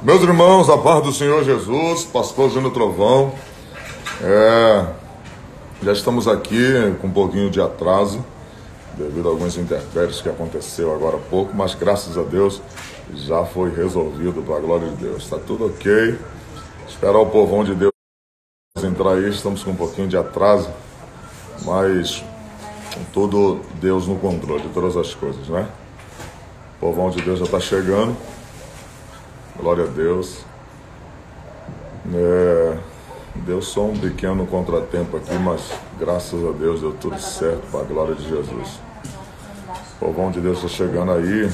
Meus irmãos, a paz do Senhor Jesus, pastor Júnior Trovão. Já estamos aqui com um pouquinho de atraso, devido a alguns intempéries que aconteceu agora há pouco, mas graças a Deus já foi resolvido, para a glória de Deus. Está tudo ok. Esperar o povão de Deus entrar aí, estamos com um pouquinho de atraso, mas com todo Deus no controle de todas as coisas, né? O povão de Deus já está chegando. Glória a Deus. Deu só um pequeno contratempo aqui, mas graças a Deus deu tudo certo, para a glória de Jesus. O povão de Deus está chegando aí,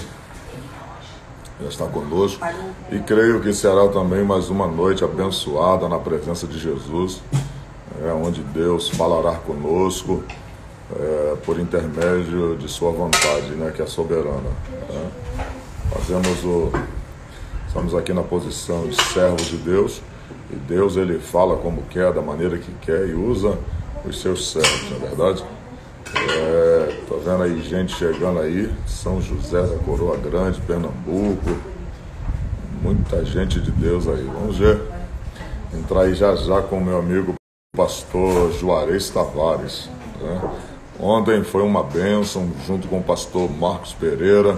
já está conosco, e creio que será também mais uma noite abençoada na presença de Jesus, onde Deus falará conosco por intermédio de sua vontade, né, que é soberana. Estamos aqui na posição de servos de Deus, e Deus ele fala como quer, da maneira que quer, e usa os seus servos, não é verdade? Tô vendo aí gente chegando aí, São José da Coroa Grande, Pernambuco, muita gente de Deus aí. Vamos ver, entrar aí já já com o meu amigo pastor Juarez Tavares, né? Ontem foi uma bênção, junto com o pastor Marcos Pereira.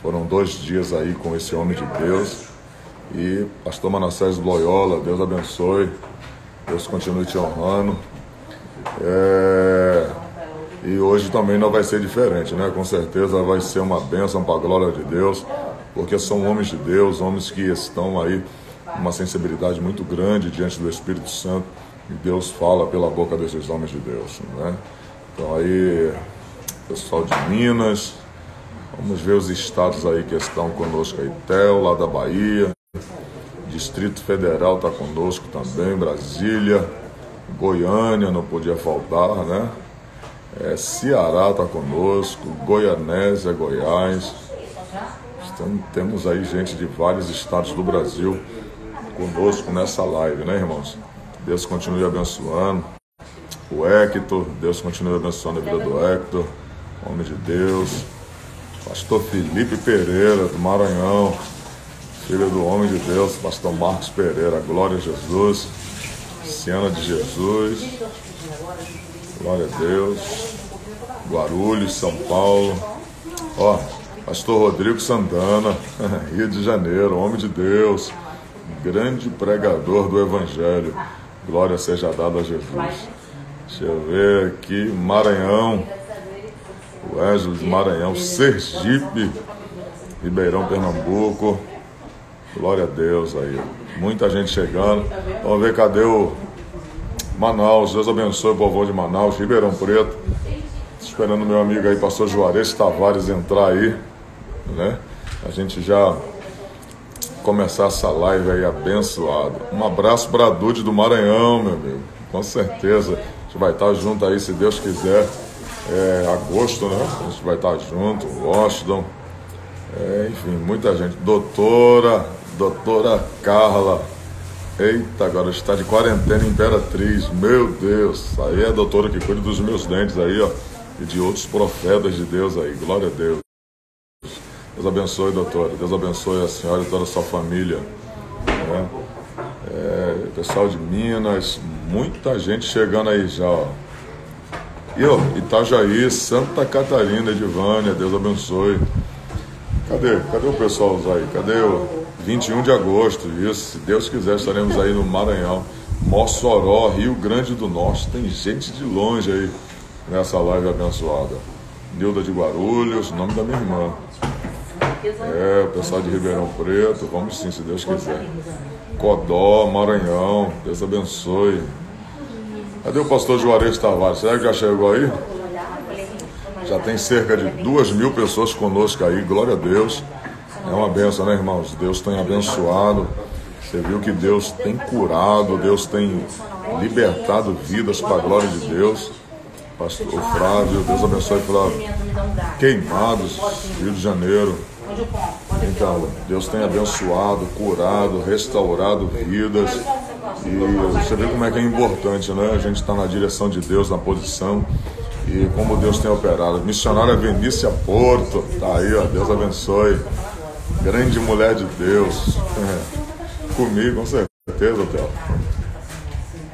Foram 2 dias aí com esse homem de Deus. E pastor Manassés Loyola, Deus abençoe, Deus continue te honrando. E hoje também não vai ser diferente, né? Com certeza vai ser uma bênção para a glória de Deus, porque são homens de Deus, homens que estão aí com uma sensibilidade muito grande diante do Espírito Santo, e Deus fala pela boca desses homens de Deus, né? Então aí, pessoal de Minas, vamos ver os estados aí que estão conosco aí. Tel, lá da Bahia, Distrito Federal está conosco também, Brasília, Goiânia não podia faltar, né? Ceará está conosco, Goianésia, Goiás. Temos aí gente de vários estados do Brasil conosco nessa live, né, irmãos? Deus continue abençoando. O Hector, Deus continue abençoando a vida do Hector, homem de Deus. Pastor Felipe Pereira, do Maranhão, filho do homem de Deus, pastor Marcos Pereira, glória a Jesus, Siana de Jesus, glória a Deus, Guarulhos, São Paulo, pastor Rodrigo Santana, Rio de Janeiro, homem de Deus, grande pregador do Evangelho, glória seja dada a Jesus. Deixa eu ver aqui, Maranhão, o Ângelo de Maranhão, Sergipe, Ribeirão, Pernambuco, glória a Deus aí, muita gente chegando. Vamos ver, cadê o Manaus? Deus abençoe o povo de Manaus, Ribeirão Preto. Esperando o meu amigo aí, pastor Juarez Tavares, entrar aí, né? A gente já começar essa live aí abençoada. Um abraço para a Dude do Maranhão, meu amigo, com certeza. A gente vai estar junto aí, se Deus quiser. Agosto, né? A gente vai estar junto, Washington. Enfim, muita gente. Doutora Carla. Eita, agora está de quarentena, Imperatriz. Meu Deus, aí é a doutora que cuida dos meus dentes aí, ó. E de outros profetas de Deus aí. Glória a Deus. Deus abençoe, doutora. Deus abençoe a senhora e toda a sua família. Pessoal de Minas, muita gente chegando aí já, ó. E ó, Itajaí, Santa Catarina, Edivânia, Deus abençoe. Cadê o pessoal aí? Cadê o 21 de agosto? Isso, se Deus quiser, estaremos aí no Maranhão. Mossoró, Rio Grande do Norte. Tem gente de longe aí nessa live abençoada. Nilda de Guarulhos, nome da minha irmã. O pessoal de Ribeirão Preto, vamos sim, se Deus quiser. Codó, Maranhão, Deus abençoe. Cadê o pastor Juarez Tavares? Será que já chegou aí? Já tem cerca de 2.000 pessoas conosco aí, glória a Deus. É uma bênção, né, irmãos? Deus tem abençoado. Você viu que Deus tem curado, Deus tem libertado vidas para a glória de Deus. Pastor Flávio, Deus abençoe, Flávio. Queimados, Rio de Janeiro. Então, Deus tem abençoado, curado, restaurado vidas. E você vê como é que é importante, né? A gente está na direção de Deus, na posição. E como Deus tem operado. Missionária Vinícia Porto, tá aí, ó. Deus abençoe. Grande mulher de Deus. Comigo, com certeza, Théo.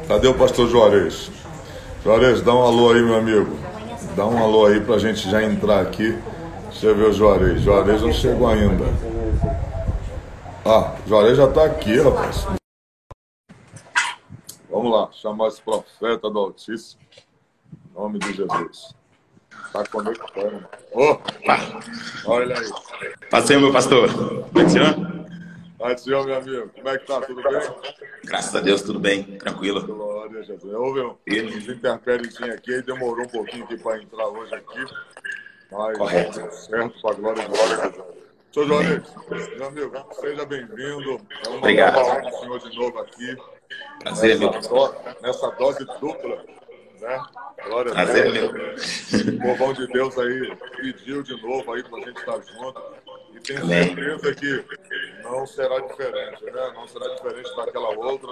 Cadê o pastor Juarez? Juarez, dá um alô aí, meu amigo. Dá um alô aí pra gente já entrar aqui. Deixa eu ver o Juarez. Juarez não chegou ainda. Ah, Juarez já tá aqui, rapaz. Vamos lá, chamar esse profeta do Altíssimo. Em nome de Jesus. Tá conectando. Opa! Olha aí. Passei, meu pastor. Como é que senhor? Paz do Senhor, meu amigo. Como é que tá? Tudo bem? Graças a Deus, tudo bem, tranquilo. Glória a Jesus. Houve uns intempéries aqui, e demorou um pouquinho aqui para entrar hoje aqui. Mas correto. Certo, para a glória de Deus. Senhor Juarez, meu amigo, seja bem-vindo. É uma Obrigado. honra ter o senhor de novo aqui. Prazer, meu pastor. Nessa dose dupla, né? Glória a Prazer, Deus. meu. O povão de Deus aí pediu de novo aí para a gente estar junto. E tenho Amém. certeza que não será diferente, né? Não será diferente daquela outra.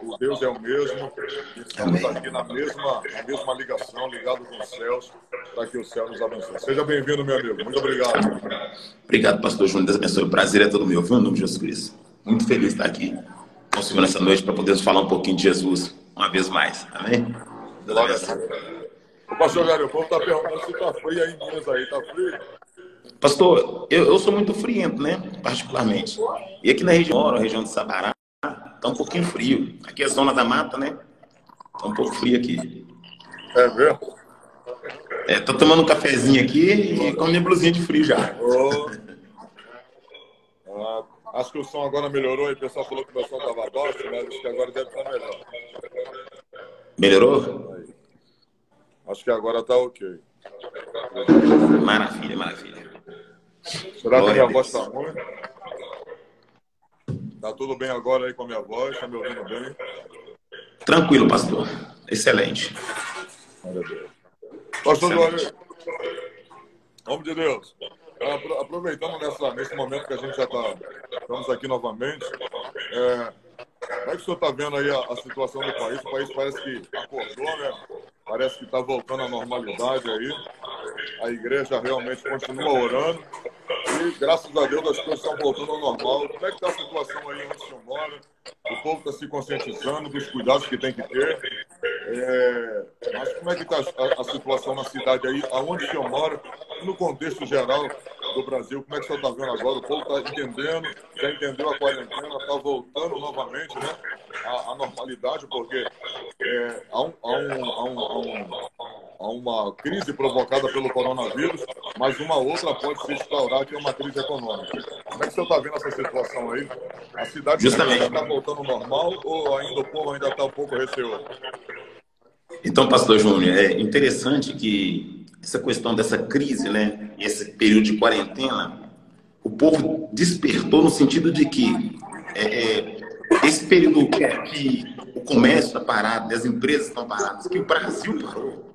O Deus é o mesmo. Estamos Amém. aqui na mesma ligação, ligados com os céus, para que o céu nos abençoe. Seja bem-vindo, meu amigo. Muito obrigado. Obrigado, pastor Júnior. Deus abençoe. O prazer é todo meu, viu? Em nome de Jesus Cristo. Muito feliz de estar aqui com o senhor nessa noite para podermos falar um pouquinho de Jesus uma vez mais. Amém? Glória a Deus. O pastor Jário, o povo está perguntando se está frio aí em Minas aí. Está frio? Pastor, eu sou muito friento, né? Particularmente. E aqui na região, a região de Sabará, tá um pouquinho frio. Aqui é a zona da mata, né? Tá um pouco frio aqui. É mesmo? Tô tomando um cafezinho aqui e com minha blusinha de frio já. Acho que o som agora melhorou e o pessoal falou que o meu som estava baixo, né? Acho que agora deve estar melhor. Melhorou? Aí. Acho que agora está ok. Maravilha, maravilha. Será que a minha voz está ruim? Tá tudo bem agora aí com a minha voz? Está me ouvindo bem? Tranquilo, pastor. Excelente. Pastor Juarez, nome de Deus. Aproveitando nesse momento que a gente já estamos aqui novamente, como é que o senhor está vendo aí a situação do país? O país parece que acordou, né? Parece que está voltando à normalidade aí. A igreja realmente continua orando. E, graças a Deus, as coisas estão voltando ao normal. Como é que está a situação aí onde o senhor mora? O povo está se conscientizando dos cuidados que tem que ter. Mas como é que está a situação na cidade aí, aonde o senhor mora, no contexto geral do Brasil? Como é que o senhor está vendo agora? O povo está entendendo, já entendeu a quarentena, está voltando novamente, né, à normalidade, porque há uma crise provocada pelo coronavírus, mas uma outra pode se instaurar, que é uma crise econômica. Como é que o senhor está vendo essa situação aí? A cidade está voltando ao normal ou ainda o povo ainda está um pouco receoso? Então, pastor Júnior, é interessante que essa questão dessa crise, né, esse período de quarentena, o povo despertou no sentido de que esse período que o comércio está parado, as empresas estão paradas, que o Brasil parou,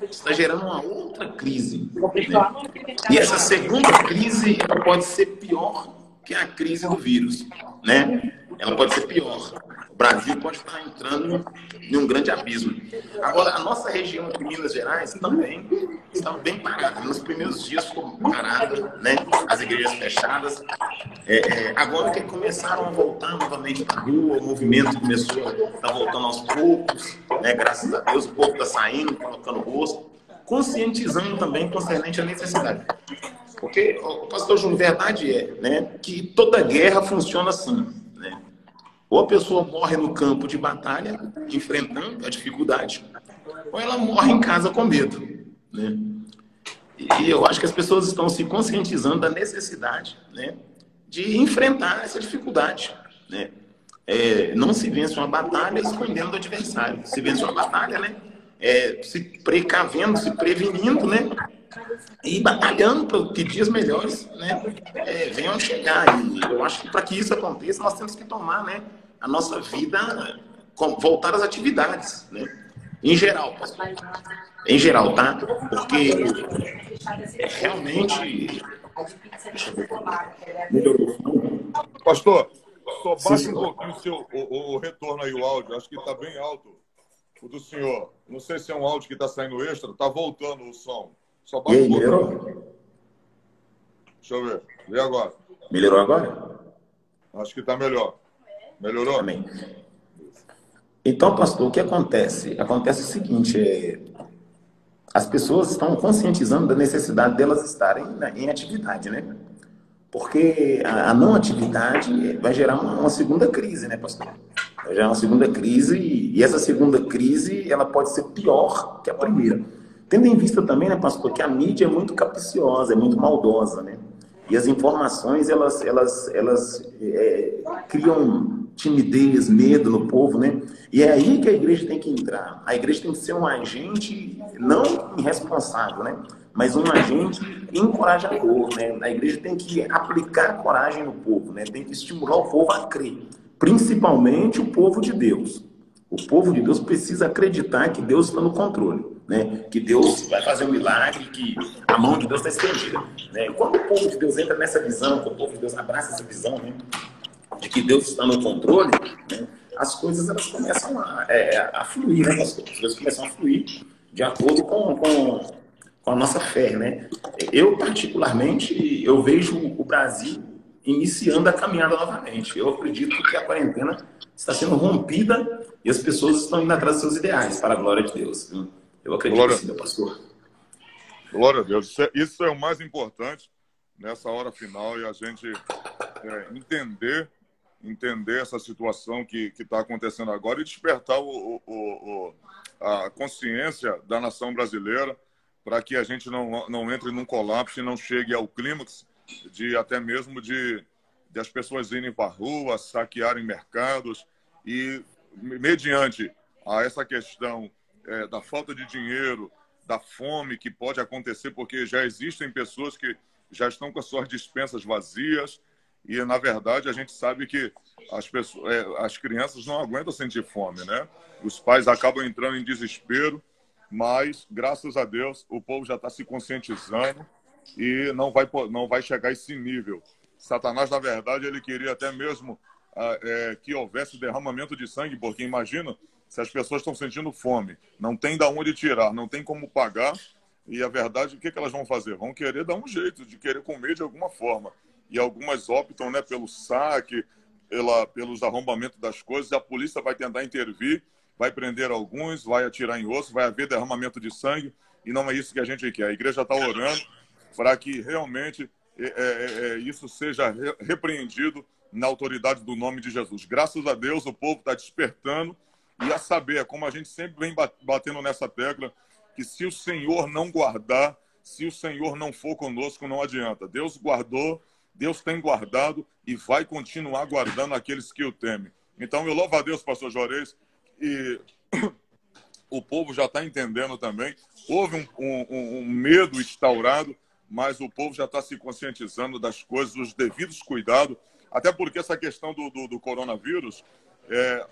está gerando uma outra crise, né? E essa segunda crise ela pode ser pior que a crise do vírus, né? Ela pode ser pior. O Brasil pode estar entrando em um grande abismo. Agora, a nossa região de Minas Gerais também está bem parada. Nos primeiros dias ficou parada, né? As igrejas fechadas. Agora que começaram a voltar novamente para a rua, o movimento começou a estar voltando aos poucos, né? Graças a Deus, o povo está saindo, colocando o rosto, conscientizando também concernente à necessidade. Porque, o pastor Júnior, verdade né, que toda guerra funciona assim, né? Ou a pessoa morre no campo de batalha, enfrentando a dificuldade, ou ela morre em casa com medo, né? E eu acho que as pessoas estão se conscientizando da necessidade, né, de enfrentar essa dificuldade, né? Não se vence uma batalha escondendo o adversário. Se vence uma batalha, né, se precavendo, se prevenindo, né, e batalhando para que dias melhores, né, venham chegar. E eu acho que para que isso aconteça, nós temos que tomar, né, a nossa vida, voltar às atividades, né, em geral, pastor. Em geral, tá? Porque realmente... Pastor, só baixa um pouquinho o retorno aí, o áudio. Acho que está bem alto o do senhor. Não sei se é um áudio que está saindo extra. Está voltando o som. Só baixa um pouquinho. Deixa eu ver. Vê agora. Melhorou agora? Acho que está melhor. Melhorou? Amém. Então, pastor, o que acontece? Acontece o seguinte, as pessoas estão conscientizando da necessidade delas estarem em atividade, né? Porque a não atividade vai gerar uma segunda crise, né, pastor? Vai gerar uma segunda crise e essa segunda crise ela pode ser pior que a primeira. Tendo em vista também, né, pastor, que a mídia é muito capciosa, é muito maldosa, né? E as informações, elas criam timidez, medo no povo, né? E é aí que a igreja tem que entrar. A igreja tem que ser um agente, não irresponsável, né? Mas um agente encorajador, né? A igreja tem que aplicar coragem no povo, né? Tem que estimular o povo a crer. Principalmente o povo de Deus. O povo de Deus precisa acreditar que Deus está no controle, né? Que Deus vai fazer um milagre, que a mão de Deus está estendida, né? Quando o povo de Deus entra nessa visão, quando o povo de Deus abraça essa visão, né? De que Deus está no controle, né? As coisas elas começam a fluir, né? As coisas começam a fluir de acordo com a nossa fé, né? Eu, particularmente, eu vejo o Brasil iniciando a caminhada novamente. Eu acredito que a quarentena está sendo rompida e as pessoas estão indo atrás dos seus ideais, para a glória de Deus. Eu acredito assim, meu pastor. Glória a Deus. Isso é o mais importante nessa hora final e a gente entender essa situação que está acontecendo agora e despertar a consciência da nação brasileira para que a gente não entre num colapso e não chegue ao clímax de até mesmo de as pessoas irem para a rua, saquearem mercados e, mediante a essa questão da falta de dinheiro, da fome que pode acontecer, porque já existem pessoas que já estão com as suas despensas vazias e, na verdade, a gente sabe que as crianças não aguentam sentir fome, né? Os pais acabam entrando em desespero, mas, graças a Deus, o povo já está se conscientizando e não vai chegar a esse nível. Satanás, na verdade, ele queria até mesmo que houvesse derramamento de sangue, porque imagina se as pessoas estão sentindo fome, não tem de onde tirar, não tem como pagar, e a verdade, o que elas vão fazer? Vão querer dar um jeito de querer comer de alguma forma. E algumas optam, né, pelo saque, pelos arrombamentos das coisas, e a polícia vai tentar intervir, vai prender alguns, vai atirar em outros, vai haver derramamento de sangue, e não é isso que a gente quer. A igreja está orando para que realmente isso seja repreendido na autoridade do nome de Jesus. Graças a Deus, o povo está despertando e a saber, como a gente sempre vem batendo nessa tecla, que se o Senhor não guardar, se o Senhor não for conosco, não adianta. Deus guardou, Deus tem guardado e vai continuar guardando aqueles que o temem. Então, eu louvo a Deus, pastor Juarez, e o povo já está entendendo também. Houve um medo instaurado, mas o povo já está se conscientizando das coisas, dos devidos cuidados, até porque essa questão do coronavírus,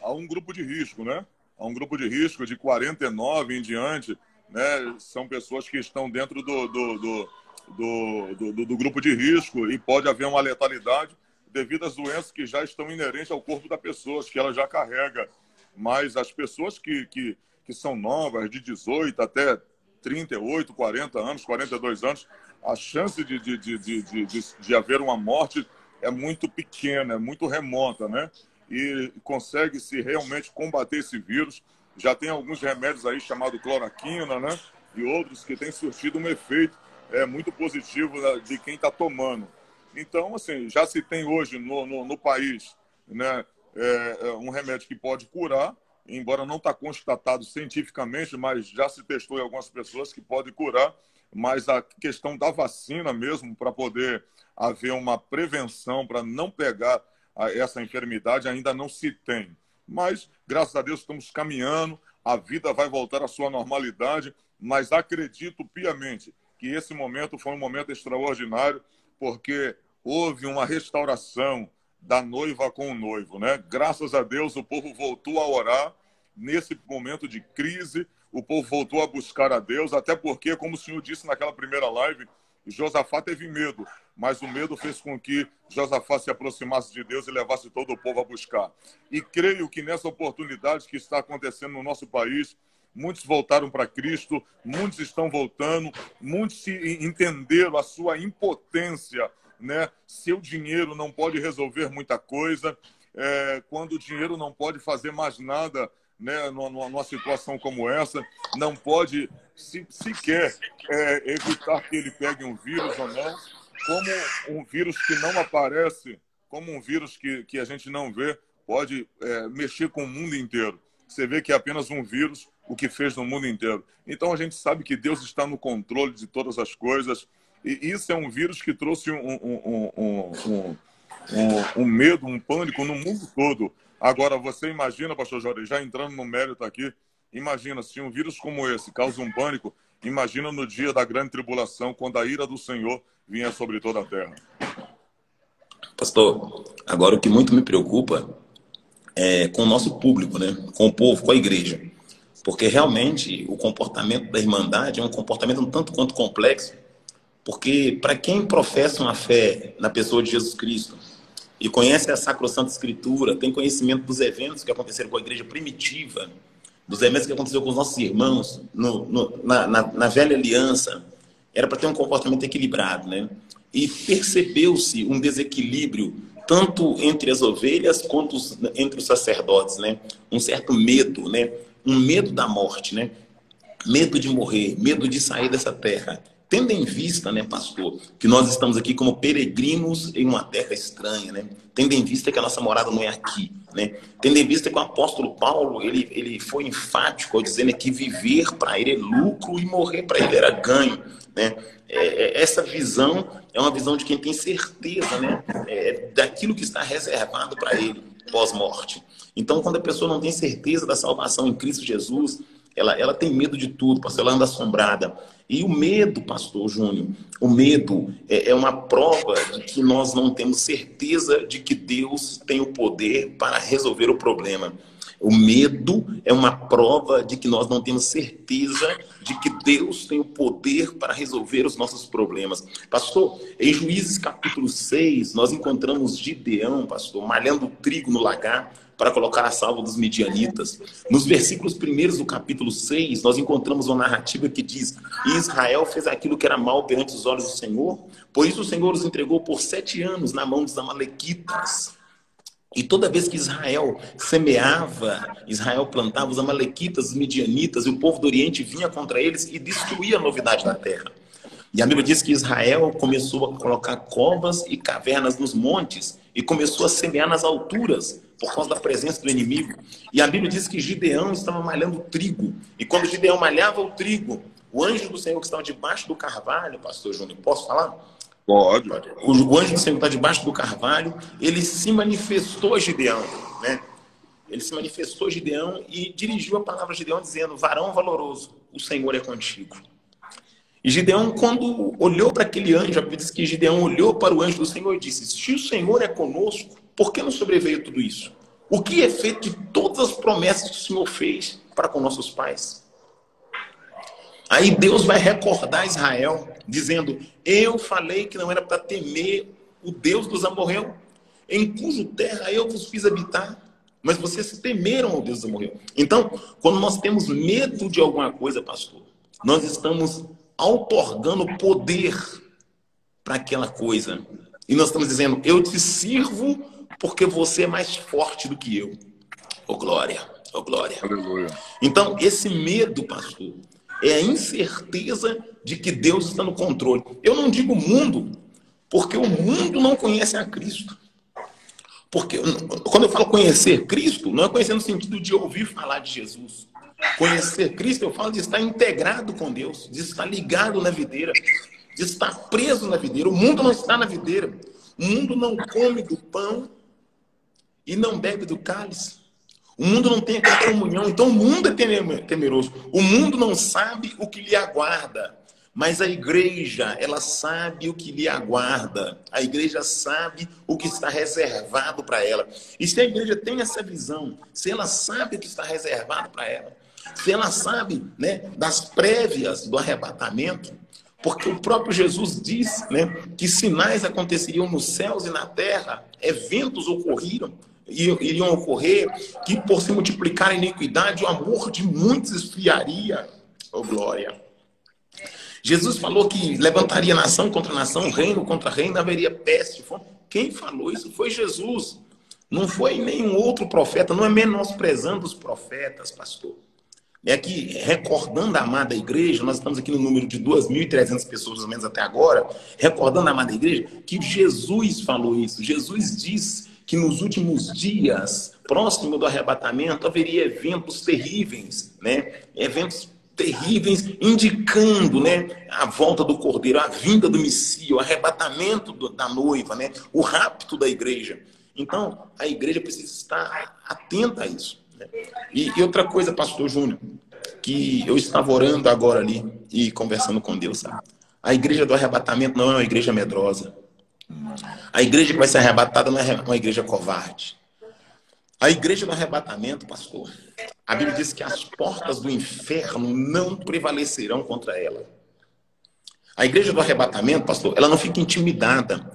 há um grupo de risco, né? Há um grupo de risco de 49 em diante, né? São pessoas que estão dentro do grupo de risco e pode haver uma letalidade devido às doenças que já estão inerentes ao corpo da pessoa, que ela já carrega. Mas as pessoas que são novas, de 18 até 38, 40 anos, 42 anos, a chance de haver uma morte é muito pequena, é muito remota, né? E consegue-se realmente combater esse vírus. Já tem alguns remédios aí chamado cloroquina, né? E outros que têm surtido um efeito muito positivo de quem está tomando. Então, assim, já se tem hoje no país, né, um remédio que pode curar, embora não está constatado cientificamente, mas já se testou em algumas pessoas que pode curar, mas a questão da vacina mesmo, para poder haver uma prevenção, para não pegar essa enfermidade, ainda não se tem. Mas, graças a Deus, estamos caminhando, a vida vai voltar à sua normalidade, mas acredito piamente que esse momento foi um momento extraordinário, porque houve uma restauração da noiva com o noivo, né? Graças a Deus, o povo voltou a orar nesse momento de crise, o povo voltou a buscar a Deus, até porque, como o senhor disse naquela primeira live, Josafá teve medo, mas o medo fez com que Josafá se aproximasse de Deus e levasse todo o povo a buscar. E creio que nessa oportunidade que está acontecendo no nosso país, muitos voltaram para Cristo, muitos estão voltando, muitos entenderam a sua impotência né? Seu dinheiro não pode resolver muita coisa, quando o dinheiro não pode fazer mais nada, né, numa situação como essa, não pode sequer evitar que ele pegue um vírus ou não, como um vírus que não aparece, como um vírus que a gente não vê, pode mexer com o mundo inteiro. Você vê que é apenas um vírus o que fez no mundo inteiro. Então a gente sabe que Deus está no controle de todas as coisas, e isso é um vírus que trouxe um medo, um pânico no mundo todo. Agora, você imagina, pastor Jorge, já entrando no mérito aqui, imagina, se um vírus como esse causa um pânico, imagina no dia da grande tribulação, quando a ira do Senhor vinha sobre toda a terra. Pastor, agora o que muito me preocupa é com o nosso público, né? Com o povo, com a igreja. Porque realmente o comportamento da Irmandade é um comportamento um tanto quanto complexo, porque para quem professa uma fé na pessoa de Jesus Cristo e conhece a Sacrossanta Escritura, tem conhecimento dos eventos que aconteceram com a igreja primitiva, dos eventos que aconteceu com os nossos irmãos na velha aliança, era para ter um comportamento equilibrado, né? E percebeu-se um desequilíbrio tanto entre as ovelhas quanto entre os sacerdotes, né? Um certo medo, né? Um medo da morte, né? Medo de morrer, medo de sair dessa terra. Tendo em vista, né, pastor, que nós estamos aqui como peregrinos em uma terra estranha, né? Tendo em vista que a nossa morada não é aqui, né? Tendo em vista que o apóstolo Paulo, ele foi enfático ao dizendo que viver para ele é lucro e morrer para ele era ganho, né? Essa visão é uma visão de quem tem certeza, né, daquilo que está reservado para ele pós-morte. Então, quando a pessoa não tem certeza da salvação em Cristo Jesus, ela tem medo de tudo, pastor, ela anda assombrada. E o medo, pastor Júnior, o medo é uma prova de que nós não temos certeza de que Deus tem o poder para resolver o problema. O medo é uma prova de que nós não temos certeza de que Deus tem o poder para resolver os nossos problemas. Pastor, em Juízes capítulo 6, nós encontramos Gideão, pastor, malhando trigo no lagar para colocar a salvo dos midianitas. Nos versículos primeiros do capítulo 6, nós encontramos uma narrativa que diz: Israel fez aquilo que era mal perante os olhos do Senhor, por isso o Senhor os entregou por 7 anos na mão dos amalequitas. E toda vez que Israel semeava, Israel plantava, os amalequitas, os midianitas e o povo do Oriente vinha contra eles e destruía a novidade da terra. E a Bíblia diz que Israel começou a colocar covas e cavernas nos montes e começou a semear nas alturas por causa da presença do inimigo. E a Bíblia diz que Gideão estava malhando trigo. E quando Gideão malhava o trigo, o anjo do Senhor que estava debaixo do carvalho, pastor Júnior, posso falar? Pode. O anjo do Senhor está debaixo do carvalho, ele se manifestou a Gideão, né? Ele se manifestou a Gideão e dirigiu a palavra a Gideão dizendo: varão valoroso, o Senhor é contigo. E Gideão, quando olhou para aquele anjo, a Bíblia diz que Gideão olhou para o anjo do Senhor e disse: se o Senhor é conosco, por que não sobreveio tudo isso? O que é feito de todas as promessas que o Senhor fez para com nossos pais? Aí Deus vai recordar Israel, dizendo: eu falei que não era para temer o Deus dos amorreus, em cuja terra eu vos fiz habitar, mas vocês temeram ao Deus dos amorreus. Então, quando nós temos medo de alguma coisa, pastor, nós estamos outorgando poder para aquela coisa. E nós estamos dizendo: eu te sirvo porque você é mais forte do que eu. Oh glória, oh glória. Aleluia. Então, esse medo, pastor, é a incerteza de que Deus está no controle. Eu não digo mundo, porque o mundo não conhece a Cristo. Porque quando eu falo conhecer Cristo, não é conhecer no sentido de ouvir falar de Jesus. Conhecer Cristo, eu falo de estar integrado com Deus, de estar ligado na videira, de estar preso na videira. O mundo não está na videira. O mundo não come do pão e não bebe do cálice. O mundo não tem aquela comunhão, então o mundo é temeroso. O mundo não sabe o que lhe aguarda, mas a igreja, ela sabe o que lhe aguarda. A igreja sabe o que está reservado para ela. E se a igreja tem essa visão, se ela sabe o que está reservado para ela, se ela sabe, né, das prévias do arrebatamento, porque o próprio Jesus diz, né, que sinais aconteceriam nos céus e na terra, eventos iriam ocorrer, que por se multiplicar a iniquidade, o amor de muitos esfriaria. Oh glória! Jesus falou que levantaria nação contra nação, reino contra reino, haveria peste. Quem falou isso foi Jesus. Não foi nenhum outro profeta, não é menosprezando os profetas, pastor. É que, recordando a amada igreja, nós estamos aqui no número de 2.300 pessoas, mais ou menos até agora, recordando a amada igreja, que Jesus falou isso. Jesus disse que nos últimos dias, próximo do arrebatamento, haveria eventos terríveis, né? Eventos terríveis, indicando, né, a volta do Cordeiro, a vinda do Messias, o arrebatamento da noiva, né, o rapto da igreja. Então, a igreja precisa estar atenta a isso, né? E outra coisa, pastor Júnior, que eu estava orando agora ali e conversando com Deus, sabe? A igreja do arrebatamento não é uma igreja medrosa. A igreja que vai ser arrebatada não é uma igreja covarde. A igreja do arrebatamento, pastor, a Bíblia diz que as portas do inferno não prevalecerão contra ela. A igreja do arrebatamento, pastor, ela não fica intimidada.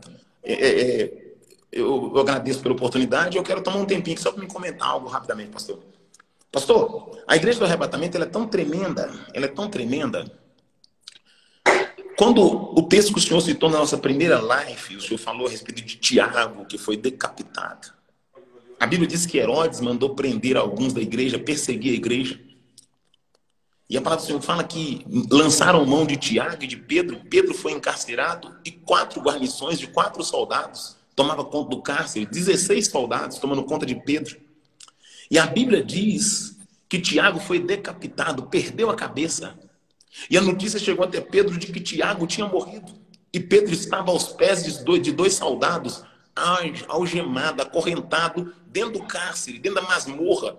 Eu agradeço pela oportunidade. Eu quero tomar um tempinho aqui só para me comentar algo rapidamente, pastor. Pastor, a igreja do arrebatamento ela é tão tremenda, Quando o texto que o senhor citou na nossa primeira live, o senhor falou a respeito de Tiago, que foi decapitado. A Bíblia diz que Herodes mandou prender alguns da igreja, perseguir a igreja. E a palavra do Senhor fala que lançaram mão de Tiago e de Pedro. Pedro foi encarcerado e 4 guarnições de 4 soldados tomavam conta do cárcere. 16 soldados tomando conta de Pedro. E a Bíblia diz que Tiago foi decapitado, perdeu a cabeça. E a notícia chegou até Pedro de que Tiago tinha morrido. E Pedro estava aos pés de 2 soldados, algemado, acorrentado, dentro do cárcere, dentro da masmorra,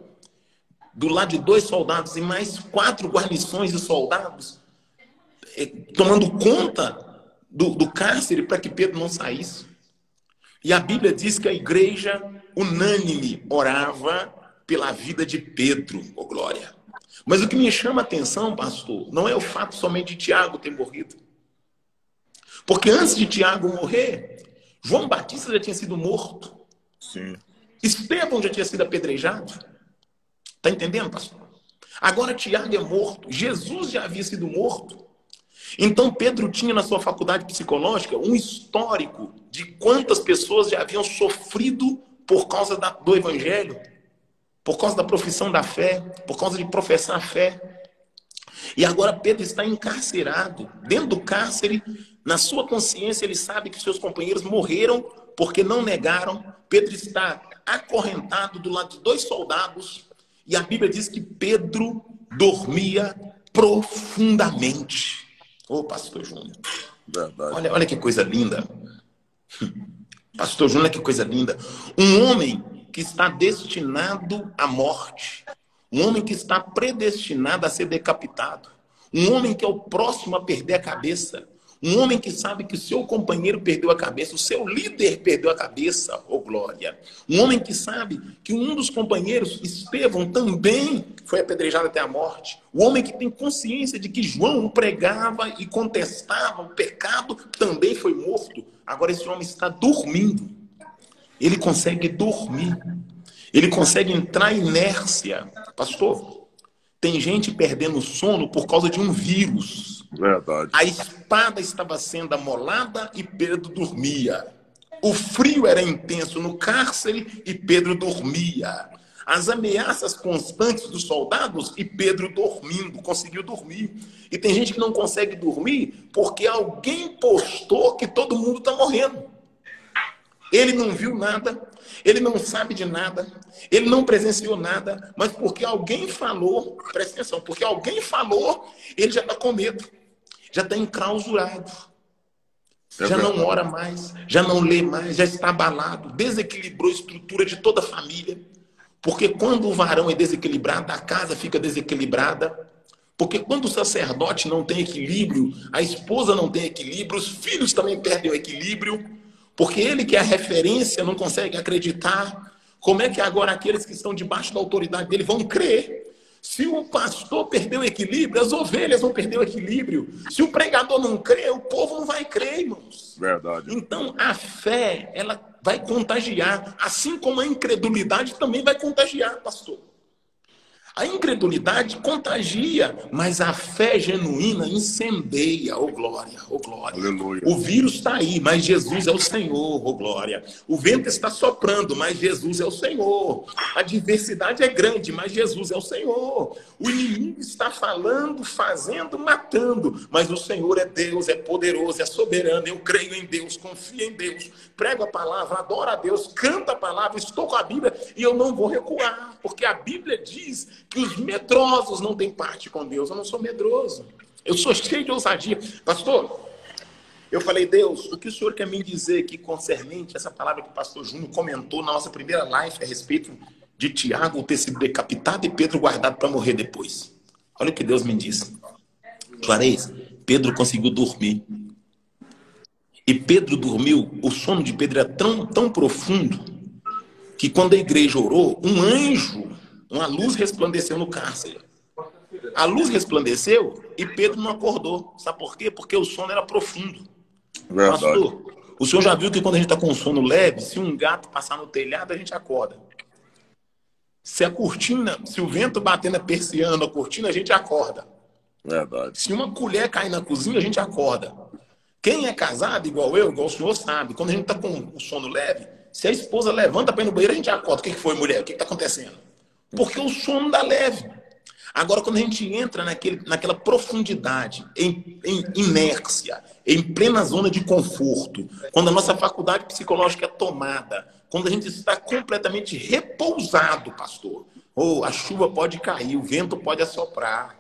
do lado de 2 soldados e mais 4 guarnições de soldados, tomando conta do cárcere para que Pedro não saísse. E a Bíblia diz que a igreja unânime orava pela vida de Pedro, oh glória. Mas o que me chama a atenção, pastor, não é o fato somente de Tiago ter morrido. Porque antes de Tiago morrer, João Batista já tinha sido morto. Sim. Estevão já tinha sido apedrejado. Está entendendo, pastor? Agora Tiago é morto. Jesus já havia sido morto. Então Pedro tinha na sua faculdade psicológica um histórico de quantas pessoas já haviam sofrido por causa do evangelho, por causa da profissão da fé, por causa de professar a fé. E agora Pedro está encarcerado. Dentro do cárcere, na sua consciência, ele sabe que seus companheiros morreram porque não negaram. Pedro está acorrentado do lado de 2 soldados. E a Bíblia diz que Pedro dormia profundamente. Ô, pastor Júnior. Verdade. Olha que coisa linda. Pastor Júnior, que coisa linda. Um homem que está destinado à morte. Um homem que está predestinado a ser decapitado. Um homem que é o próximo a perder a cabeça. Um homem que sabe que o seu companheiro perdeu a cabeça, o seu líder perdeu a cabeça, oh glória. Um homem que sabe que um dos companheiros, Estevão, também foi apedrejado até a morte. O homem que tem consciência de que João pregava e contestava o pecado, também foi morto. Agora esse homem está dormindo. Ele consegue dormir. Ele consegue entrar em inércia. Pastor, tem gente perdendo sono por causa de um vírus. Verdade. A espada estava sendo amolada e Pedro dormia. O frio era intenso no cárcere e Pedro dormia. As ameaças constantes dos soldados e Pedro dormindo, conseguiu dormir. E tem gente que não consegue dormir porque alguém postou que todo mundo está morrendo. Ele não viu nada, ele não sabe de nada, ele não presenciou nada, mas porque alguém falou, presta atenção, porque alguém falou, ele já está com medo, já está enclausurado, já não ora mais, já não lê mais, já está abalado, desequilibrou a estrutura de toda a família, porque quando o varão é desequilibrado, a casa fica desequilibrada, porque quando o sacerdote não tem equilíbrio, a esposa não tem equilíbrio, os filhos também perdem o equilíbrio, porque ele que é a referência não consegue acreditar. Como é que agora aqueles que estão debaixo da autoridade dele vão crer? Se o pastor perder o equilíbrio, as ovelhas vão perder o equilíbrio. Se o pregador não crê, o povo não vai crer, irmãos. Verdade. Então, a fé, ela vai contagiar. Assim como a incredulidade também vai contagiar, pastor. A incredulidade contagia, mas a fé genuína incendeia. Oh glória, oh glória. Aleluia. O vírus está aí, mas Jesus é o Senhor, oh glória. O vento está soprando, mas Jesus é o Senhor. A diversidade é grande, mas Jesus é o Senhor. O inimigo está falando, fazendo, matando, mas o Senhor é Deus, é poderoso, é soberano. Eu creio em Deus, confio em Deus, prego a palavra, adoro a Deus, canto a palavra, estou com a Bíblia e eu não vou recuar, porque a Bíblia diz que os medrosos não têm parte com Deus. Eu não sou medroso. Eu sou cheio de ousadia. Pastor, eu falei, Deus, o que o Senhor quer me dizer aqui concernente essa palavra que o pastor Júnior comentou na nossa primeira live a respeito de Tiago ter sido decapitado e Pedro guardado para morrer depois? Olha o que Deus me disse. Juarez, Pedro conseguiu dormir. E Pedro dormiu, o sono de Pedro era tão profundo que quando a igreja orou, um anjo, uma luz resplandeceu no cárcere. A luz resplandeceu e Pedro não acordou. Sabe por quê? Porque o sono era profundo. Verdade. Pastor, o senhor já viu que quando a gente está com um sono leve, se um gato passar no telhado, a gente acorda. Se a cortina, se o vento bater na persiana, a cortina, a gente acorda. Verdade. Se uma colher cair na cozinha, a gente acorda. Quem é casado, igual eu, igual o senhor, sabe. Quando a gente está com o sono leve, se a esposa levanta para ir no banheiro, a gente acorda. O que foi, mulher? O que está acontecendo? Porque o sono dá leve. Agora, quando a gente entra naquela profundidade, em inércia, em plena zona de conforto, quando a nossa faculdade psicológica é tomada, quando a gente está completamente repousado, pastor, a chuva pode cair, o vento pode assoprar,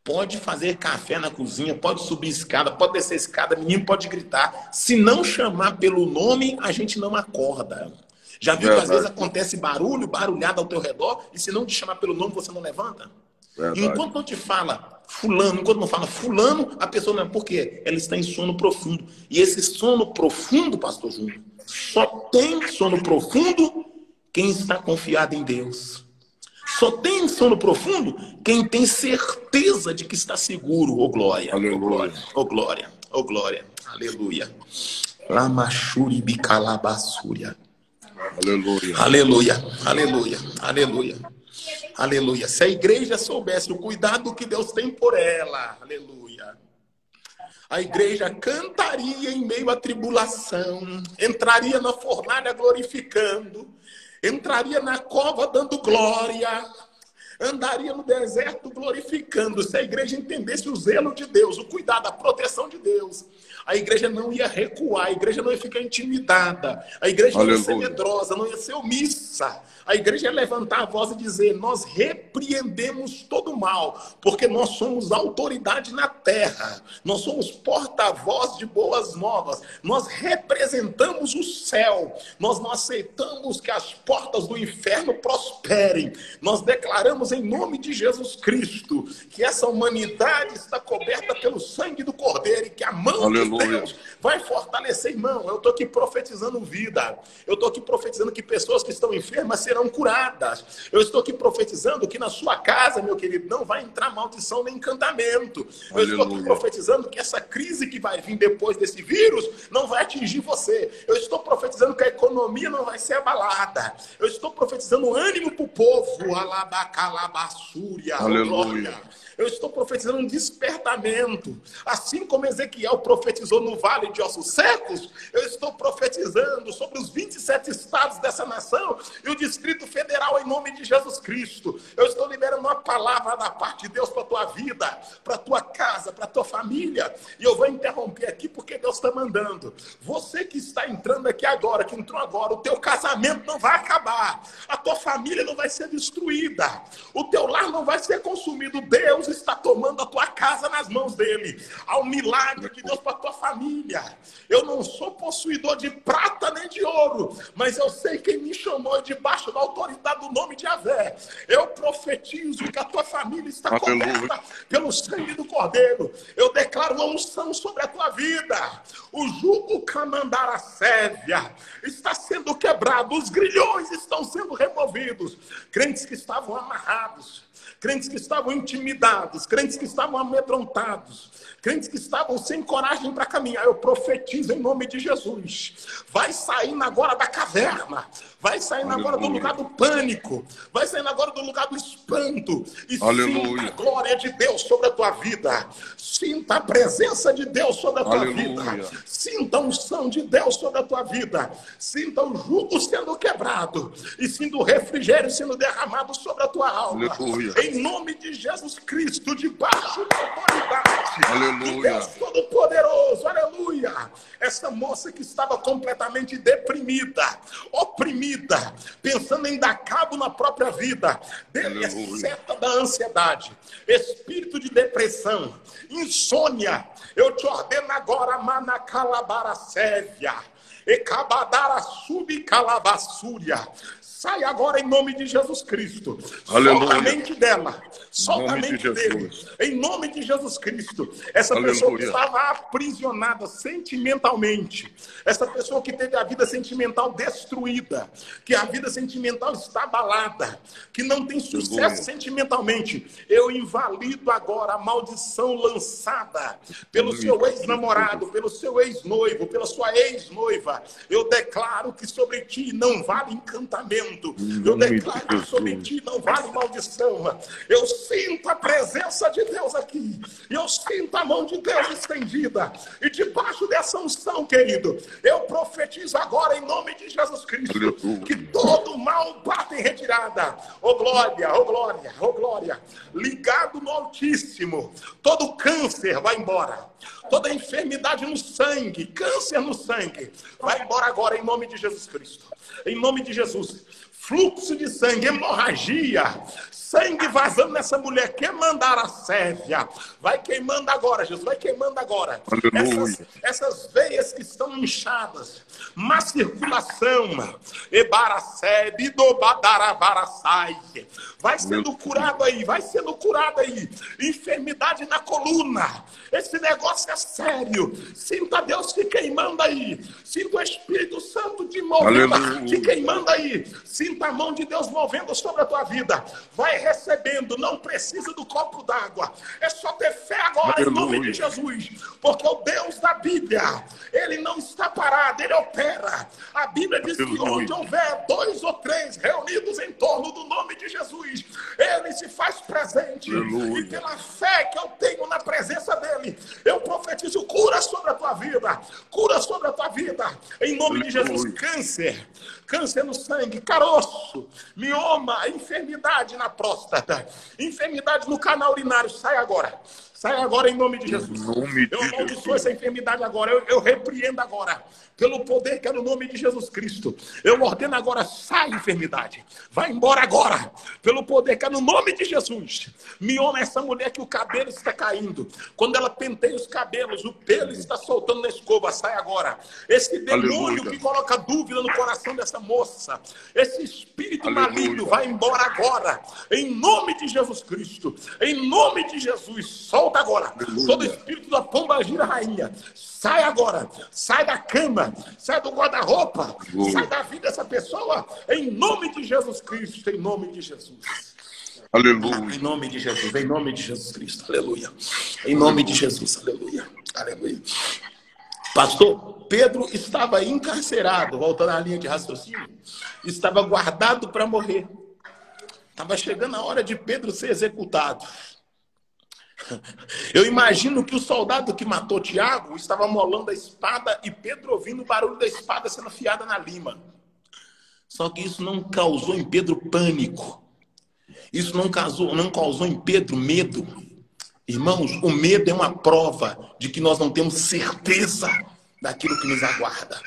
pode fazer café na cozinha, pode subir escada, pode descer escada, menino pode gritar. Se não chamar pelo nome, a gente não acorda. Já viu que às vezes acontece barulho, barulhada ao teu redor, e se não te chamar pelo nome, você não levanta? Verdade. Enquanto não te fala fulano, enquanto não fala fulano, a pessoa não é. Por quê? Ela está em sono profundo. E esse sono profundo, pastor Júnior, só tem sono profundo quem está confiado em Deus. Só tem sono profundo quem tem certeza de que está seguro. Ô glória, ô glória, ô glória, ô glória. Aleluia. Lamachuri bicalabassúria. Aleluia. Aleluia, aleluia, aleluia. Aleluia. Se a igreja soubesse o cuidado que Deus tem por ela, aleluia, a igreja cantaria em meio à tribulação, entraria na fornalha glorificando, entraria na cova dando glória, andaria no deserto glorificando. Se a igreja entendesse o zelo de Deus, o cuidado, a proteção de Deus, a igreja não ia recuar, a igreja não ia ficar intimidada, a igreja não ia ser medrosa, não ia ser omissa. A igreja ia levantar a voz e dizer: nós repreendemos todo o mal, porque nós somos autoridade na terra, nós somos porta-voz de boas novas, nós representamos o céu, nós não aceitamos que as portas do inferno prosperem, nós declaramos em nome de Jesus Cristo que essa humanidade está coberta pelo sangue do Cordeiro e que a mão de Deus vai fortalecer. Irmão, eu estou aqui profetizando vida, eu estou aqui profetizando que pessoas que estão enfermas serão curadas. Eu estou aqui profetizando que na sua casa, meu querido, não vai entrar maldição nem encantamento. Eu estou aqui profetizando que essa crise que vai vir depois desse vírus não vai atingir você. Eu estou profetizando que a economia não vai ser abalada. Eu estou profetizando ânimo para o povo. Alabacalabassúria. Aleluia. Eu estou profetizando um despertamento. Assim como Ezequiel profetizou no vale de ossos secos, eu estou profetizando sobre os 27 estados dessa nação e o Distrito Federal em nome de Jesus Cristo. Eu estou liberando uma palavra da parte de Deus para a tua vida, para a tua casa, para a tua família. E eu vou interromper aqui porque Deus está mandando. Você que está entrando aqui agora, que entrou agora, o teu casamento não vai acabar. A tua família não vai ser destruída. O teu lar não vai ser consumido. Deus está tomando a tua casa nas mãos dele. Há um milagre de Deus para a tua família. Eu não sou possuidor de prata nem de ouro, mas eu sei quem me chamou debaixo da autoridade do nome de Yahvé. Eu profetizo que a tua família está coberta pelo sangue do Cordeiro. Eu declaro uma unção sobre a tua vida. O jugo camandara sévia está sendo quebrado. Os grilhões estão sendo removidos. Crentes que estavam amarrados, crentes que estavam intimidados, crentes que estavam amedrontados, crentes que estavam sem coragem para caminhar, eu profetizo em nome de Jesus. Vai saindo agora da caverna, vai saindo agora do lugar do pânico, vai saindo agora do lugar do espanto, e sinta a glória de Deus sobre a tua vida, sinta a presença de Deus sobre a tua vida, sinta a unção de Deus sobre a tua vida, sinta o jugo sendo quebrado, e sinta o refrigério sendo derramado sobre a tua alma, em nome de Jesus Cristo, debaixo da autoridade de Deus Todo-Poderoso, aleluia. Essa moça que estava completamente deprimida, oprimida, pensando em dar cabo na própria vida, seta da ansiedade, espírito de depressão, insônia, eu te ordeno agora, manacalabara sévia, ecabadara subcalabassúria. Sai agora em nome de Jesus Cristo. Solta a mente dela. Solta a mente dele. Em nome de Jesus Cristo. Essa pessoa que estava aprisionada sentimentalmente. Essa pessoa que teve a vida sentimental destruída. Que a vida sentimental está abalada. Que não tem sucesso sentimentalmente. Eu invalido agora a maldição lançada pelo seu ex-namorado, pelo seu ex-noivo, pela sua ex-noiva. Eu declaro que sobre ti não vale encantamento. Eu declaro que sobre ti não vale maldição. Eu sinto a presença de Deus aqui. Eu sinto a mão de Deus estendida. E debaixo dessa unção, querido, eu profetizo agora em nome de Jesus Cristo que todo mal bate em retirada. Oh glória, oh glória, oh glória. Ligado no Altíssimo. Todo câncer vai embora. Toda enfermidade no sangue, câncer no sangue, vai embora agora em nome de Jesus Cristo. Em nome de Jesus. Fluxo de sangue, hemorragia, sangue vazando nessa mulher, queimando a sévia. Vai queimando agora, Jesus, vai queimando agora. Essas veias que estão inchadas, má circulação, ebaracebe, dobadarabaraçai. Vai sendo curado aí, vai sendo curado aí. Enfermidade na coluna. Esse negócio é sério. Sinta Deus te queimando aí. Sinta o Espírito Santo te movendo, te queimando aí. Sinta a mão de Deus movendo sobre a tua vida. Vai recebendo, não precisa do copo d'água. É só ter fé agora em nome de Jesus. Porque o Deus da Bíblia, ele não está parado, ele opera. A Bíblia diz que onde houver 2 ou 3 reunidos em torno do nome de Jesus, ele se faz presente. E pela fé que eu tenho na presença dele, eu profetizo cura sobre a tua vida. Cura sobre a tua vida. Em nome de Jesus. Câncer no sangue, caroço, mioma, enfermidade na próstata, enfermidade no canal urinário, sai agora. Sai agora em nome de Jesus. Eu amaldiçoo essa enfermidade agora. Eu repreendo agora. Pelo poder que é no nome de Jesus Cristo. Eu ordeno agora, sai enfermidade. Vai embora agora. Pelo poder que é no nome de Jesus. Mioma essa mulher que o cabelo está caindo. Quando ela penteia os cabelos, o pelo está soltando na escova. Sai agora. Esse demônio que coloca dúvida no coração dessa moça. Esse espírito maligno vai embora agora. Em nome de Jesus Cristo. Em nome de Jesus. Solta agora. Todo espírito da pombagira rainha. Sai agora. Sai da cama. Sai do guarda-roupa. Sai da vida dessa pessoa. Em nome de Jesus Cristo. Em nome de Jesus. Aleluia. Em nome de Jesus. Em nome de Jesus Cristo. Aleluia. Em nome de Jesus. Aleluia. Aleluia. Pastor, Pedro estava encarcerado. Voltando à linha de raciocínio. Estava guardado para morrer. Estava chegando a hora de Pedro ser executado. Eu imagino que o soldado que matou Tiago estava molando a espada e Pedro ouvindo o barulho da espada sendo afiada na lima. Só que isso não causou em Pedro pânico. Isso não causou em Pedro medo. Irmãos, o medo é uma prova de que nós não temos certeza daquilo que nos aguarda.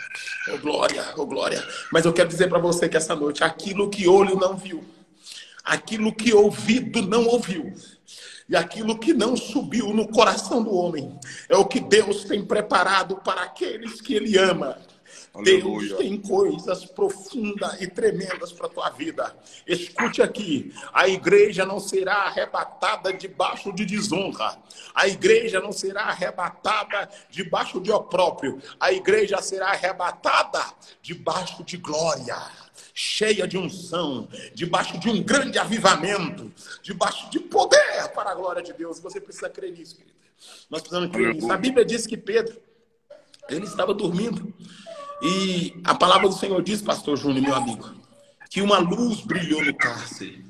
Oh glória, oh glória. Mas eu quero dizer para você que essa noite, aquilo que olho não viu, aquilo que ouvido não ouviu, e aquilo que não subiu no coração do homem é o que Deus tem preparado para aqueles que Ele ama. Aleluia. Deus tem coisas profundas e tremendas para a tua vida. Escute aqui, a igreja não será arrebatada debaixo de desonra. A igreja não será arrebatada debaixo de opróbrio. A igreja será arrebatada debaixo de glória, cheia de unção, debaixo de um grande avivamento, debaixo de poder para a glória de Deus. Você precisa crer nisso, querido. Nós precisamos crer nisso. A Bíblia diz que Pedro, ele estava dormindo. E a palavra do Senhor diz, pastor Júnior, meu amigo, que uma luz brilhou no cárcere.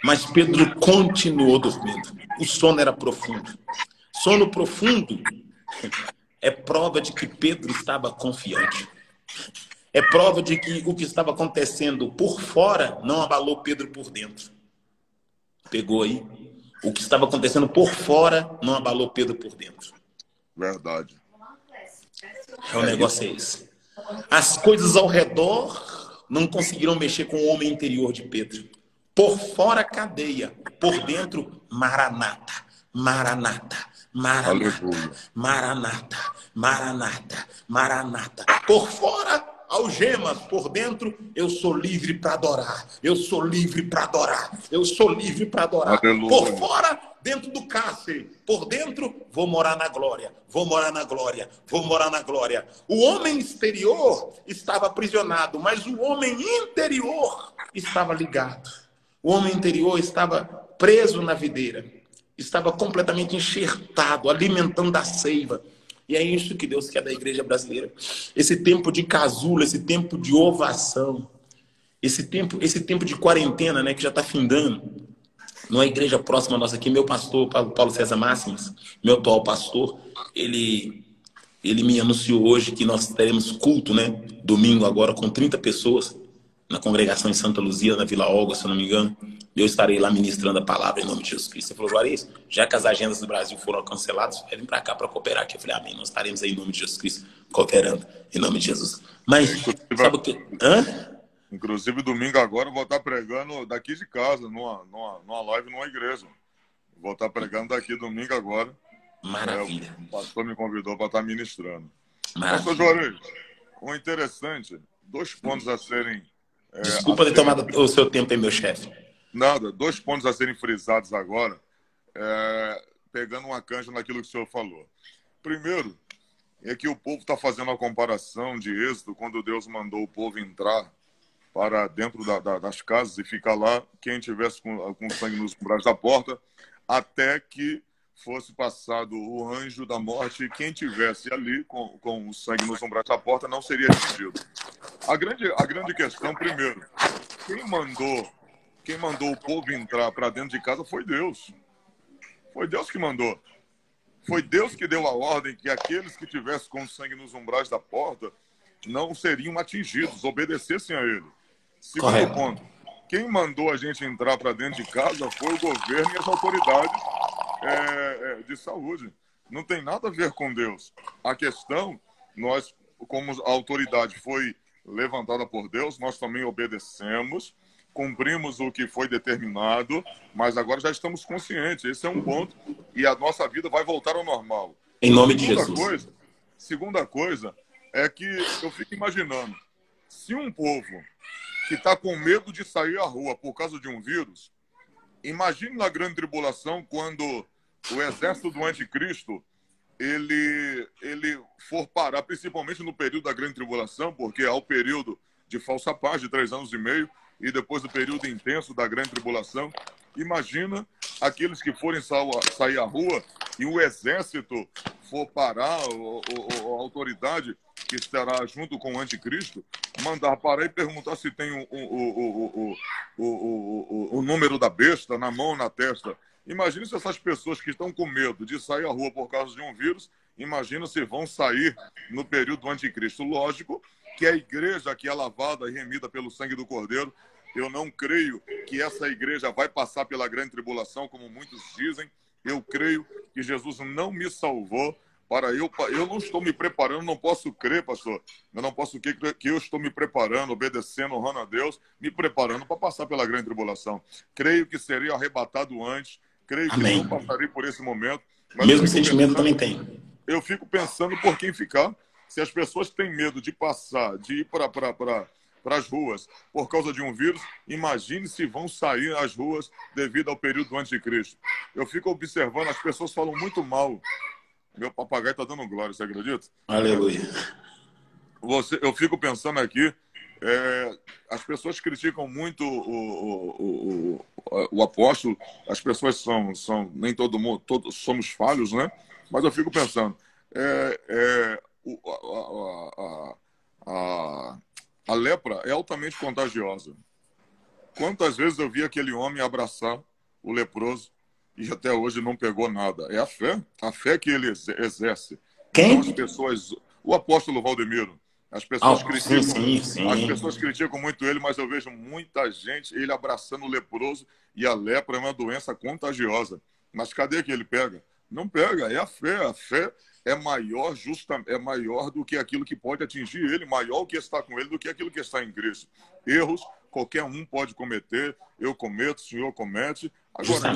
Mas Pedro continuou dormindo. O sono era profundo. Sono profundo é prova de que Pedro estava confiante. É prova de que o que estava acontecendo por fora não abalou Pedro por dentro. Pegou aí? O que estava acontecendo por fora não abalou Pedro por dentro. Verdade. O negócio é esse. As coisas ao redor não conseguiram mexer com o homem interior de Pedro. Por fora, cadeia. Por dentro, maranata. Maranata. Maranata. Maranata. Maranata. Maranata. Por fora, algemas. Por dentro, eu sou livre para adorar. Eu sou livre para adorar. Eu sou livre para adorar. Aleluia. Por fora, dentro do cárcere. Por dentro, vou morar na glória. Vou morar na glória. Vou morar na glória. O homem exterior estava aprisionado, mas o homem interior estava ligado. O homem interior estava preso na videira. Estava completamente enxertado, alimentando a seiva. E é isso que Deus quer da igreja brasileira. Esse tempo de casulo, esse tempo de ovação, esse tempo de quarentena, né, que já está findando. Numa igreja próxima nossa aqui, meu pastor, Paulo César Máximos, meu atual pastor, ele me anunciou hoje que nós teremos culto, né, domingo agora, com 30 pessoas, na congregação em Santa Luzia, na Vila Olga, se eu não me engano. Eu estarei lá ministrando a palavra em nome de Jesus Cristo. Ele falou, Juarez, já que as agendas do Brasil foram canceladas, vem para cá para cooperar aqui. Eu falei, amém, nós estaremos aí em nome de Jesus Cristo, cooperando em nome de Jesus. Mas, sabe o que? Inclusive, domingo agora eu vou estar pregando daqui de casa, numa live, numa igreja. Vou estar pregando daqui domingo agora. Maravilha. O pastor me convidou para estar ministrando. Maravilha. Pastor Juarez, o interessante, 2 pontos a serem... Desculpa ter tomado o seu tempo aí, meu chefe. Nada, 2 pontos a serem frisados agora, pegando uma canja naquilo que o senhor falou. Primeiro, é que o povo está fazendo a comparação de Êxodo, quando Deus mandou o povo entrar para dentro das casas e ficar lá, quem tivesse com sangue nos umbrais da porta, até que fosse passado o anjo da morte, e quem tivesse ali com o sangue nos umbrais da porta não seria atingido. A grande questão, primeiro, quem mandou o povo entrar para dentro de casa foi Deus. Foi Deus que mandou. Foi Deus que deu a ordem que aqueles que tivessem com sangue nos umbrais da porta não seriam atingidos, obedecessem a ele. Segundo ponto, quem mandou a gente entrar para dentro de casa foi o governo e as autoridades de saúde. Não tem nada a ver com Deus. A questão, nós, como a autoridade foi levantada por Deus, nós também obedecemos, cumprimos o que foi determinado, mas agora já estamos conscientes. Esse é um ponto, e a nossa vida vai voltar ao normal. Em nome de Jesus. Segunda coisa é que eu fico imaginando, se um povo que está com medo de sair à rua por causa de um vírus, imagine na grande tribulação quando o exército do anticristo ele for parar, principalmente no período da grande tribulação, porque há o período de falsa paz de 3 anos e meio, e depois do período intenso da grande tribulação. Imagina aqueles que forem sair à rua e o exército for parar, a autoridade que estará junto com o anticristo, mandar parar e perguntar se tem o número da besta na mão ou na testa. Imagina se essas pessoas que estão com medo de sair à rua por causa de um vírus, imagina se vão sair no período do anticristo. Lógico que a igreja que é lavada e remida pelo sangue do Cordeiro, eu não creio que essa igreja vai passar pela grande tribulação, como muitos dizem. Eu creio que Jesus não me salvou para eu não estou me preparando, não posso crer, pastor. Eu não posso crer que eu estou me preparando, obedecendo, honrando a Deus, me preparando para passar pela grande tribulação. Creio que serei arrebatado antes, creio que não passarei por esse momento. Mas mesmo sentimento também tem. Eu fico pensando por quem ficar. Se as pessoas têm medo de passar, de ir para as ruas por causa de um vírus, imagine se vão sair às ruas devido ao período do anticristo. Eu fico observando, as pessoas falam muito mal. Meu papagaio está dando glória, você acredita? Aleluia. Eu fico pensando aqui, as pessoas criticam muito o apóstolo, as pessoas nem todo mundo, todos somos falhos, né? Mas eu fico pensando, a lepra é altamente contagiosa. Quantas vezes eu vi aquele homem abraçar o leproso e até hoje não pegou nada? É a fé que ele exerce. Quem? Então as pessoas, o apóstolo Valdemiro, as pessoas criticam, sim. as pessoas criticam muito ele, mas eu vejo muita gente ele abraçando o leproso, e a lepra é uma doença contagiosa. Mas cadê que ele pega? Não pega, é a fé. A fé é maior, é maior do que aquilo que pode atingir ele, maior o que está com ele do que aquilo que está em Cristo. Erros qualquer um pode cometer, eu cometo, o senhor comete. Agora,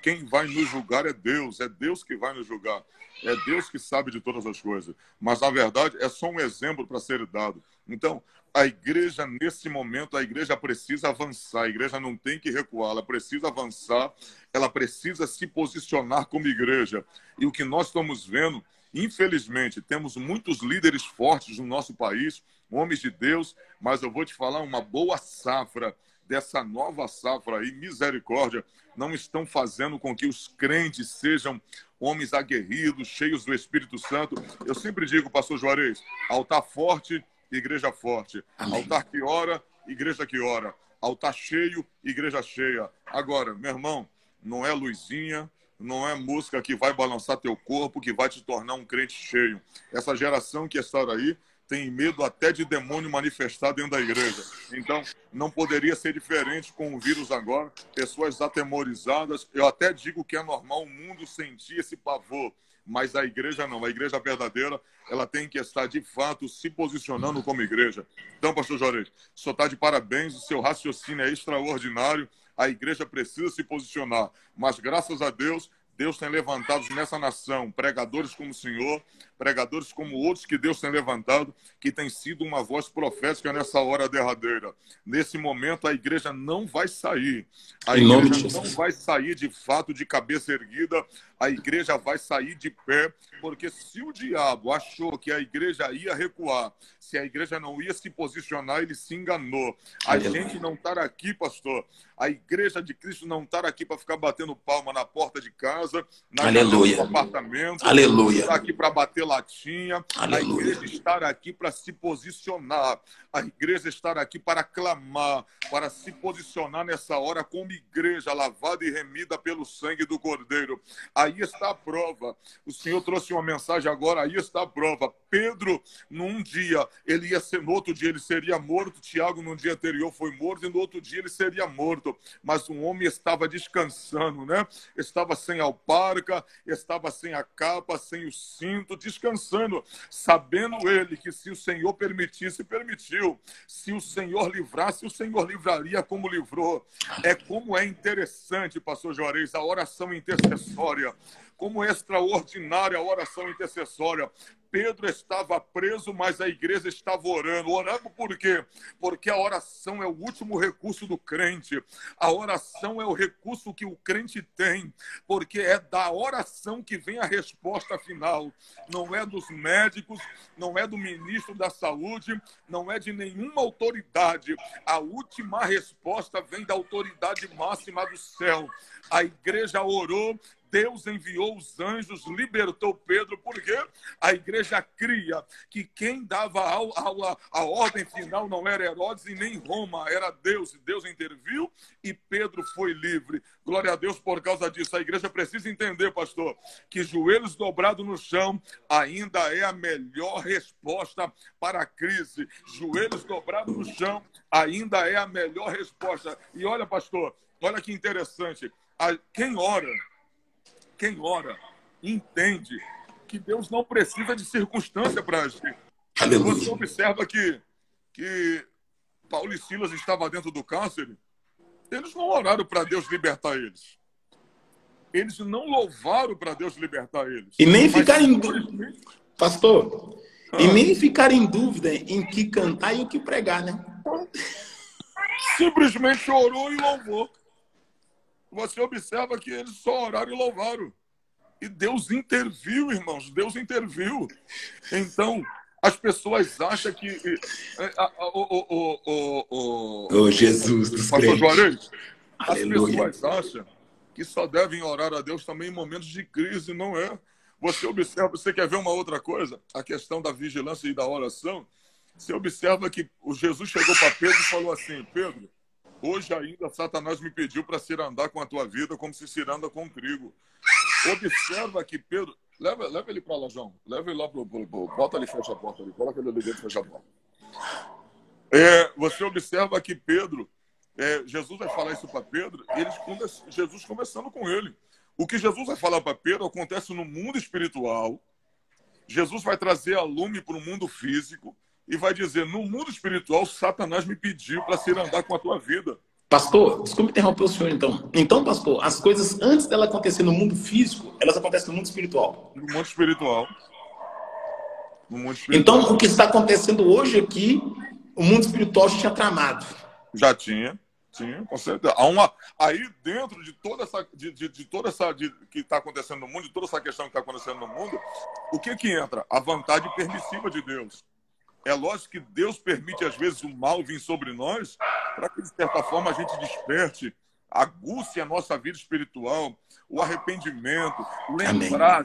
quem vai nos julgar é Deus que vai nos julgar. É Deus que sabe de todas as coisas. Mas, na verdade, é só um exemplo para ser dado. Então, a igreja, nesse momento, a igreja precisa avançar. A igreja não tem que recuar, ela precisa avançar, ela precisa se posicionar como igreja. E o que nós estamos vendo, infelizmente, temos muitos líderes fortes no nosso país, homens de Deus, mas eu vou te falar, uma boa safra dessa nova safra aí, misericórdia, não estão fazendo com que os crentes sejam homens aguerridos, cheios do Espírito Santo. Eu sempre digo, pastor Juarez, altar forte, igreja forte. Amém. Altar que ora, igreja que ora. Altar cheio, igreja cheia. Agora, meu irmão, não é luzinha, não é música que vai balançar teu corpo, que vai te tornar um crente cheio. Essa geração que está aí tem medo até de demônio manifestar dentro da igreja. Então, não poderia ser diferente com o vírus agora. Pessoas atemorizadas. Eu até digo que é normal o mundo sentir esse pavor, mas a igreja não. A igreja verdadeira, ela tem que estar, de fato, se posicionando como igreja. Então, pastor Juarez, o senhor está de parabéns, o seu raciocínio é extraordinário. A igreja precisa se posicionar. Mas, graças a Deus, Deus tem levantado nessa nação pregadores como o senhor, pregadores como outros que Deus tem levantado, que tem sido uma voz profética nessa hora derradeira. Nesse momento, a igreja não vai sair. A igreja não vai sair, de fato, de cabeça erguida. A igreja vai sair de pé, porque se o diabo achou que a igreja ia recuar, se a igreja não ia se posicionar, ele se enganou. A gente não está aqui, pastor, a igreja de Cristo não está aqui para ficar batendo palma na porta de casa, na janela do apartamento, não está aqui para bater latinha. A igreja está aqui para se posicionar. A igreja está aqui para clamar, para se posicionar nessa hora como igreja lavada e remida pelo sangue do Cordeiro. Aí está a prova. O Senhor trouxe uma mensagem agora, aí está a prova. Pedro, num dia, ele ia ser, no outro dia ele seria morto. Tiago, no dia anterior, foi morto, e no outro dia ele seria morto. Mas um homem estava descansando, né? Estava sem alparca, estava sem a capa, sem o cinto, descansando, sabendo ele que se o Senhor permitisse, permitiu. Se o Senhor livrasse, o Senhor livraria como livrou. Como é interessante, pastor Juarez, a oração intercessória. Como é extraordinária a oração intercessória. Pedro estava preso, mas a igreja estava orando. Orando por quê? Porque a oração é o último recurso do crente. A oração é o recurso que o crente tem, porque é da oração que vem a resposta final. Não é dos médicos, não é do ministro da saúde, não é de nenhuma autoridade. A última resposta vem da autoridade máxima do céu. A igreja orou, Deus enviou os anjos, libertou Pedro, porque a igreja cria que quem dava a ordem final não era Herodes e nem Roma, era Deus. E Deus interviu e Pedro foi livre. Glória a Deus por causa disso. A igreja precisa entender, pastor, que joelhos dobrados no chão ainda é a melhor resposta para a crise. Joelhos dobrados no chão ainda é a melhor resposta. E olha, pastor, olha que interessante. Quem ora, entende que Deus não precisa de circunstância para agir. Aleluia. Você observa que Paulo e Silas estavam dentro do cárcere, eles não oraram para Deus libertar eles. Eles não louvaram para Deus libertar eles. E nem ficaram em dúvida, pastor, e nem ficaram em dúvida em que cantar e o que pregar, né? Simplesmente orou e louvou. Você observa que eles só oraram e louvaram. E Deus interviu, irmãos. Deus interviu. Então, as pessoas acham que... Jesus dos Pastor Juarez, as pessoas acham que só devem orar a Deus também em momentos de crise. Não é. Você observa, você quer ver uma outra coisa? A questão da vigilância e da oração. Você observa que o Jesus chegou para Pedro e falou assim: Pedro, hoje ainda Satanás me pediu para se andar com a tua vida como se anda com o trigo. Observa que Pedro... Leva ele para lá, João. Leva ele lá pro... Bota ali, fecha a porta ali. Coloca ele ali dentro e fecha a porta. Você observa que Pedro... Jesus vai falar isso para Pedro, e Jesus conversando com ele. O que Jesus vai falar para Pedro acontece no mundo espiritual. Jesus vai trazer a lume para o mundo físico e vai dizer: no mundo espiritual, Satanás me pediu para se andar com a tua vida. Pastor, desculpe interromper o senhor, então. Então, pastor, as coisas, antes dela acontecer no mundo físico, elas acontecem no mundo espiritual. No mundo espiritual. No mundo espiritual. Então, o que está acontecendo hoje aqui, o mundo espiritual já tinha tramado. Já tinha. Sim, com certeza. Aí, dentro de toda essa que está acontecendo no mundo, de toda essa questão que está acontecendo no mundo, o que entra? A vontade permissiva de Deus. É lógico que Deus permite, às vezes, o mal vir sobre nós para que, de certa forma, a gente desperte, aguce a nossa vida espiritual, o arrependimento, lembrar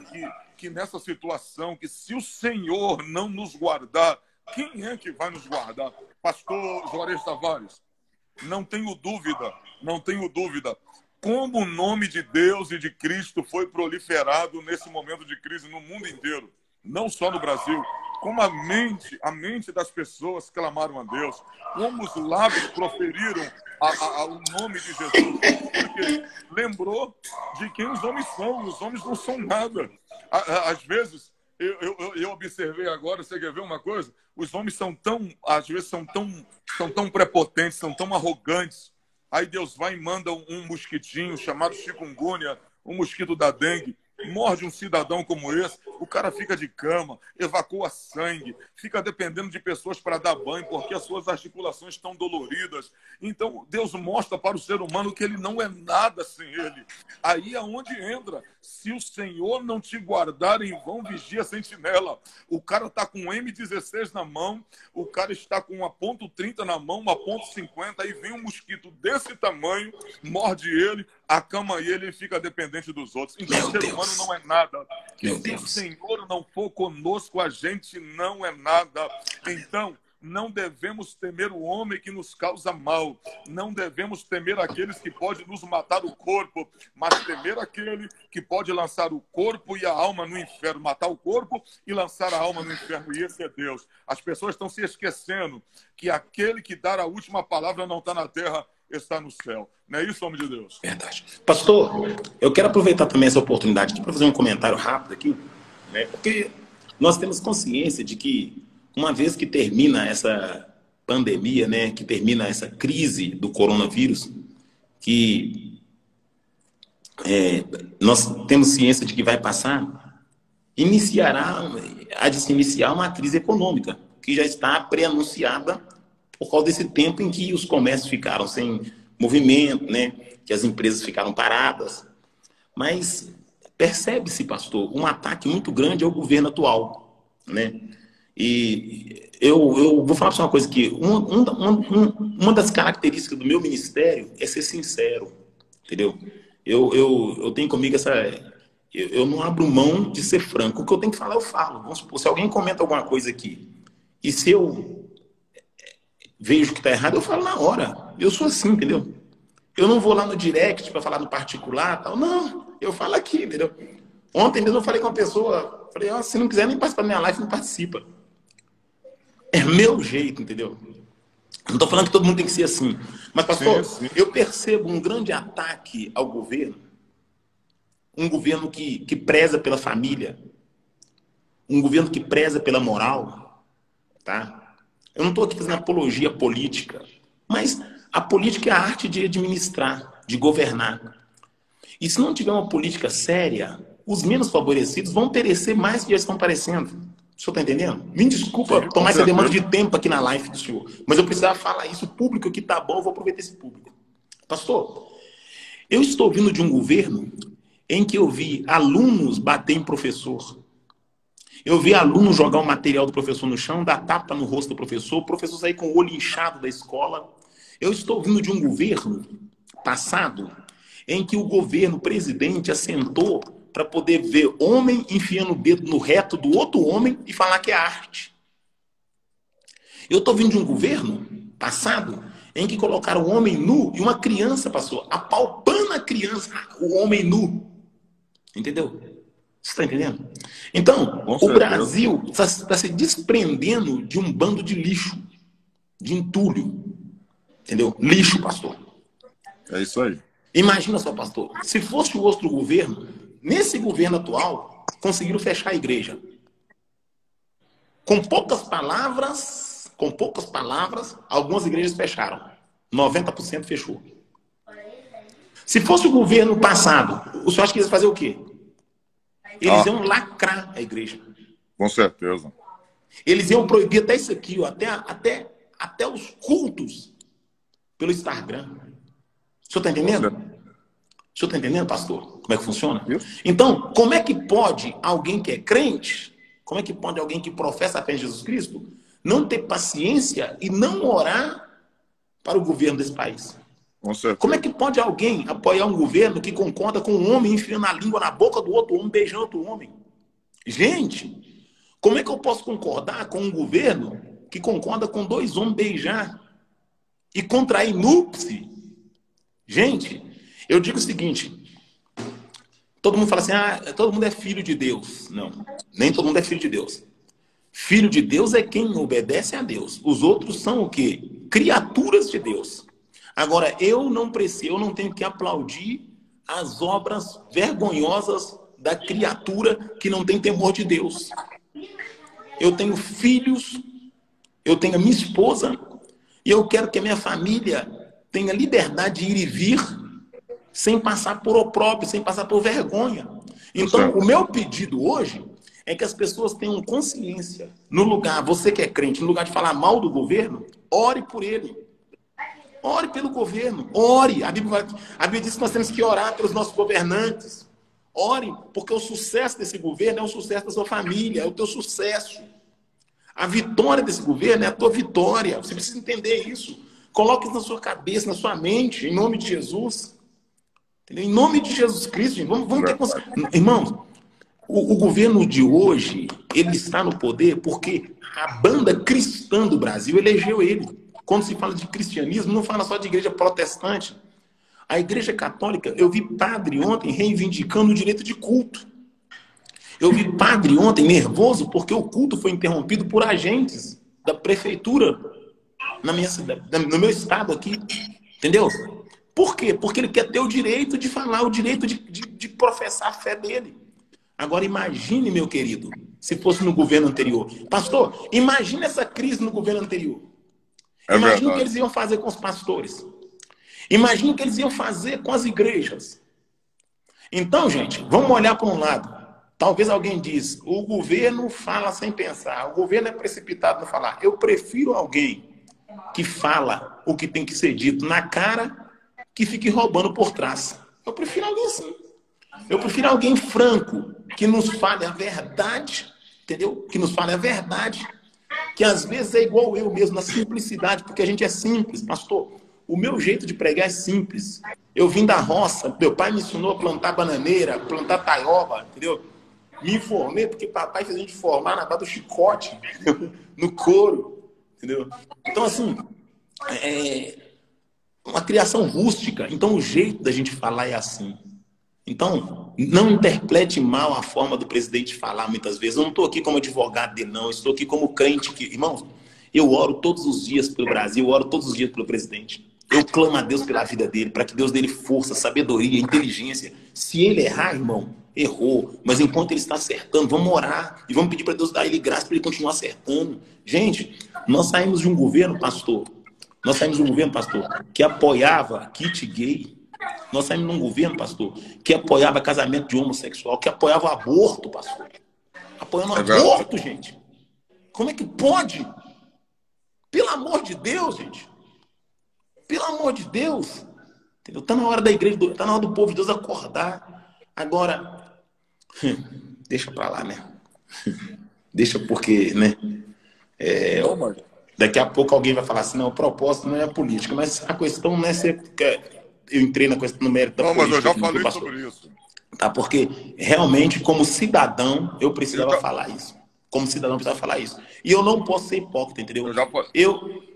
que nessa situação, que se o Senhor não nos guardar, quem é que vai nos guardar? Pastor Juarez Tavares, não tenho dúvida, como o nome de Deus e de Cristo foi proliferado nesse momento de crise no mundo inteiro, não só no Brasil, como a mente das pessoas clamaram a Deus, como os lábios proferiram o nome de Jesus, porque lembrou de quem os homens não são nada. Às vezes, eu observei agora, você quer ver uma coisa? Os homens às vezes são tão prepotentes, são tão arrogantes. Aí Deus vai e manda um mosquitinho chamado chikungunya, um mosquito da dengue, morde um cidadão como esse, o cara fica de cama, evacua sangue, fica dependendo de pessoas para dar banho, porque as suas articulações estão doloridas. Então, Deus mostra para o ser humano que ele não é nada sem ele. Aí é onde entra. Se o Senhor não te guardar, em vão vigia a sentinela. O cara está com um M16 na mão, o cara está com uma .30 na mão, uma .50, aí vem um mosquito desse tamanho, morde ele, acama ele e fica dependente dos outros. Então, o ser humano não é nada. Se o Senhor não for conosco, a gente não é nada. Então, não devemos temer o homem que nos causa mal. Não devemos temer aqueles que podem nos matar o corpo, mas temer aquele que pode lançar o corpo e a alma no inferno. Matar o corpo e lançar a alma no inferno. E esse é Deus. As pessoas estão se esquecendo que aquele que dá a última palavra não está na terra, está no céu. Não é isso, homem de Deus? Verdade. Pastor, eu quero aproveitar também essa oportunidade aqui para fazer um comentário rápido aqui, né? Porque nós temos consciência de que uma vez que termina essa pandemia, né, que termina essa crise do coronavírus, que nós temos ciência de que vai passar, há de se iniciar uma crise econômica, que já está pré-anunciada por causa desse tempo em que os comércios ficaram sem movimento, né, que as empresas ficaram paradas. Mas percebe-se, pastor, um ataque muito grande ao governo atual, né? E eu vou falar para você uma coisa que uma das características do meu ministério é ser sincero, entendeu? Eu tenho comigo eu não abro mão de ser franco. O que eu tenho que falar, eu falo. Vamos supor, se alguém comenta alguma coisa aqui, e se eu vejo que está errado, eu falo na hora. Eu sou assim, entendeu? Eu não vou lá no direct para falar no particular, tal. Não, eu falo aqui, entendeu? Ontem mesmo eu falei com uma pessoa, falei, se não quiser nem participar da minha live, não participa. É meu jeito, entendeu? Não estou falando que todo mundo tem que ser assim. Mas, pastor, sim. Eu percebo um grande ataque ao governo. Um governo que preza pela família. Um governo que preza pela moral. Tá? Eu não estou aqui fazendo apologia política. Mas a política é a arte de administrar, de governar. E se não tiver uma política séria, os menos favorecidos vão perecer mais que já estão parecendo. O senhor está entendendo? Me desculpa tomar essa demanda de tempo aqui na live do senhor, mas eu precisava falar isso. O público aqui tá bom, eu vou aproveitar esse público. Pastor, eu estou vindo de um governo em que eu vi alunos bater em professor. Eu vi aluno jogar o material do professor no chão, dar tapa no rosto do professor, o professor sair com o olho inchado da escola. Eu estou vindo de um governo passado em que o governo, o presidente, assentou para poder ver homem enfiando o dedo no reto do outro homem e falar que é arte. Eu estou vindo de um governo passado em que colocaram o homem nu e uma criança passou, apalpando a criança, o homem nu. Entendeu? Você está entendendo? Então, o Brasil está se desprendendo de um bando de lixo, de entulho. Entendeu? Lixo, pastor. É isso aí. Imagina só, pastor, se fosse o outro governo, nesse governo atual, conseguiram fechar a igreja. Com poucas palavras, algumas igrejas fecharam. 90% fechou. Se fosse o governo passado, o senhor acha que eles iam fazer o quê? Eles iam lacrar a igreja. Com certeza. Eles iam proibir até isso aqui, ó, até os cultos pelo Instagram. O senhor está entendendo? O senhor está entendendo, pastor? Como é que funciona? Então, como é que pode alguém que é crente, como é que pode alguém que professa a fé em Jesus Cristo, não ter paciência e não orar para o governo desse país? Como é que pode alguém apoiar um governo que concorda com um homem enfiando a língua na boca do outro homem, beijando outro homem? Gente, como é que eu posso concordar com um governo que concorda com dois homens beijar e contrair núpcias? Gente, eu digo o seguinte, todo mundo fala assim, todo mundo é filho de Deus. Não, nem todo mundo é filho de Deus. Filho de Deus é quem obedece a Deus. Os outros são o quê? Criaturas de Deus. Agora, eu não tenho que aplaudir as obras vergonhosas da criatura que não tem temor de Deus. Eu tenho filhos, eu tenho a minha esposa, e eu quero que a minha família tenha liberdade de ir e vir, sem passar por opróbrio, sem passar por vergonha. Então, o meu pedido hoje é que as pessoas tenham consciência. No lugar, você que é crente, no lugar de falar mal do governo, ore por ele. Ore pelo governo, ore. A Bíblia diz que nós temos que orar pelos nossos governantes. Ore, porque o sucesso desse governo é o sucesso da sua família, é o teu sucesso. A vitória desse governo é a tua vitória. Você precisa entender isso. Coloque isso na sua cabeça, na sua mente, em nome de Jesus. Entendeu? Em nome de Jesus Cristo, gente. Vamos ter consciência. Irmãos, o governo de hoje, ele está no poder porque a banda cristã do Brasil elegeu ele. Quando se fala de cristianismo, não fala só de igreja protestante. A igreja católica, eu vi padre ontem reivindicando o direito de culto. Eu vi padre ontem nervoso porque o culto foi interrompido por agentes da prefeitura na minha cidade, no meu estado aqui. Entendeu? Por quê? Porque ele quer ter o direito de falar, o direito de professar a fé dele. Agora imagine, meu querido, se fosse no governo anterior. Pastor, imagine essa crise no governo anterior. Imagina o que eles iam fazer com os pastores. Imagina o que eles iam fazer com as igrejas. Então, gente, vamos olhar para um lado. Talvez alguém diz, o governo fala sem pensar. O governo é precipitado no falar. Eu prefiro alguém que fala o que tem que ser dito na cara, que fique roubando por trás. Eu prefiro alguém assim. Eu prefiro alguém franco, que nos fale a verdade, entendeu? Que nos fale a verdade. Que às vezes é igual eu mesmo, na simplicidade, porque a gente é simples. Pastor, o meu jeito de pregar é simples. Eu vim da roça, meu pai me ensinou a plantar bananeira, plantar taioba, entendeu? Me informei porque papai fez a gente formar na base do chicote, no couro, entendeu? Então, assim, é uma criação rústica. Então, o jeito da gente falar é assim. Então, não interprete mal a forma do presidente falar muitas vezes. Eu não estou aqui como advogado dele, não. Eu estou aqui como crente. Irmãos, eu oro todos os dias pelo Brasil, eu oro todos os dias pelo presidente. Eu clamo a Deus pela vida dele, para que Deus dê ele força, sabedoria, inteligência. Se ele errar, irmão, errou. Mas enquanto ele está acertando, vamos orar. E vamos pedir para Deus dar ele graça para ele continuar acertando. Gente, nós saímos de um governo, pastor. Que apoiava kit gay. Nós saímos de um governo, pastor, que apoiava casamento de homossexual, que apoiava o aborto, pastor. Apoiando o aborto, gente. Como é que pode? Pelo amor de Deus, gente. Pelo amor de Deus. Está na hora da igreja, está na hora do povo de Deus acordar. Agora, deixa para lá, né? Deixa porque, né? Daqui a pouco alguém vai falar assim, não, o propósito não é a política, mas a questão não é ser... Eu entrei na questão no mérito da política. Não, mas eu já falei sobre isso. tá? Porque realmente, como cidadão, eu precisava falar isso. Como cidadão, eu precisava falar isso. E eu não posso ser hipócrita, entendeu?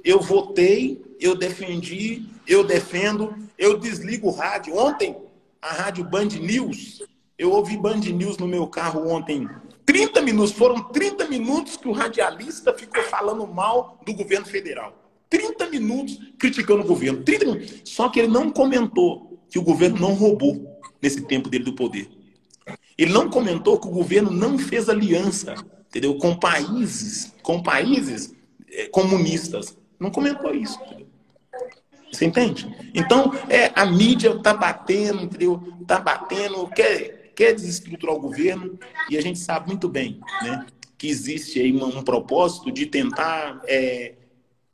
Eu votei, eu defendi, eu defendo, eu desligo o rádio. Ontem, a rádio Band News, eu ouvi Band News no meu carro ontem. 30 minutos, foram 30 minutos que o radialista ficou falando mal do governo federal. 30 minutos criticando o governo. 30 minutos. Só que ele não comentou que o governo não roubou nesse tempo dele do poder. Ele não comentou que o governo não fez aliança, entendeu? Com países comunistas. Não comentou isso, entendeu? Você entende? Então, a mídia está batendo, entendeu? Está batendo, quer desestruturar o governo, e a gente sabe muito bem, né, que existe aí um propósito de tentar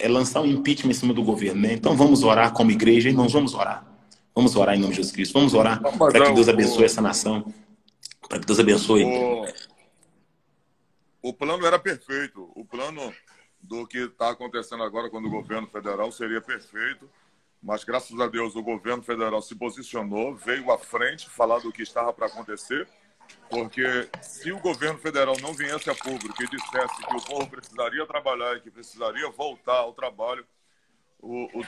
lançar um impeachment em cima do governo, né? Então vamos orar como igreja, irmãos, vamos orar. Vamos orar em nome de Jesus Cristo. Vamos orar para que Deus abençoe essa nação, para que Deus abençoe. O plano era perfeito. O plano do que está acontecendo agora com o governo federal seria perfeito, mas graças a Deus o governo federal se posicionou, veio à frente falar do que estava para acontecer, porque se o governo federal não viesse a público e dissesse que o povo precisaria trabalhar e que precisaria voltar ao trabalho,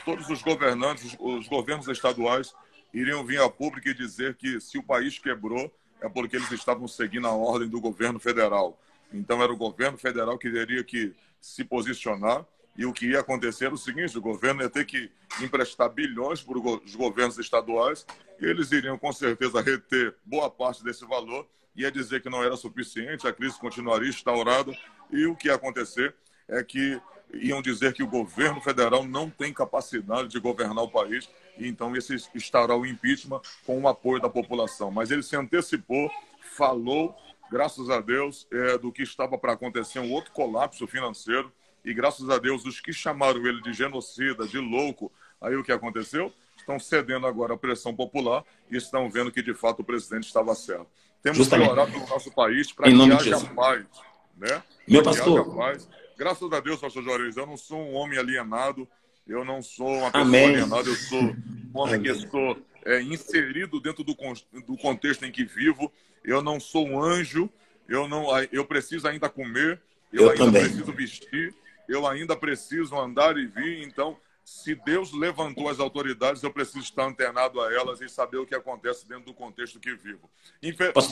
todos os governantes, os governos estaduais iriam vir a público e dizer que se o país quebrou é porque eles estavam seguindo a ordem do governo federal. Então era o governo federal que teria que se posicionar, e o que ia acontecer era o seguinte: o governo ia ter que emprestar bilhões para os governos estaduais, e eles iriam com certeza reter boa parte desse valor, ia dizer que não era suficiente, a crise continuaria instaurada, e o que ia acontecer é que iam dizer que o governo federal não tem capacidade de governar o país, e então esse instaurar o impeachment com o apoio da população. Mas ele se antecipou, falou, graças a Deus, do que estava para acontecer, um outro colapso financeiro, e graças a Deus os que chamaram ele de genocida, de louco, aí o que aconteceu? Estão cedendo agora à pressão popular e estão vendo que de fato o presidente estava certo. Temos que orar pelo nosso país para que haja paz, né? Meu pastor, graças a Deus, pastor Juarez, eu não sou um homem alienado, eu não sou uma pessoa alienada, eu sou um homem que estou inserido dentro do contexto em que vivo. Eu não sou um anjo, eu preciso ainda comer, eu ainda preciso vestir, eu ainda preciso andar e vir. Então, se Deus levantou as autoridades, eu preciso estar antenado a elas e saber o que acontece dentro do contexto que vivo.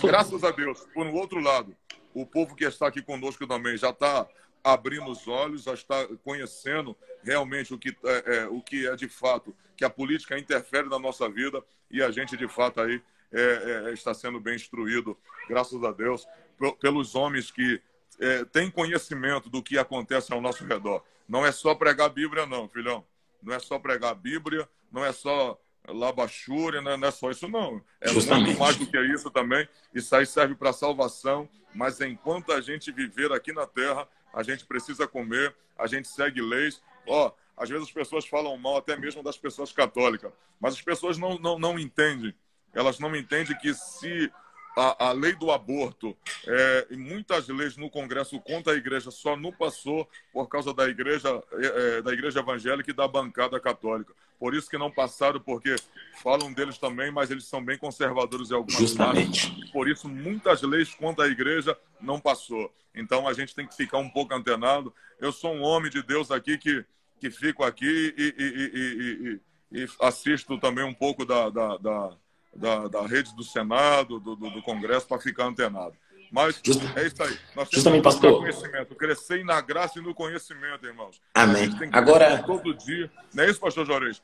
Graças a Deus, por um outro lado, o povo que está aqui conosco também já está abrindo os olhos, já está conhecendo realmente o que é de fato, que a política interfere na nossa vida, e a gente de fato aí está sendo bem instruído, graças a Deus, pelos homens que têm conhecimento do que acontece ao nosso redor. Não é só pregar a Bíblia não, filhão. Não é só pregar a Bíblia, não é só labachúria, não é só isso não. É muito mais do que isso também. Isso aí serve para salvação, mas enquanto a gente viver aqui na terra, a gente precisa comer, a gente segue leis. Às vezes as pessoas falam mal até mesmo das pessoas católicas, mas as pessoas não entendem. Elas não entendem que se a lei do aborto e muitas leis no Congresso contra a igreja só não passou por causa da igreja evangélica e da bancada católica. Por isso que não passaram, porque falam deles também, mas eles são bem conservadores em algumas partes. Por isso muitas leis contra a igreja não passou. Então a gente tem que ficar um pouco antenado. Eu sou um homem de Deus aqui que fico aqui e assisto também um pouco da rede do Senado, do Congresso, para ficar antenado. Mas é isso aí. Nós temos que buscar conhecimento, crescer na graça e no conhecimento, irmãos. Amém. A gente tem que agora todo dia. Não é isso, pastor Juarez?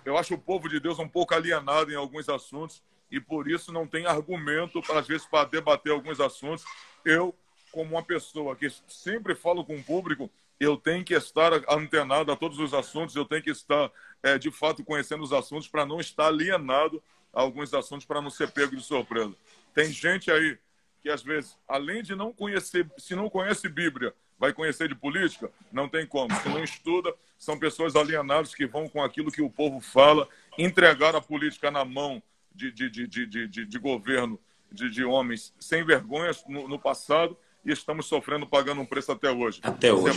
Eu acho o povo de Deus um pouco alienado em alguns assuntos, e por isso não tem argumento, às vezes, para debater alguns assuntos. Eu, como uma pessoa que sempre falo com o público, eu tenho que estar antenado a todos os assuntos, eu tenho que estar, de fato, conhecendo os assuntos para não estar alienado a alguns assuntos, para não ser pego de surpresa. Tem gente aí que, às vezes, além de não conhecer, se não conhece Bíblia, vai conhecer de política? Não tem como. Se não estuda, são pessoas alienadas que vão com aquilo que o povo fala, entregar a política na mão de governo, de homens sem vergonhas no passado, e estamos sofrendo, pagando um preço até hoje. Até hoje.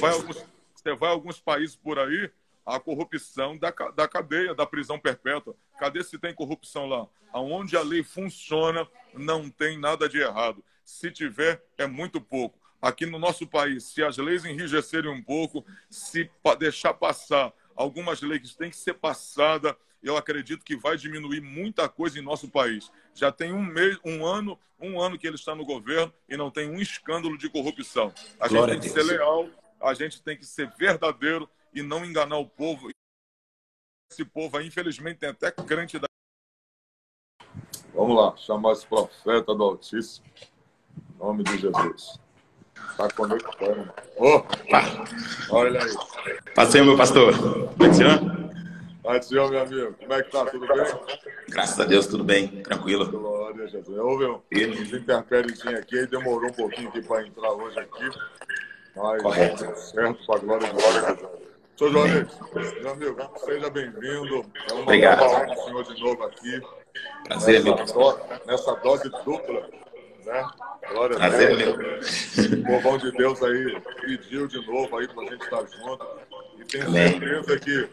Você vai a alguns países por aí, a corrupção da cadeia, da prisão perpétua. Cadê se tem corrupção lá? Aonde a lei funciona, não tem nada de errado. Se tiver, é muito pouco. Aqui no nosso país, se as leis enrijecerem um pouco, se deixar passar algumas leis que têm que ser passadas, eu acredito que vai diminuir muita coisa em nosso país. Já tem um ano que ele está no governo e não tem um escândalo de corrupção. A gente tem que ser leal, a gente tem que ser verdadeiro e não enganar o povo. Esse povo aí, infelizmente, tem até crente da... Vamos lá, chamar esse profeta do Altíssimo. Em nome de Jesus. Está conectando. Olha aí. Passei, meu pastor. Como é que senhor? Pai do Senhor, meu amigo. Como é que tá? Tudo bem? Graças a Deus, tudo bem. Tranquilo. Glória a Jesus. Houve uns intempéries aqui, demorou um pouquinho aqui para entrar hoje aqui. Mas correto. Certo, para a glória de Deus. Senhor Juarez, meu amigo, seja bem-vindo. É uma obrigado. Honra do Senhor de novo aqui. Prazer, nessa dose dupla, né? Glória prazer, a Deus. O povão de Deus aí pediu de novo aí para a gente estar junto. E tenho certeza que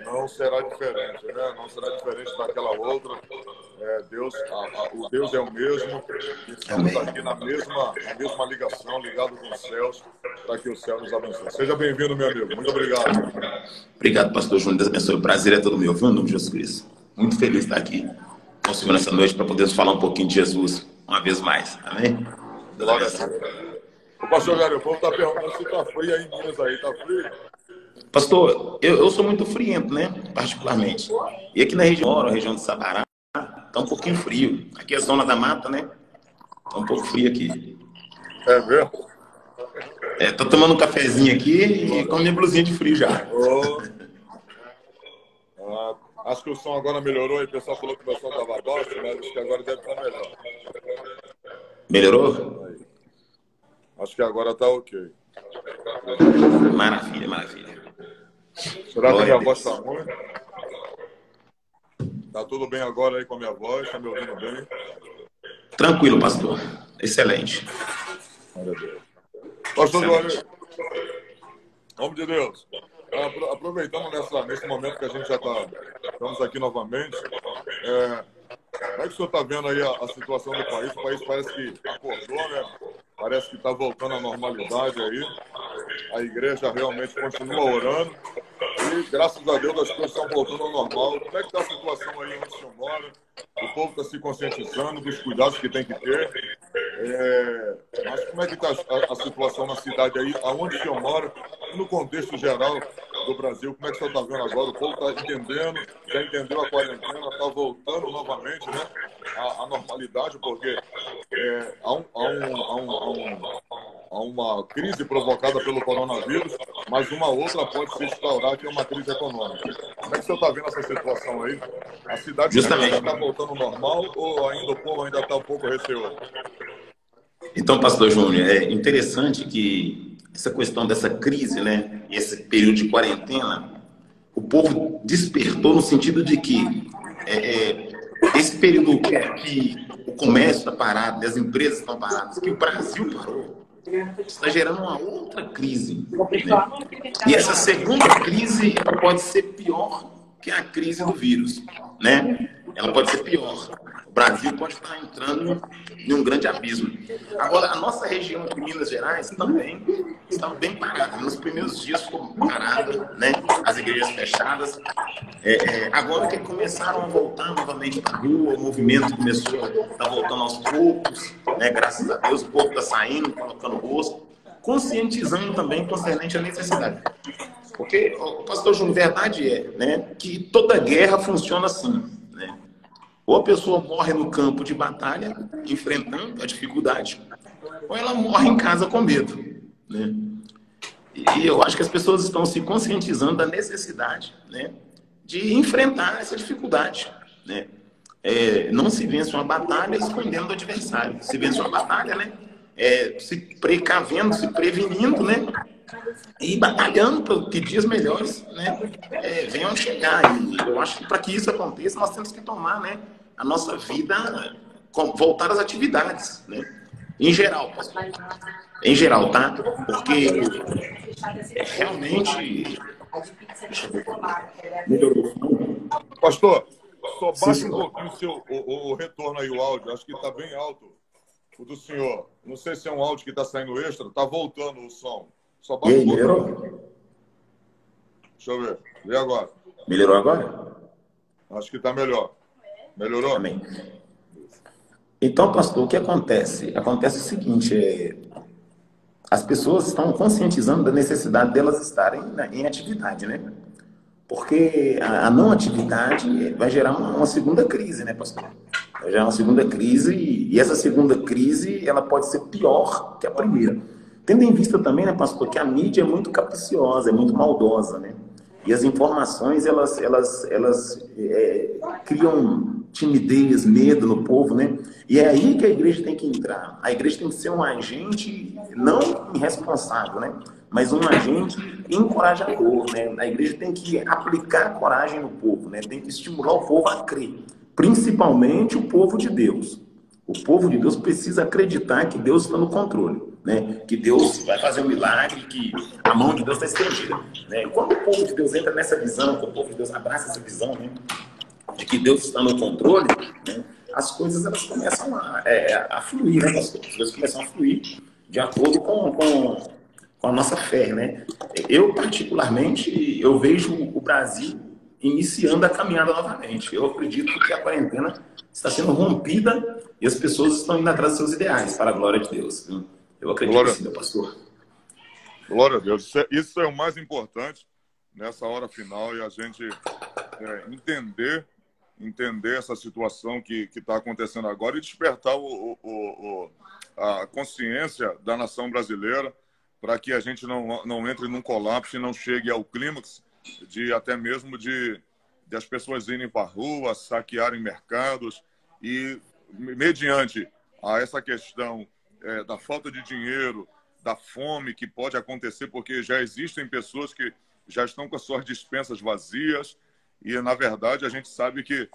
não será diferente, né? Não será diferente daquela outra. O Deus é o mesmo. Estamos aqui na mesma ligação, ligado com os céus, para que o céu nos abençoe. Seja bem-vindo, meu amigo. Muito obrigado. Obrigado, pastor Júnior. Deus abençoe. O prazer é todo meu. Viu, em nome de Jesus Cristo. Muito feliz de estar aqui com o Senhor nessa noite para podermos falar um pouquinho de Jesus uma vez mais. Amém? Glória a Deus. O pastor Jário, o povo está perguntando se está frio aí em Minas aí. Está frio? Pastor, eu sou muito friento, né? Particularmente. E aqui na região, a região de Sabará, está um pouquinho frio. Aqui é a zona da mata, né? Está um pouco frio aqui. É mesmo? Tô tomando um cafezinho aqui e com minha blusinha de frio já. Acho que o som agora melhorou e o pessoal falou que o meu som estava baixo, mas acho que agora deve estar melhor. Melhorou? Aí. Acho que agora está ok. Maravilha, maravilha. Será que a minha voz está ruim? Está tudo bem agora aí com a minha voz? Está me ouvindo bem? Tranquilo, pastor. Excelente. Maravilha. Pastor Juarez, em nome de Deus, aproveitando nesse momento que a gente já estamos aqui novamente, como é que o senhor está vendo aí a situação do país? O país parece que acordou, né? Parece que está voltando à normalidade aí. A igreja realmente continua orando. E, graças a Deus, as coisas estão voltando ao normal. Como é que está a situação aí onde o senhor mora? O povo está se conscientizando dos cuidados que tem que ter. Mas como é que está a situação na cidade aí, aonde o senhor mora, no contexto geral do Brasil? Como é que o senhor está vendo agora? O povo está entendendo, já entendeu a quarentena, está voltando novamente, né, à normalidade, porque há uma crise provocada pelo coronavírus, mas uma outra pode se instaurar, que é uma crise econômica. Como é que o senhor está vendo essa situação aí? A cidade está voltando ao normal ou ainda o povo ainda está um pouco receoso? Então, pastor Júnior, é interessante que essa questão dessa crise, né, esse período de quarentena, o povo despertou no sentido de que esse período que o comércio está parado, as empresas estão paradas, que o Brasil parou, está gerando uma outra crise. Né? E essa segunda crise pode ser pior que a crise do vírus, né? Ela pode ser pior. O Brasil pode estar entrando em um grande abismo. Agora, a nossa região de Minas Gerais também está bem parada. Nos primeiros dias ficou parada, né? As igrejas fechadas. Agora que começaram a voltar novamente para a rua, o movimento começou a estar voltando aos poucos, né? Graças a Deus, o povo está saindo, colocando o rosto, conscientizando também concernente à necessidade. Porque, pastor Júnior, verdade né, que toda guerra funciona assim, né? Ou a pessoa morre no campo de batalha, enfrentando a dificuldade, ou ela morre em casa com medo, né? E eu acho que as pessoas estão se conscientizando da necessidade, né, de enfrentar essa dificuldade, né? Não se vence uma batalha escondendo o adversário. Se vence uma batalha, né, se precavendo, se prevenindo, né, e batalhando para que dias melhores, né, venham a chegar. E eu acho que para que isso aconteça, nós temos que tomar, né, a nossa vida, voltar às atividades, né, em geral, pastor. Em geral, tá? Porque realmente Melhorou. Pastor, só Sim, baixa um senhor. pouquinho o retorno aí, o áudio. Acho que está bem alto o do senhor. Não sei se é um áudio que está saindo extra. Está voltando o som. Só E baixa aí, um pouquinho. melhorou? Deixa eu ver. Vê agora. Melhorou agora? Acho que está melhor. Melhorou? Amém. Então, pastor, o que acontece? Acontece o seguinte, as pessoas estão conscientizando da necessidade delas estarem em atividade, né? Porque a não atividade vai gerar uma segunda crise, né, pastor? Vai gerar uma segunda crise e essa segunda crise ela pode ser pior que a primeira. Tendo em vista também, né, pastor, que a mídia é muito capciosa, é muito maldosa, né? E as informações, elas criam timidez, medo no povo, né? E é aí que a igreja tem que entrar. A igreja tem que ser um agente não irresponsável, né? Mas um agente encorajador, né? A igreja tem que aplicar coragem no povo, né? Tem que estimular o povo a crer, principalmente o povo de Deus. O povo de Deus precisa acreditar que Deus está no controle, né? Que Deus vai fazer um milagre, que a mão de Deus está estendida, né? E quando o povo de Deus entra nessa visão, quando o povo de Deus abraça essa visão, né? De que Deus está no controle, né? As coisas elas começam a fluir, né, pastor? As coisas começam a fluir de acordo com a nossa fé, né? Eu, particularmente, eu vejo o Brasil iniciando a caminhada novamente. Eu acredito que a quarentena está sendo rompida e as pessoas estão indo atrás dos seus ideais, para a glória de Deus. Eu acredito Glória, assim, meu pastor. glória a Deus. Isso é o mais importante nessa hora final e a gente entender essa situação que está acontecendo agora e despertar a consciência da nação brasileira para que a gente não entre num colapso e não chegue ao clímax de até mesmo de as pessoas irem para a rua, saquearem mercados e, mediante a essa questão da falta de dinheiro, da fome que pode acontecer, porque já existem pessoas que já estão com as suas despensas vazias e, na verdade, a gente sabe que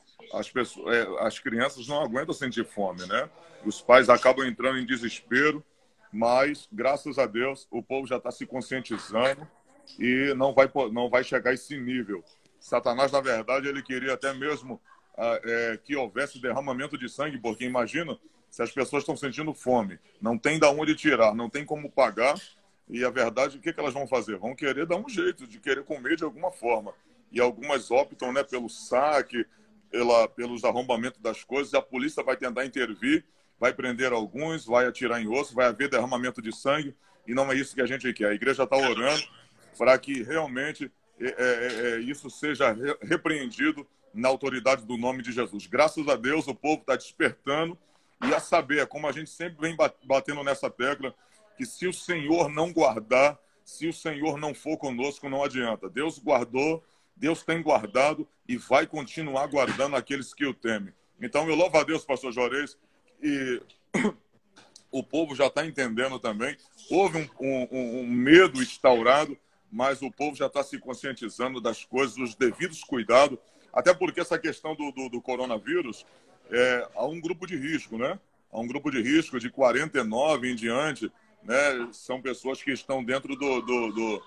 as crianças não aguentam sentir fome, né? Os pais acabam entrando em desespero, mas, graças a Deus, o povo já está se conscientizando e não vai chegar a esse nível. Satanás, na verdade, ele queria até mesmo que houvesse derramamento de sangue, porque imagina se as pessoas estão sentindo fome, não tem de onde tirar, não tem como pagar, e a verdade, o que elas vão fazer? Vão querer dar um jeito de querer comer de alguma forma. E algumas optam, né, pelo saque, pelos arrombamentos das coisas, e a polícia vai tentar intervir, vai prender alguns, vai atirar em outros, vai haver derramamento de sangue, e não é isso que a gente quer. A igreja está orando para que realmente isso seja repreendido na autoridade do nome de Jesus. Graças a Deus, o povo está despertando e a saber, como a gente sempre vem batendo nessa tecla, que se o Senhor não guardar, se o Senhor não for conosco, não adianta. Deus guardou, Deus tem guardado e vai continuar guardando aqueles que o temem. Então, eu louvo a Deus, pastor Juarez, e o povo já está entendendo também. Houve um medo instaurado, mas o povo já está se conscientizando das coisas, dos devidos cuidados, até porque essa questão do coronavírus, há um grupo de risco, né? Há um grupo de risco de 49 em diante, né? São pessoas que estão dentro do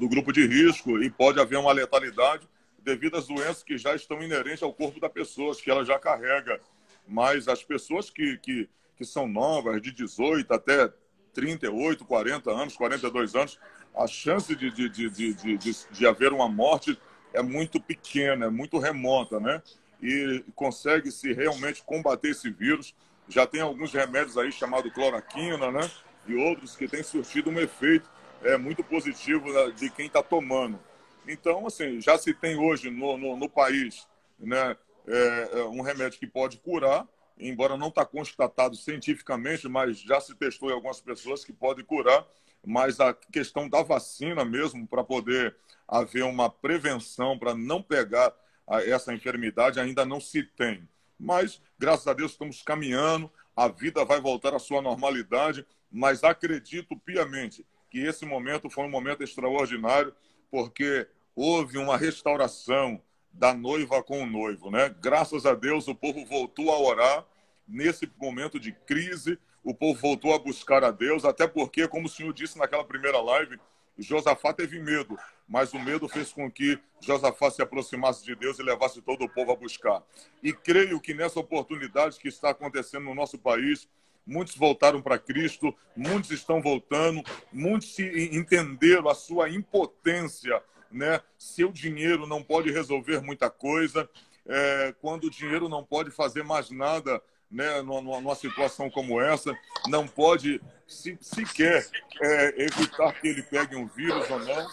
grupo de risco e pode haver uma letalidade devido às doenças que já estão inerentes ao corpo da pessoa, que ela já carrega. Mas as pessoas que são novas, de 18 até 38, 40 anos, 42 anos, a chance de haver uma morte é muito pequena, é muito remota, né? E consegue-se realmente combater esse vírus. Já tem alguns remédios aí chamado cloroquina, né? E outros que têm surtido um efeito muito positivo de quem está tomando. Então, assim, já se tem hoje no país, né, um remédio que pode curar, embora não está constatado cientificamente, mas já se testou em algumas pessoas que pode curar, mas a questão da vacina mesmo, para poder haver uma prevenção, para não pegar essa enfermidade, ainda não se tem. Mas, graças a Deus, estamos caminhando, a vida vai voltar à sua normalidade, mas acredito piamente que esse momento foi um momento extraordinário, porque houve uma restauração da noiva com o noivo, né? Graças a Deus, o povo voltou a orar nesse momento de crise, o povo voltou a buscar a Deus, até porque, como o senhor disse naquela primeira live, Josafá teve medo, mas o medo fez com que Josafá se aproximasse de Deus e levasse todo o povo a buscar. E creio que nessa oportunidade que está acontecendo no nosso país, muitos voltaram para Cristo, muitos estão voltando, muitos se entenderam a sua impotência, né? Seu dinheiro não pode resolver muita coisa, quando o dinheiro não pode fazer mais nada, né, numa situação como essa, não pode sequer evitar que ele pegue um vírus ou não,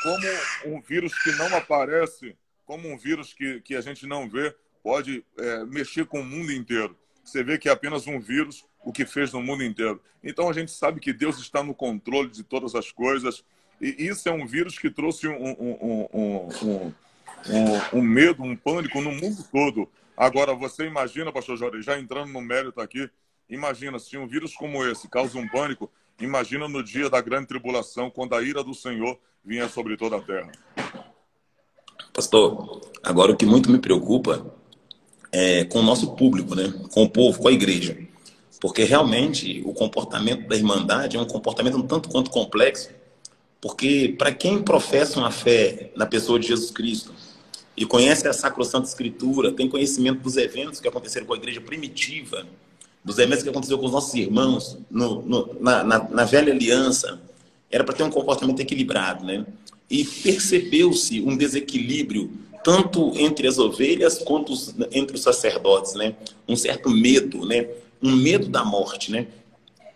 como um vírus que não aparece, como um vírus que a gente não vê, pode mexer com o mundo inteiro. Você vê que é apenas um vírus o que fez no mundo inteiro. Então a gente sabe que Deus está no controle de todas as coisas, e isso é um vírus que trouxe um medo, um pânico no mundo todo. Agora, você imagina, pastor Jorge, já entrando no mérito aqui, imagina, se um vírus como esse causa um pânico, imagina no dia da grande tribulação, quando a ira do Senhor vinha sobre toda a terra. Pastor, agora o que muito me preocupa é com o nosso público, né? Com o povo, com a igreja. Porque realmente o comportamento da Irmandade é um comportamento um tanto quanto complexo, porque para quem professa uma fé na pessoa de Jesus Cristo e conhece a Sacrossanta Escritura, tem conhecimento dos eventos que aconteceram com a igreja primitiva, dos eventos que aconteceram com os nossos irmãos na velha aliança, era para ter um comportamento equilibrado, né? E percebeu-se um desequilíbrio tanto entre as ovelhas quanto entre os sacerdotes, né? Um certo medo, né? Um medo da morte, né?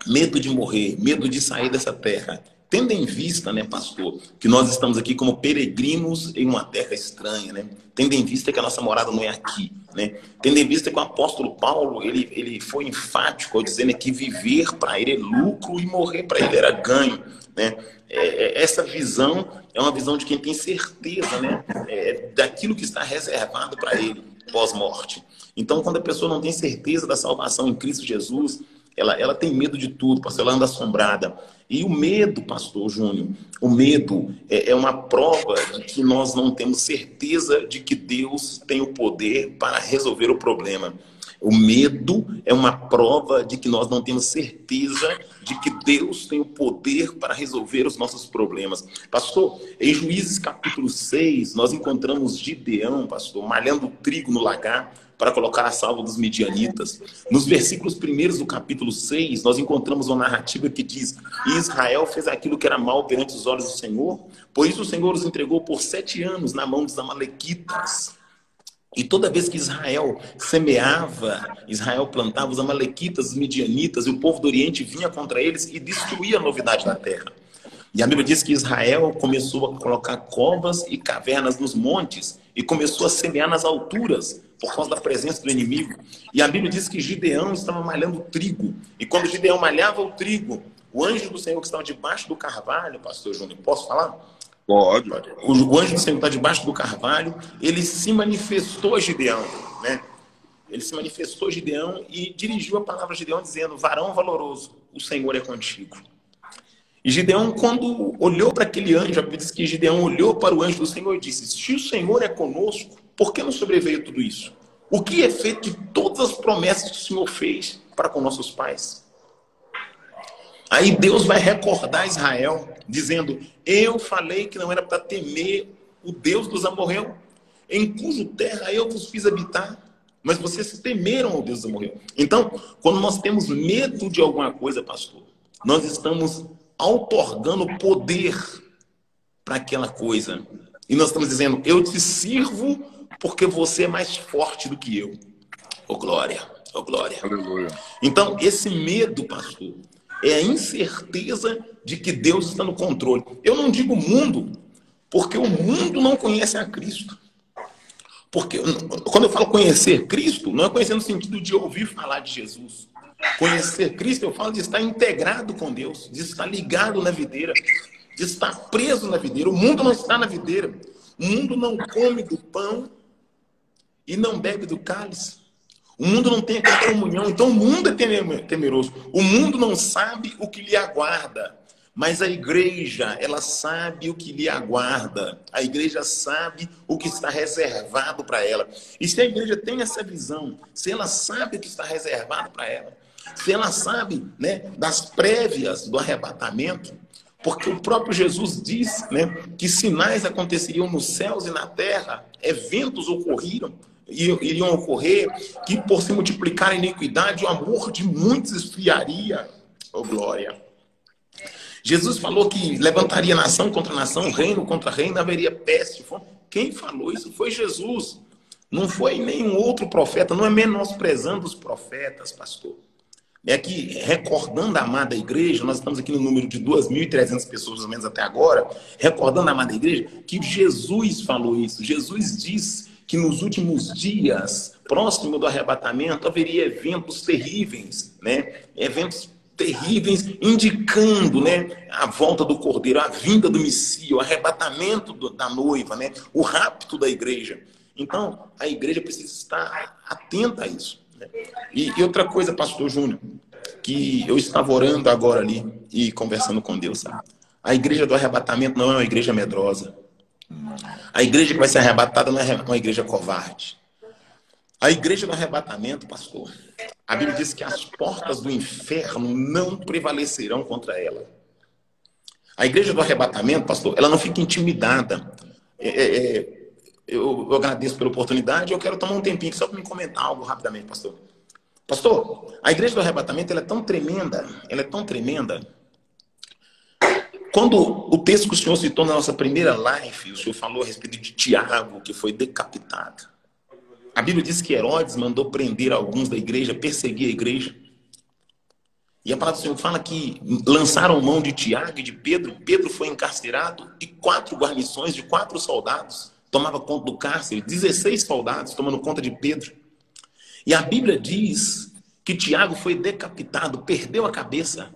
Medo de morrer, medo de sair dessa terra. Tendo em vista, né, pastor, que nós estamos aqui como peregrinos em uma terra estranha, né? Tendo em vista que a nossa morada não é aqui, né? Tendo em vista que o apóstolo Paulo, ele foi enfático ao dizer que viver para ele é lucro e morrer para ele era ganho, né? Essa visão é uma visão de quem tem certeza, né, daquilo que está reservado para ele pós-morte. Então, quando a pessoa não tem certeza da salvação em Cristo Jesus, ela tem medo de tudo, pastor, ela anda assombrada. E o medo, pastor Júnior, o medo é uma prova de que nós não temos certeza de que Deus tem o poder para resolver o problema. O medo é uma prova de que nós não temos certeza de que Deus tem o poder para resolver os nossos problemas. Pastor, em Juízes capítulo 6, nós encontramos Gideão, pastor, malhando trigo no lagar para colocar a salvo dos midianitas. Nos versículos primeiros do capítulo 6, nós encontramos uma narrativa que diz: Israel fez aquilo que era mal perante os olhos do Senhor, por isso o Senhor os entregou por 7 anos na mão dos amalequitas. E toda vez que Israel semeava, Israel plantava, os amalequitas, os midianitas e o povo do Oriente vinha contra eles e destruía a novidade da terra. E a Bíblia diz que Israel começou a colocar covas e cavernas nos montes e começou a semear nas alturas por causa da presença do inimigo. E a Bíblia diz que Gideão estava malhando trigo. E quando Gideão malhava o trigo, o anjo do Senhor que estava debaixo do carvalho, pastor Júnior, posso falar? Pode. O anjo do Senhor está debaixo do carvalho, ele se manifestou a Gideão, né? Ele se manifestou a Gideão e dirigiu a palavra a Gideão dizendo: varão valoroso, o Senhor é contigo. E Gideão, quando olhou para aquele anjo, a Bíblia diz que Gideão olhou para o anjo do Senhor e disse: se o Senhor é conosco, por que não sobreveio tudo isso? O que é feito de todas as promessas que o Senhor fez para com nossos pais? Aí Deus vai recordar Israel, dizendo: eu falei que não era para temer o Deus dos amorreus, em cuja terra eu vos fiz habitar, mas vocês temeram ao Deus dos amorreus. Então, quando nós temos medo de alguma coisa, pastor, nós estamos outorgando poder para aquela coisa. E nós estamos dizendo: eu te sirvo porque você é mais forte do que eu. Oh glória, oh glória. Aleluia. Então, esse medo, pastor, é a incerteza de que Deus está no controle. Eu não digo mundo, porque o mundo não conhece a Cristo. Porque quando eu falo conhecer Cristo, não é conhecer no sentido de ouvir falar de Jesus. Conhecer Cristo, eu falo de estar integrado com Deus, de estar ligado na videira, de estar preso na videira. O mundo não está na videira. O mundo não come do pão e não bebe do cálice. O mundo não tem aquela comunhão, então o mundo é temeroso. O mundo não sabe o que lhe aguarda, mas a igreja, ela sabe o que lhe aguarda. A igreja sabe o que está reservado para ela. E se a igreja tem essa visão, se ela sabe o que está reservado para ela, se ela sabe, né, das prévias do arrebatamento, Porque o próprio Jesus diz, né, que sinais aconteceriam nos céus e na terra, eventos iriam ocorrer, que por se multiplicar a iniquidade, o amor de muitos esfriaria. Oh, glória! Jesus falou que levantaria nação contra nação, reino contra reino, haveria peste. Quem falou isso foi Jesus. Não foi nenhum outro profeta, não é menosprezando os profetas, pastor. É que, recordando a amada igreja, nós estamos aqui no número de 2.300 pessoas, mais ou menos até agora, recordando a amada igreja, que Jesus falou isso. Jesus disse que nos últimos dias, próximo do arrebatamento, haveria eventos terríveis, né? Eventos terríveis, indicando, né, a volta do Cordeiro, a vinda do Messias, o arrebatamento da noiva, né, o rapto da igreja. Então, a igreja precisa estar atenta a isso, né? E outra coisa, pastor Júnior, que eu estava orando agora ali e conversando com Deus, sabe? A igreja do arrebatamento não é uma igreja medrosa. A igreja que vai ser arrebatada não é uma igreja covarde. A igreja do arrebatamento, pastor, a Bíblia diz que as portas do inferno não prevalecerão contra ela. A igreja do arrebatamento, pastor, ela não fica intimidada. Eu agradeço pela oportunidade. Eu quero tomar um tempinho só para me comentar algo rapidamente, pastor. Pastor, a igreja do arrebatamento ela é tão tremenda. Quando o texto que o senhor citou na nossa primeira live, o senhor falou a respeito de Tiago, que foi decapitado. A Bíblia diz que Herodes mandou prender alguns da igreja, perseguir a igreja. E a palavra do Senhor fala que lançaram mão de Tiago e de Pedro. Pedro foi encarcerado e 4 guarnições de 4 soldados tomavam conta do cárcere. 16 soldados tomando conta de Pedro. E a Bíblia diz que Tiago foi decapitado, perdeu a cabeça.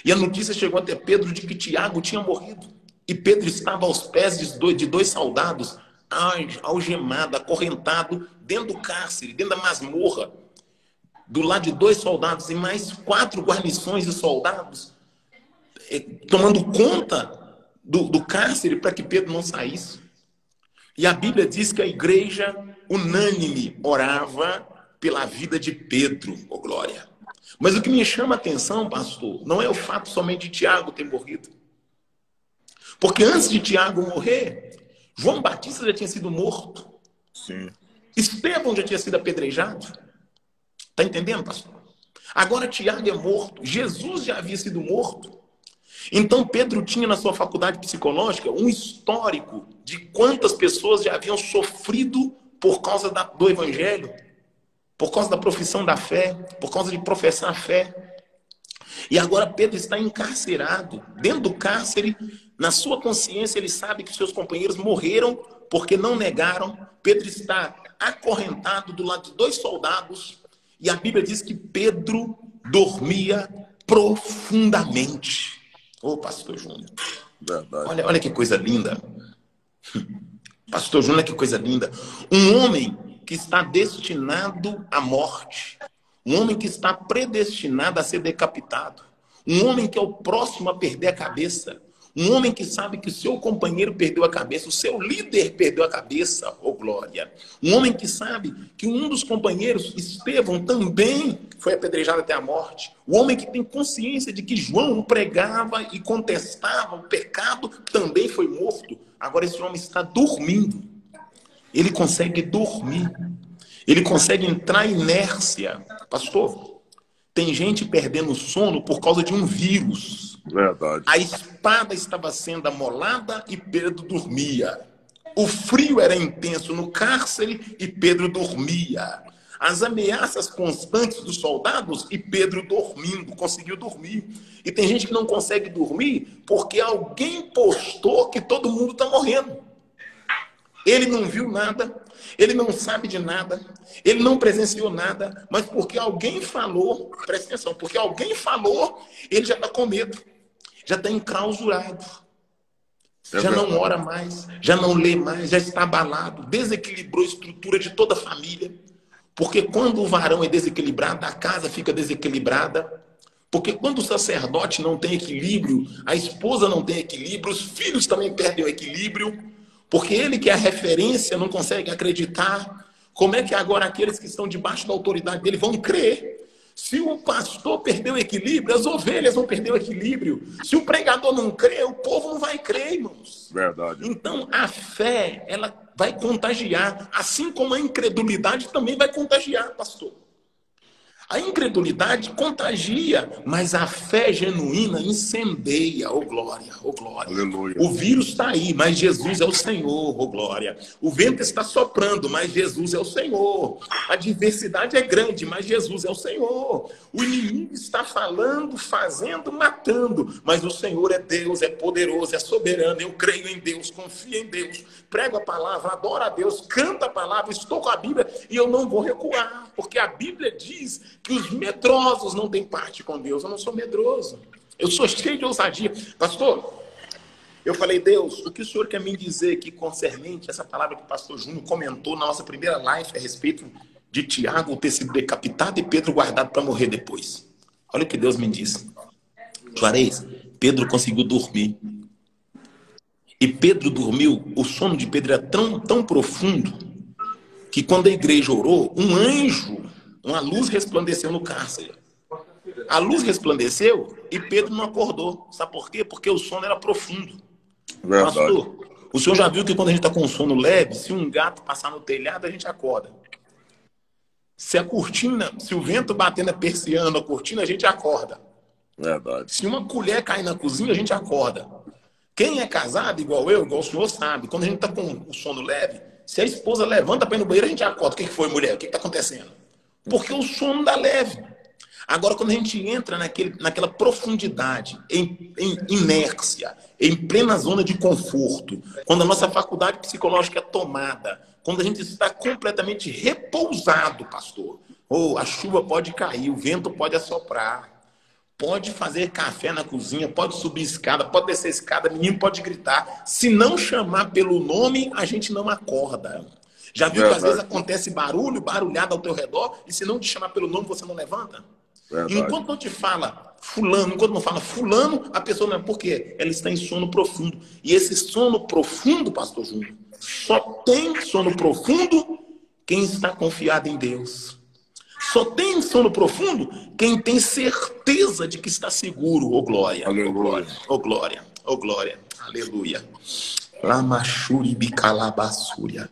E a notícia chegou até Pedro de que Tiago tinha morrido. E Pedro estava aos pés de 2 soldados, algemado, acorrentado, dentro do cárcere, dentro da masmorra, do lado de 2 soldados e mais 4 guarnições de soldados, tomando conta do cárcere para que Pedro não saísse. E a Bíblia diz que a igreja unânime orava pela vida de Pedro, oh glória. Mas o que me chama a atenção, pastor, não é o fato somente de Tiago ter morrido. Porque antes de Tiago morrer, João Batista já tinha sido morto. Sim. Estevão já tinha sido apedrejado. Está entendendo, pastor? Agora Tiago é morto. Jesus já havia sido morto. Então Pedro tinha na sua faculdade psicológica um histórico de quantas pessoas já haviam sofrido por causa do evangelho, por causa da profissão da fé, por causa de professar a fé. E agora Pedro está encarcerado. Dentro do cárcere, na sua consciência, ele sabe que seus companheiros morreram porque não negaram. Pedro está acorrentado do lado de 2 soldados. E a Bíblia diz que Pedro dormia profundamente. Ô, pastor Júnior. Verdade. Olha que coisa linda. Pastor Júnior, que coisa linda. Um homem que está destinado à morte. Um homem que está predestinado a ser decapitado. Um homem que é o próximo a perder a cabeça. Um homem que sabe que o seu companheiro perdeu a cabeça, o seu líder perdeu a cabeça, oh glória. Um homem que sabe que um dos companheiros, Estevão, também foi apedrejado até a morte. O homem que tem consciência de que João pregava e contestava o pecado, também foi morto. Agora esse homem está dormindo. Ele consegue dormir. Ele consegue entrar em inércia. Pastor, tem gente perdendo sono por causa de um vírus. Verdade. A espada estava sendo amolada e Pedro dormia. O frio era intenso no cárcere e Pedro dormia. As ameaças constantes dos soldados e Pedro dormindo, conseguiu dormir. E tem gente que não consegue dormir porque alguém postou que todo mundo está morrendo. Ele não viu nada, ele não sabe de nada, ele não presenciou nada, mas porque alguém falou, presta atenção, porque alguém falou, ele já está com medo, já está enclausurado, já não ora mais, já não lê mais, já está abalado, desequilibrou a estrutura de toda a família, porque quando o varão é desequilibrado, a casa fica desequilibrada, porque quando o sacerdote não tem equilíbrio, a esposa não tem equilíbrio, os filhos também perdem o equilíbrio, porque ele que é a referência não consegue acreditar. Como é que agora aqueles que estão debaixo da autoridade dele vão crer? Se o pastor perder o equilíbrio, as ovelhas vão perder o equilíbrio. Se o pregador não crê, o povo não vai crer, irmãos. Verdade. Então, a fé, ela vai contagiar. Assim como a incredulidade também vai contagiar, pastor. A incredulidade contagia, mas a fé genuína incendeia, ô glória, ô glória. Aleluia. O vírus está aí, mas Jesus é o Senhor, ô glória. O vento está soprando, mas Jesus é o Senhor. A diversidade é grande, mas Jesus é o Senhor. O inimigo está falando, fazendo, matando, mas o Senhor é Deus, é poderoso, é soberano. Eu creio em Deus, confio em Deus, prego a palavra, adoro a Deus, canto a palavra, estou com a Bíblia e eu não vou recuar, porque a Bíblia diz que os medrosos não têm parte com Deus. Eu não sou medroso. Eu sou cheio de ousadia. Pastor, eu falei, Deus, o que o Senhor quer me dizer aqui concernente essa palavra que o pastor Júnior comentou na nossa primeira live a respeito de Tiago ter sido decapitado e Pedro guardado para morrer depois? Olha o que Deus me disse. Juarez, Pedro conseguiu dormir. E Pedro dormiu, o sono de Pedro era tão profundo que quando a igreja orou, um anjo, uma luz resplandeceu no cárcere. A luz resplandeceu e Pedro não acordou. Sabe por quê? Porque o sono era profundo. Verdade. Pastor, o senhor já viu que quando a gente está com um sono leve, se um gato passar no telhado, a gente acorda. Se a cortina, se o vento bater na persiana, a cortina, a gente acorda. Verdade. Se uma colher cair na cozinha, a gente acorda. Quem é casado, igual eu, igual o senhor, sabe. Quando a gente está com o sono leve, se a esposa levanta para ir no banheiro, a gente acorda. O que foi, mulher? O que está acontecendo? Porque o sono dá leve. Agora, quando a gente entra naquela profundidade, em inércia, em plena zona de conforto, quando a nossa faculdade psicológica é tomada, quando a gente está completamente repousado, pastor, a chuva pode cair, o vento pode assoprar, pode fazer café na cozinha, pode subir escada, pode descer escada, menino pode gritar. Se não chamar pelo nome, a gente não acorda. Já viu que às vezes acontece barulhada ao teu redor, e se não te chamar pelo nome, você não levanta? Verdade. Enquanto não te fala fulano, enquanto não fala fulano, a pessoa não é. Por quê? Ela está em sono profundo. E esse sono profundo, pastor Júnior, só tem sono profundo quem está confiado em Deus. Só tem sono profundo quem tem certeza de que está seguro. Ô glória, ô glória, ô glória, ô glória. Aleluia. Lamachuri bicalabassúria.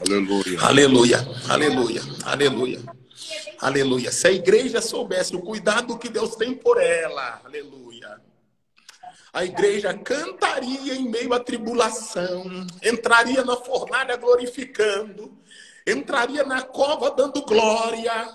Aleluia. Aleluia, aleluia, aleluia. Aleluia. Se a igreja soubesse o cuidado que Deus tem por ela, aleluia, a igreja cantaria em meio à tribulação, entraria na fornalha glorificando, entraria na cova dando glória,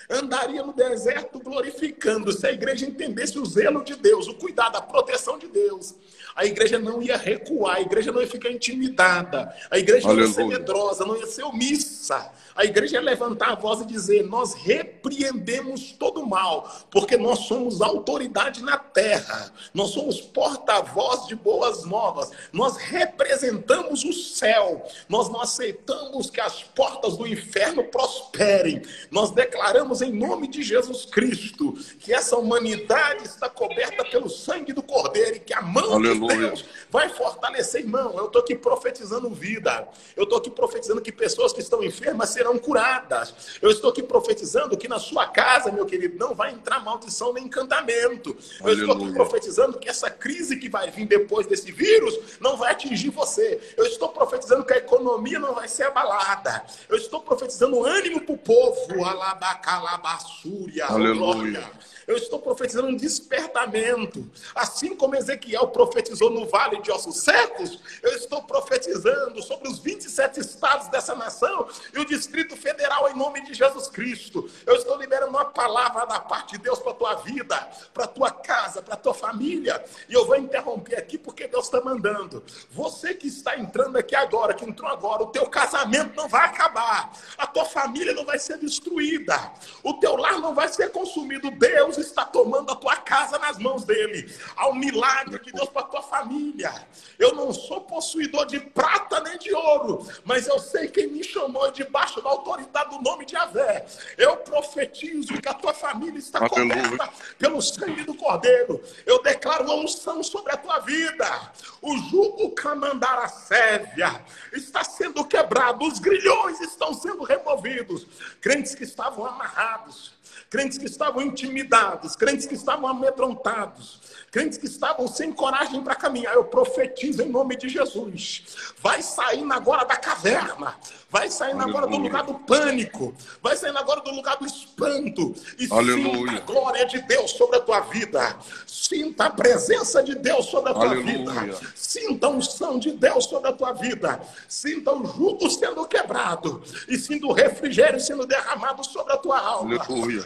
andaria no deserto glorificando. Se a igreja entendesse o zelo de Deus, o cuidado, a proteção de Deus, a igreja não ia recuar, a igreja não ia ficar intimidada, a igreja não ia ser medrosa, não ia ser omissa. A igreja ia levantar a voz e dizer: nós repreendemos todo o mal, porque nós somos autoridade na terra, nós somos porta-voz de boas novas, nós representamos o céu, nós não aceitamos que as portas do inferno prosperem, nós declaramos em nome de Jesus Cristo que essa humanidade está coberta pelo sangue do Cordeiro e que a mão de Deus vai fortalecer. Irmão, eu estou aqui profetizando vida, eu estou aqui profetizando que pessoas que estão enfermas serão curadas. Eu estou aqui profetizando que na sua casa, meu querido, não vai entrar maldição nem encantamento. Eu estou aqui profetizando que essa crise que vai vir depois desse vírus não vai atingir você. Eu estou profetizando que a economia não vai ser abalada. Eu estou profetizando ânimo para o povo. Alabacalabassúria. Aleluia. Eu estou profetizando um despertamento. Assim como Ezequiel profetizou no Vale de Ossos Secos, eu estou profetizando sobre os 27 estados dessa nação e o Distrito Federal em nome de Jesus Cristo. Eu estou liberando uma palavra da parte de Deus para a tua vida, para a tua casa, para a tua família. E eu vou interromper aqui porque Deus está mandando. Você que está entrando aqui agora, que entrou agora, o teu casamento não vai acabar. A tua família não vai ser destruída. O teu lar não vai ser consumido. Deus está tomando a tua casa nas mãos dele. Há um milagre de Deus para a tua família. Eu não sou possuidor de prata nem de ouro, mas eu sei quem me chamou debaixo da autoridade do nome de Yahvé. Eu profetizo que a tua família está coberta pelo sangue do Cordeiro. Eu declaro uma unção sobre a tua vida. O jugo Camandara Sévia está sendo quebrado. Os grilhões estão sendo removidos. removidos. Crentes que estavam amarrados, crentes que estavam intimidados, crentes que estavam amedrontados, crentes que estavam sem coragem para caminhar. Eu profetizo em nome de Jesus. Vai saindo agora da caverna. Vai saindo agora do lugar do pânico. Vai saindo agora do lugar do espanto. E sinta a glória de Deus sobre a tua vida. Sinta a presença de Deus sobre a tua vida. Sinta a unção de Deus sobre a tua vida. Sinta o jugo sendo quebrado. E sinta o refrigério sendo derramado sobre a tua alma.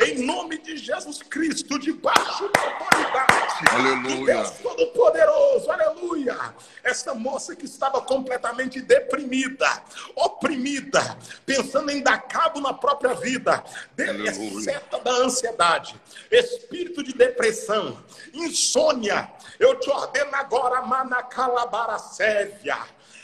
Em nome de Jesus Cristo, debaixo da autoridade de Deus Todo-Poderoso. Aleluia. Essa moça que estava completamente deprimida, oprimida, pensando em dar cabo na própria vida, seta da ansiedade, espírito de depressão, insônia, eu te ordeno agora, manacalabaracévia,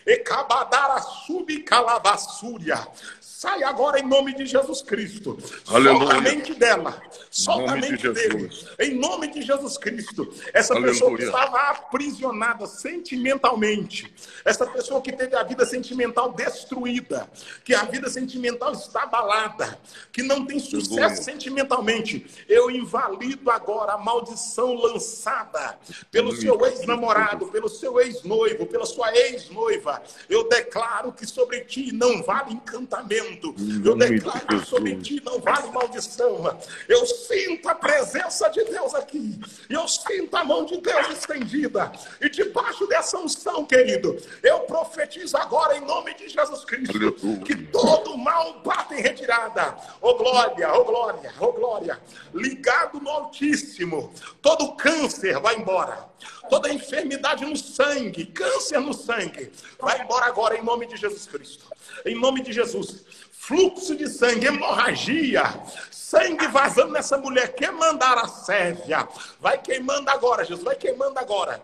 ecabadara subcalavassúria. Sai agora em nome de Jesus Cristo. Solta a mente dela. Solta a mente dele. Em nome de Jesus Cristo. Essa pessoa que estava aprisionada sentimentalmente. Essa pessoa que teve a vida sentimental destruída. Que a vida sentimental está abalada. Que não tem sucesso sentimentalmente. Eu invalido agora a maldição lançada pelo seu ex-namorado, pelo seu ex-noivo, pela sua ex-noiva. Eu declaro que sobre ti não vale encantamento. Eu declaro que sobre ti não vale maldição. Eu sinto a presença de Deus aqui. Eu sinto a mão de Deus estendida. E debaixo dessa unção, querido, eu profetizo agora em nome de Jesus Cristo que todo mal bate em retirada. Oh glória, oh glória, oh glória. Ligado no Altíssimo. Todo câncer vai embora. Toda enfermidade no sangue, câncer no sangue, vai embora agora em nome de Jesus Cristo. Em nome de Jesus. Fluxo de sangue, hemorragia, sangue vazando nessa mulher, queimando a sévia. Vai queimando agora, Jesus, vai queimando agora.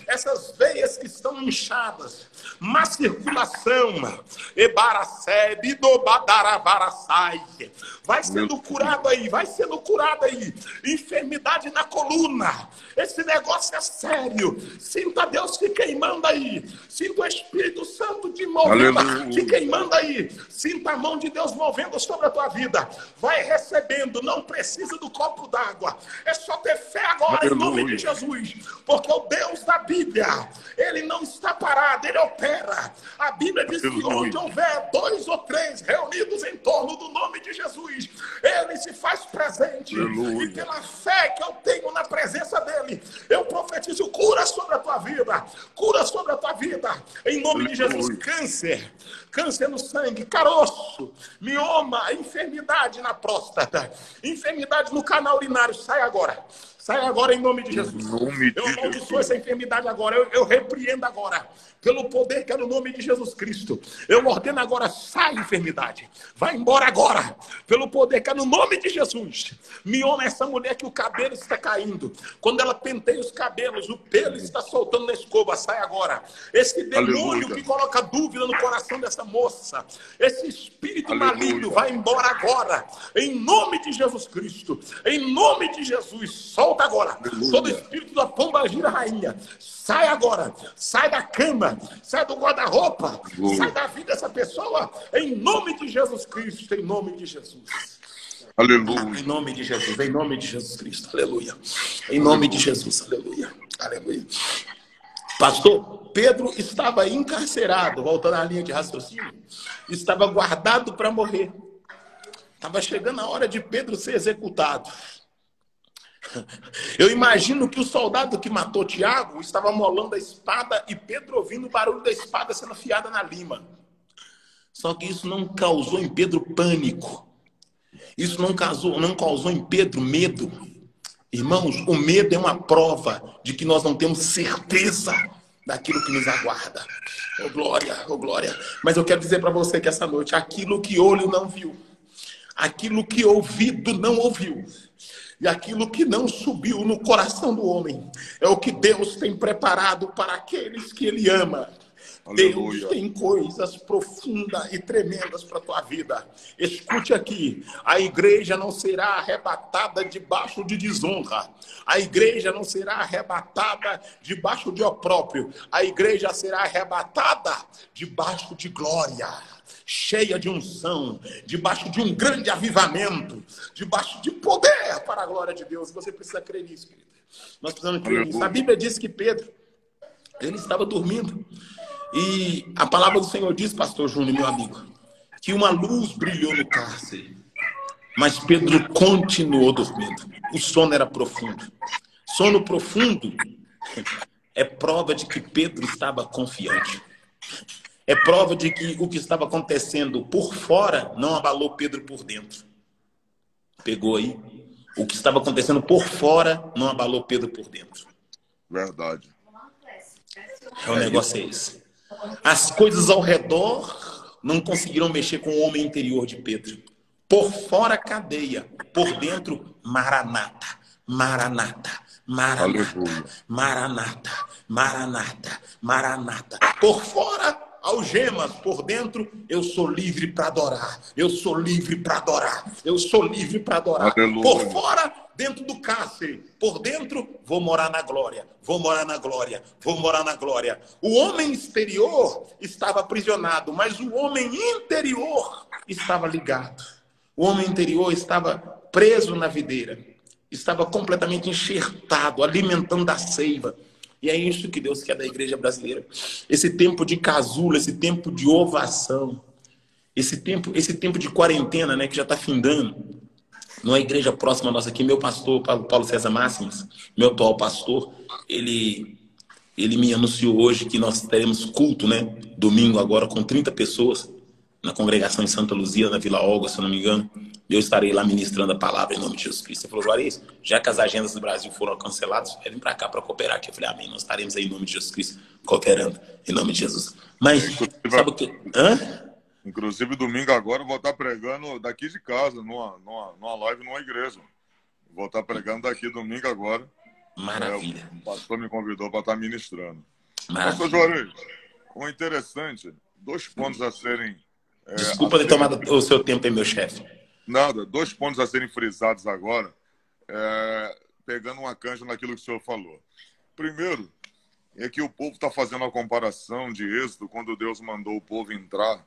Essas veias que estão inchadas, má circulação, ebaracebe, dobadarabaraçai. Vai sendo curado aí, vai sendo curado aí. Enfermidade na coluna. Esse negócio é sério. Sinta Deus te queimando aí. Sinta o Espírito Santo te movendo, te queimando aí. Sinta a mão de Deus movendo sobre a tua vida. Vai recebendo, não precisa do copo d'água. É só ter fé agora em nome de Jesus. Porque o Deus da Bíblia, ele não está parado, ele opera. A Bíblia diz que onde houver 2 ou 3 reunidos em torno do nome de Jesus, ele se faz presente. E pela fé que eu tenho na presença dele, eu profetizo cura sobre a tua vida. Cura sobre a tua vida. Em nome de Jesus. Câncer no sangue, caroço, mioma, enfermidade na próstata, enfermidade no canal urinário, sai agora. Sai agora em nome de Jesus. Eu amaldiçoo essa enfermidade agora. Eu repreendo agora. Pelo poder que é no nome de Jesus Cristo. Eu ordeno agora, sai enfermidade. Vai embora agora. Pelo poder que é no nome de Jesus. Mioma essa mulher que o cabelo está caindo. Quando ela penteia os cabelos, o pelo está soltando na escova. Sai agora. Esse demônio que coloca dúvida no coração dessa moça. Esse espírito maligno vai embora agora. Em nome de Jesus Cristo. Em nome de Jesus. Solta agora. Todo espírito da pombagira rainha. Sai agora. Sai da cama. Sai do guarda-roupa. Sai da vida dessa pessoa. Em nome de Jesus Cristo. Em nome de Jesus. Aleluia. Em nome de Jesus. Em nome de Jesus Cristo. Aleluia. Em nome de Jesus. Aleluia. Aleluia. Pastor, Pedro estava encarcerado. Voltando à linha de raciocínio. Estava guardado para morrer. Estava chegando a hora de Pedro ser executado. Eu imagino que o soldado que matou Tiago estava molando a espada e Pedro ouvindo o barulho da espada sendo afiada na lima. Só que isso não causou em Pedro pânico. Isso não causou em Pedro medo. Irmãos, o medo é uma prova de que nós não temos certeza daquilo que nos aguarda. Oh glória, oh glória. Mas eu quero dizer para você que essa noite, aquilo que olho não viu, aquilo que ouvido não ouviu, e aquilo que não subiu no coração do homem é o que Deus tem preparado para aqueles que Ele ama. Deus Aleluia. tem coisas profundas e tremendas para a tua vida. Escute aqui, a igreja não será arrebatada debaixo de desonra. A igreja não será arrebatada debaixo de opróprio. A igreja será arrebatada debaixo de glória, cheia de unção, debaixo de um grande avivamento, debaixo de poder para a glória de Deus. Você precisa crer nisso, querido. Nós precisamos crer nisso. A Bíblia diz que Pedro, ele estava dormindo. E a palavra do Senhor diz, pastor Júnior, meu amigo, que uma luz brilhou no cárcere. Mas Pedro continuou dormindo. O sono era profundo. Sono profundo é prova de que Pedro estava confiante. É prova de que o que estava acontecendo por fora não abalou Pedro por dentro. Pegou aí? O que estava acontecendo por fora não abalou Pedro por dentro. Verdade. O negócio é esse. As coisas ao redor não conseguiram mexer com o homem interior de Pedro. Por fora, cadeia. Por dentro, maranata. Maranata. Maranata. Maranata. Maranata. Maranata. Por fora, algemas. Por dentro, eu sou livre para adorar. Eu sou livre para adorar. Eu sou livre para adorar. Aleluia. Por fora, dentro do cárcere. Por dentro, vou morar na glória. Vou morar na glória. Vou morar na glória. O homem exterior estava aprisionado, mas o homem interior estava ligado. O homem interior estava preso na videira. Estava completamente enxertado, alimentando a seiva. E é isso que Deus quer da igreja brasileira. Esse tempo de casulo, esse tempo de ovação, esse tempo de quarentena, né, que já está findando. Numa igreja próxima nossa aqui, meu pastor, Paulo César Máximos, meu atual pastor, ele me anunciou hoje que nós teremos culto, né, domingo agora, com 30 pessoas, na congregação em Santa Luzia, na Vila Olga, se eu não me engano. Eu estarei lá ministrando a palavra em nome de Jesus Cristo. Ele falou, Juarez, já que as agendas do Brasil foram canceladas, vem para cá para cooperar aqui. Eu falei, amém, nós estaremos aí em nome de Jesus Cristo, cooperando em nome de Jesus. Mas, sabe o que? Inclusive, domingo agora eu vou estar pregando daqui de casa, numa live, numa igreja. Vou estar pregando daqui domingo agora. Maravilha. O pastor me convidou para estar ministrando. Maravilha. Pastor Juarez, o interessante, 2 pontos a serem... Desculpa ter tomado o seu tempo aí, meu chefe. Nada, 2 pontos a serem frisados agora, pegando uma canja naquilo que o senhor falou. Primeiro, é que o povo está fazendo a comparação de Êxodo, quando Deus mandou o povo entrar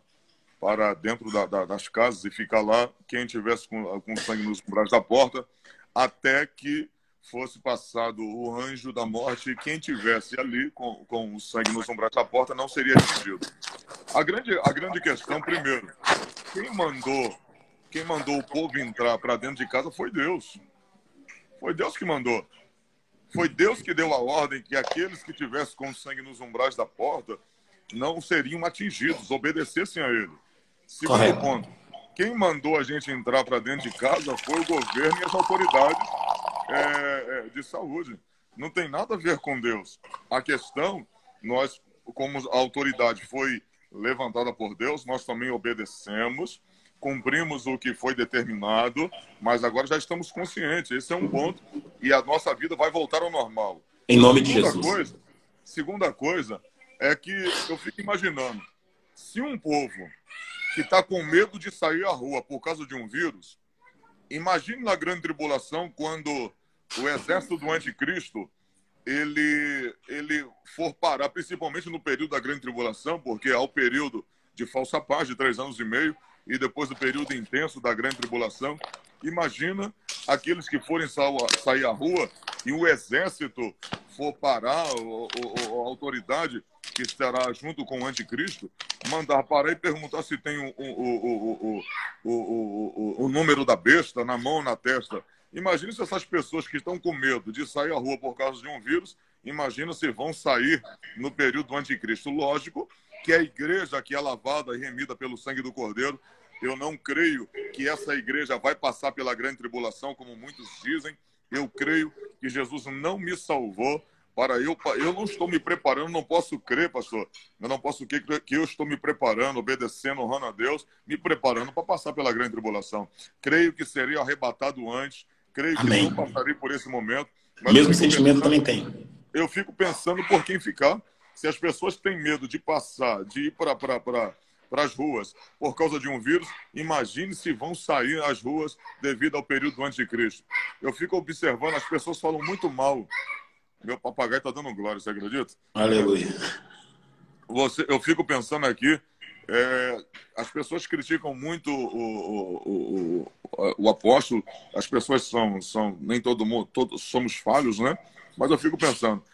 para dentro das casas e ficar lá, quem tivesse com sangue nos umbrais da porta, até que fosse passado o anjo da morte, e quem tivesse ali com o sangue nos umbrais da porta não seria atingido. A grande questão, primeiro, quem mandou o povo entrar para dentro de casa foi Deus. Foi Deus que mandou. Foi Deus que deu a ordem que aqueles que tivessem com sangue nos umbrais da porta não seriam atingidos, obedecessem a ele. Segundo ponto, quem mandou a gente entrar para dentro de casa foi o governo e as autoridades de saúde. Não tem nada a ver com Deus. A questão, nós, como a autoridade foi levantada por Deus, nós também obedecemos, cumprimos o que foi determinado, mas agora já estamos conscientes. Esse é um ponto e a nossa vida vai voltar ao normal. Em nome de Jesus. Segunda coisa é que eu fico imaginando, se um povo que está com medo de sair à rua por causa de um vírus, imagine na grande tribulação quando o exército do anticristo ele for parar, principalmente no período da grande tribulação, porque há o período de falsa paz de 3 anos e meio e depois do período intenso da grande tribulação. Imagina aqueles que forem sair à rua e o exército for parar, a autoridade que estará junto com o anticristo, mandar parar e perguntar se tem o número da besta na mão ou na testa. Imagina se essas pessoas que estão com medo de sair à rua por causa de um vírus, imagina se vão sair no período do anticristo. Lógico que a igreja que é lavada e remida pelo sangue do Cordeiro, eu não creio que essa igreja vai passar pela grande tribulação, como muitos dizem. Eu creio que Jesus não me salvou para eu não estou me preparando, não posso crer, pastor. Eu não posso crer que eu estou me preparando, obedecendo, honrando a Deus, me preparando para passar pela grande tribulação. Creio que serei arrebatado antes, creio que não passarei por esse momento. Mas mesmo sentimento também tem. Eu fico pensando por quem ficar. Se as pessoas têm medo de passar, de ir para as ruas por causa de um vírus, imagine se vão sair às ruas devido ao período do anticristo. Eu fico observando, as pessoas falam muito mal. Meu papagaio está dando glória, você acredita? Aleluia. Eu fico pensando aqui, as pessoas criticam muito o apóstolo, as pessoas são nem todo mundo, todos somos falhos, né? Mas eu fico pensando,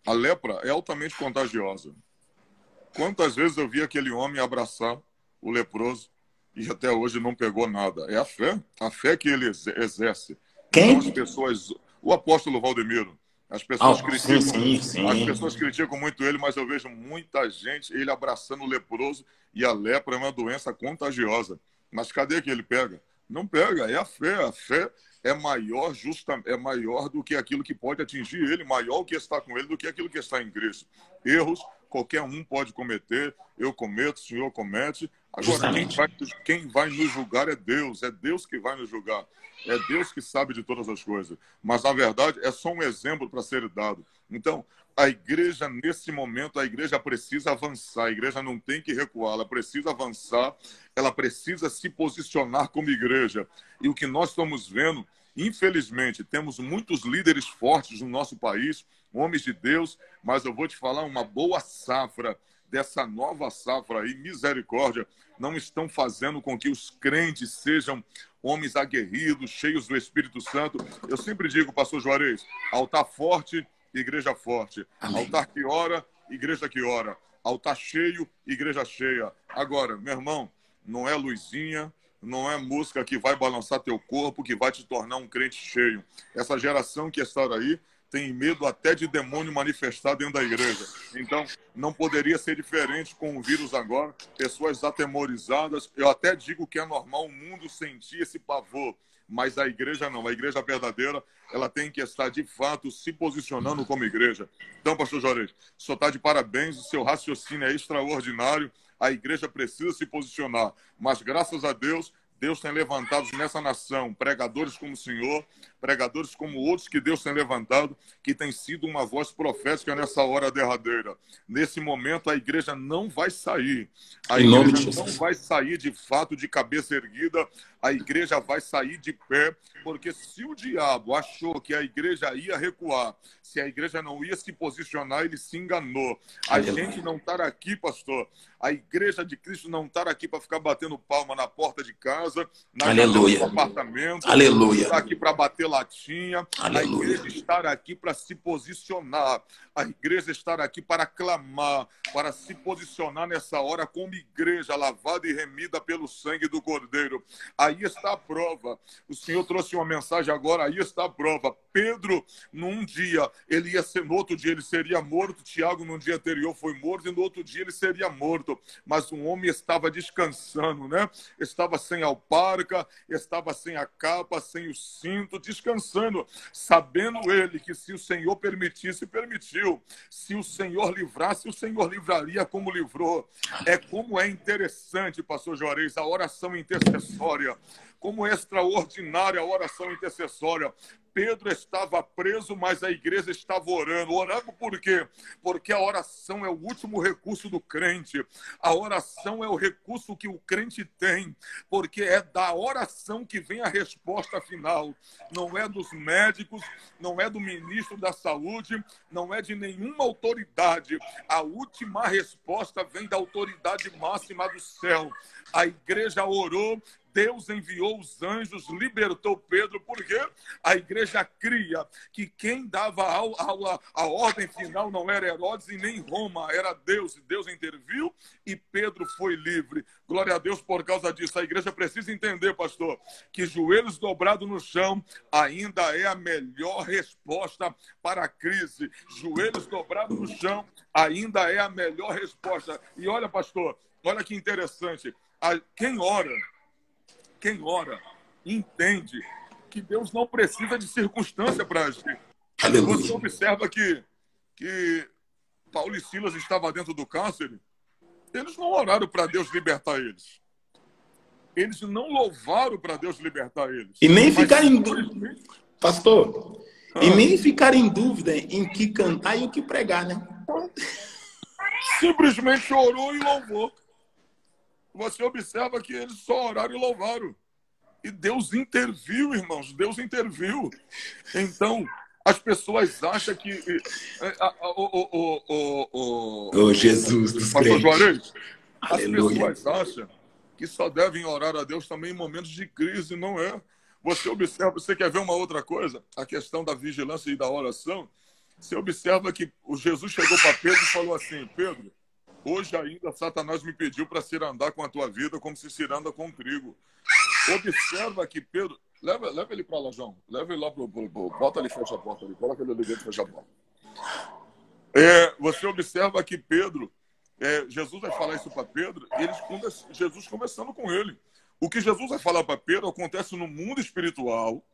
a lepra é altamente contagiosa. Quantas vezes eu vi aquele homem abraçar o leproso e até hoje não pegou nada? É a fé que ele exerce. Quem? Então, as pessoas, o apóstolo Valdemiro, as pessoas sim. as pessoas criticam muito ele, mas eu vejo muita gente, ele abraçando o leproso, e a lepra é uma doença contagiosa. Mas cadê que ele pega? Não pega, é a fé. A fé é maior, é maior do que aquilo que pode atingir ele, maior o que está com ele do que aquilo que está em Cristo. Erros, qualquer um pode cometer, eu cometo, o Senhor comete. Agora, quem vai nos julgar é Deus que vai nos julgar. É Deus que sabe de todas as coisas. Mas, na verdade, é só um exemplo para ser dado. Então, a igreja, nesse momento, a igreja precisa avançar. A igreja não tem que recuar, ela precisa avançar, ela precisa se posicionar como igreja. E o que nós estamos vendo, infelizmente, temos muitos líderes fortes no nosso país, homens de Deus, mas eu vou te falar, uma boa safra dessa nova safra aí, misericórdia, não estão fazendo com que os crentes sejam homens aguerridos, cheios do Espírito Santo. Eu sempre digo, pastor Juarez, altar forte, igreja forte. Amém. Altar que ora, igreja que ora. Altar cheio, igreja cheia. Agora, meu irmão, não é luzinha, não é música que vai balançar teu corpo, que vai te tornar um crente cheio. Essa geração que está aí tem medo até de demônio manifestar dentro da igreja. Então, não poderia ser diferente com o vírus agora. Pessoas atemorizadas. Eu até digo que é normal o mundo sentir esse pavor, mas a igreja não. A igreja verdadeira, ela tem que estar, de fato, se posicionando como igreja. Então, pastor Juarez, o senhor está de parabéns, o seu raciocínio é extraordinário. A igreja precisa se posicionar. Mas, graças a Deus, Deus tem levantado nessa nação pregadores como o senhor, pregadores como outros que Deus tem levantado, que tem sido uma voz profética nessa hora derradeira. Nesse momento, a igreja não vai sair. A igreja não vai sair, de fato, de cabeça erguida. A igreja vai sair de pé, porque se o diabo achou que a igreja ia recuar, se a igreja não ia se posicionar, ele se enganou. A gente não está aqui, pastor, a igreja de Cristo não está aqui para ficar batendo palma na porta de casa, na janela do apartamento. Aleluia. Está aqui para bater latinha. Aleluia. A igreja está aqui para se posicionar. A igreja está aqui para clamar, para se posicionar nessa hora como igreja lavada e remida pelo sangue do Cordeiro. Aí está a prova. O Senhor trouxe uma mensagem agora, aí está a prova. Pedro, num dia, ele ia ser, no outro dia ele seria morto. Tiago, num dia anterior, foi morto, e no outro dia ele seria morto. Mas um homem estava descansando, né? Estava sem alparca, estava sem a capa, sem o cinto, descansando, sabendo ele que se o Senhor permitisse, permitiu. Se o Senhor livrasse, o Senhor livraria como livrou. Como é interessante, pastor Juarez, a oração intercessória. Como é extraordinária a oração intercessória. Pedro estava preso, mas a igreja estava orando. Orando por quê? Porque a oração é o último recurso do crente. A oração é o recurso que o crente tem, porque é da oração que vem a resposta final. Não é dos médicos, não é do ministro da saúde, não é de nenhuma autoridade. A última resposta vem da autoridade máxima do céu. A igreja orou, Deus enviou os anjos, libertou Pedro, porque a igreja cria que quem dava a ordem final não era Herodes e nem Roma, era Deus. E Deus interviu e Pedro foi livre. Glória a Deus por causa disso. A igreja precisa entender, pastor, que joelhos dobrados no chão ainda é a melhor resposta para a crise. Joelhos dobrados no chão ainda é a melhor resposta. E olha, pastor, olha que interessante. Quem ora, entende que Deus não precisa de circunstância para agir. Você observa que Paulo e Silas estavam dentro do cárcere, eles não oraram para Deus libertar eles. Eles não louvaram para Deus libertar eles. E nem ficar em... Pastor, E nem ficar em dúvida em que cantar e o que pregar, né? Simplesmente orou e louvou. Você observa que eles só oraram e louvaram. E Deus interviu, irmãos. Deus interviu. Então, as pessoas acham que... Jesus dos Pastor crentes. Juarez, as Aleluia. pessoas acham que só devem orar a Deus também em momentos de crise. Não é. Você observa, você quer ver uma outra coisa? A questão da vigilância e da oração. Você observa que o Jesus chegou para Pedro e falou assim: Pedro, hoje ainda Satanás me pediu para se andar com a tua vida como se anda com trigo. Observa que Pedro... Leva ele para lá, João. Leva ele lá pro... Bota ali, fecha a porta ali. Coloca ele ali dentro, fecha a porta. Você observa que Pedro... Jesus vai falar isso para Pedro, e Jesus conversando com ele. O que Jesus vai falar para Pedro acontece no mundo espiritual.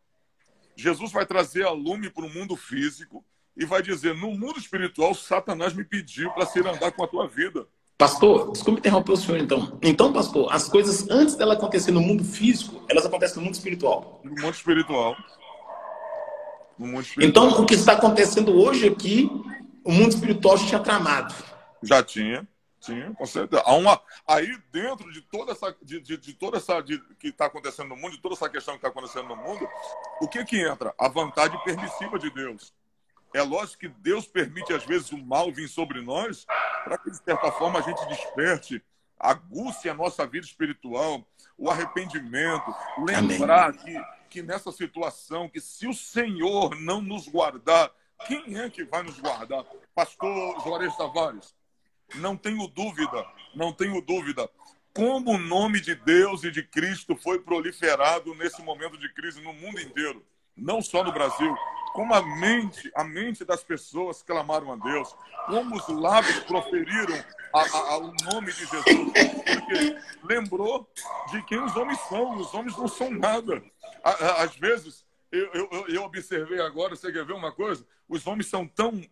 Jesus vai trazer a lume para o mundo físico e vai dizer: no mundo espiritual, Satanás me pediu para se andar com a tua vida. Pastor, desculpe interromper o senhor, então. Então, pastor, as coisas, antes dela acontecer no mundo físico, elas acontecem no mundo espiritual. No mundo espiritual. No mundo espiritual. Então, o que está acontecendo hoje aqui, o mundo espiritual já tinha tramado. Já tinha, com certeza. Aí, dentro de toda essa... que está acontecendo no mundo, de toda essa questão que está acontecendo no mundo, o que entra? A vontade permissiva de Deus. É lógico que Deus permite, às vezes, o mal vir sobre nós para que, de certa forma, a gente desperte, aguce a nossa vida espiritual, o arrependimento, lembrar que nessa situação, que se o Senhor não nos guardar, quem é que vai nos guardar? Pastor Juarez Tavares, não tenho dúvida, como o nome de Deus e de Cristo foi proliferado nesse momento de crise no mundo inteiro, não só no Brasil. Como a mente das pessoas clamaram a Deus, como os lábios proferiram o nome de Jesus, porque lembrou de quem os homens não são nada. Às vezes, eu observei agora, você quer ver uma coisa? Os homens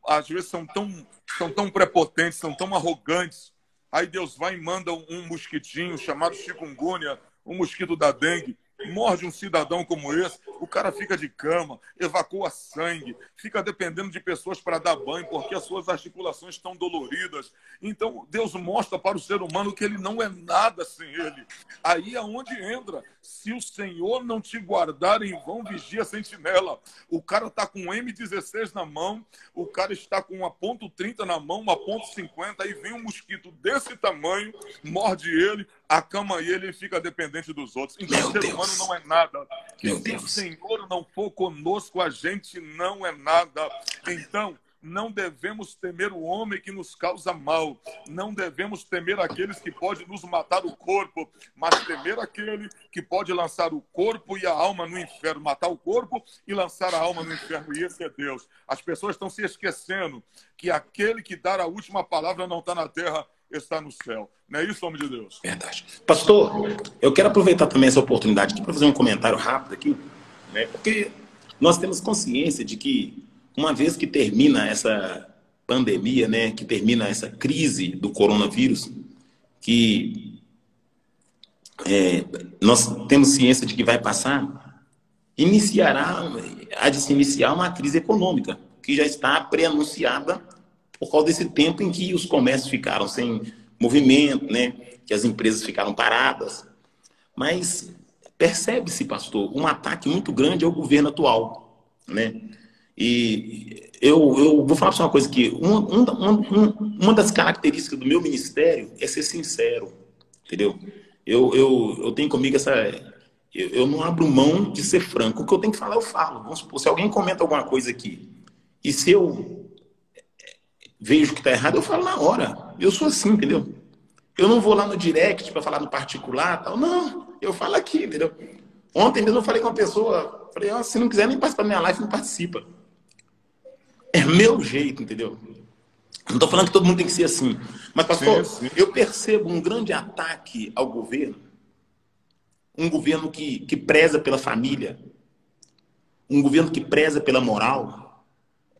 às vezes são tão prepotentes, são tão arrogantes. Aí Deus vai e manda um mosquitinho chamado chikungunya, um mosquito da dengue, morde um cidadão como esse, o cara fica de cama, evacua sangue, fica dependendo de pessoas para dar banho, porque as suas articulações estão doloridas. Então, Deus mostra para o ser humano que ele não é nada sem ele. Aí é onde entra. Se o Senhor não te guardar, em vão vigia a sentinela. O cara está com um M16 na mão, o cara está com uma .30 na mão, uma .50, aí vem um mosquito desse tamanho, morde ele, acama ele e fica dependente dos outros. Então, o ser humano não é nada. Se o Senhor não for conosco, a gente não é nada. Então, não devemos temer o homem que nos causa mal. Não devemos temer aqueles que podem nos matar o corpo, mas temer aquele que pode lançar o corpo e a alma no inferno. Matar o corpo e lançar a alma no inferno. E esse é Deus. As pessoas estão se esquecendo que aquele que dá a última palavra não está na terra, está no céu. Não é isso, homem de Deus? Verdade. Pastor, eu quero aproveitar também essa oportunidade aqui para fazer um comentário rápido aqui, né? Porque nós temos consciência de que uma vez que termina essa pandemia, né, que termina essa crise do coronavírus, que nós temos ciência de que vai passar, há de se iniciar uma crise econômica, que já está pré-anunciada por causa desse tempo em que os comércios ficaram sem movimento, né, que as empresas ficaram paradas. Mas percebe-se, pastor, um ataque muito grande ao governo atual, né? E eu vou falar para você uma coisa que uma das características do meu ministério é ser sincero, entendeu? Eu tenho comigo essa... Eu não abro mão de ser franco. O que eu tenho que falar, eu falo. Vamos supor, se alguém comenta alguma coisa aqui, e se eu vejo que está errado, eu falo na hora. Eu sou assim, entendeu? Eu não vou lá no direct para falar no particular, tal. Não, eu falo aqui, entendeu? Ontem mesmo eu falei com uma pessoa, falei, se não quiser nem participar da minha live, não participa. É meu jeito, entendeu? Não estou falando que todo mundo tem que ser assim. Mas, pastor, sim. Eu percebo um grande ataque ao governo. Um governo que preza pela família. Um governo que preza pela moral.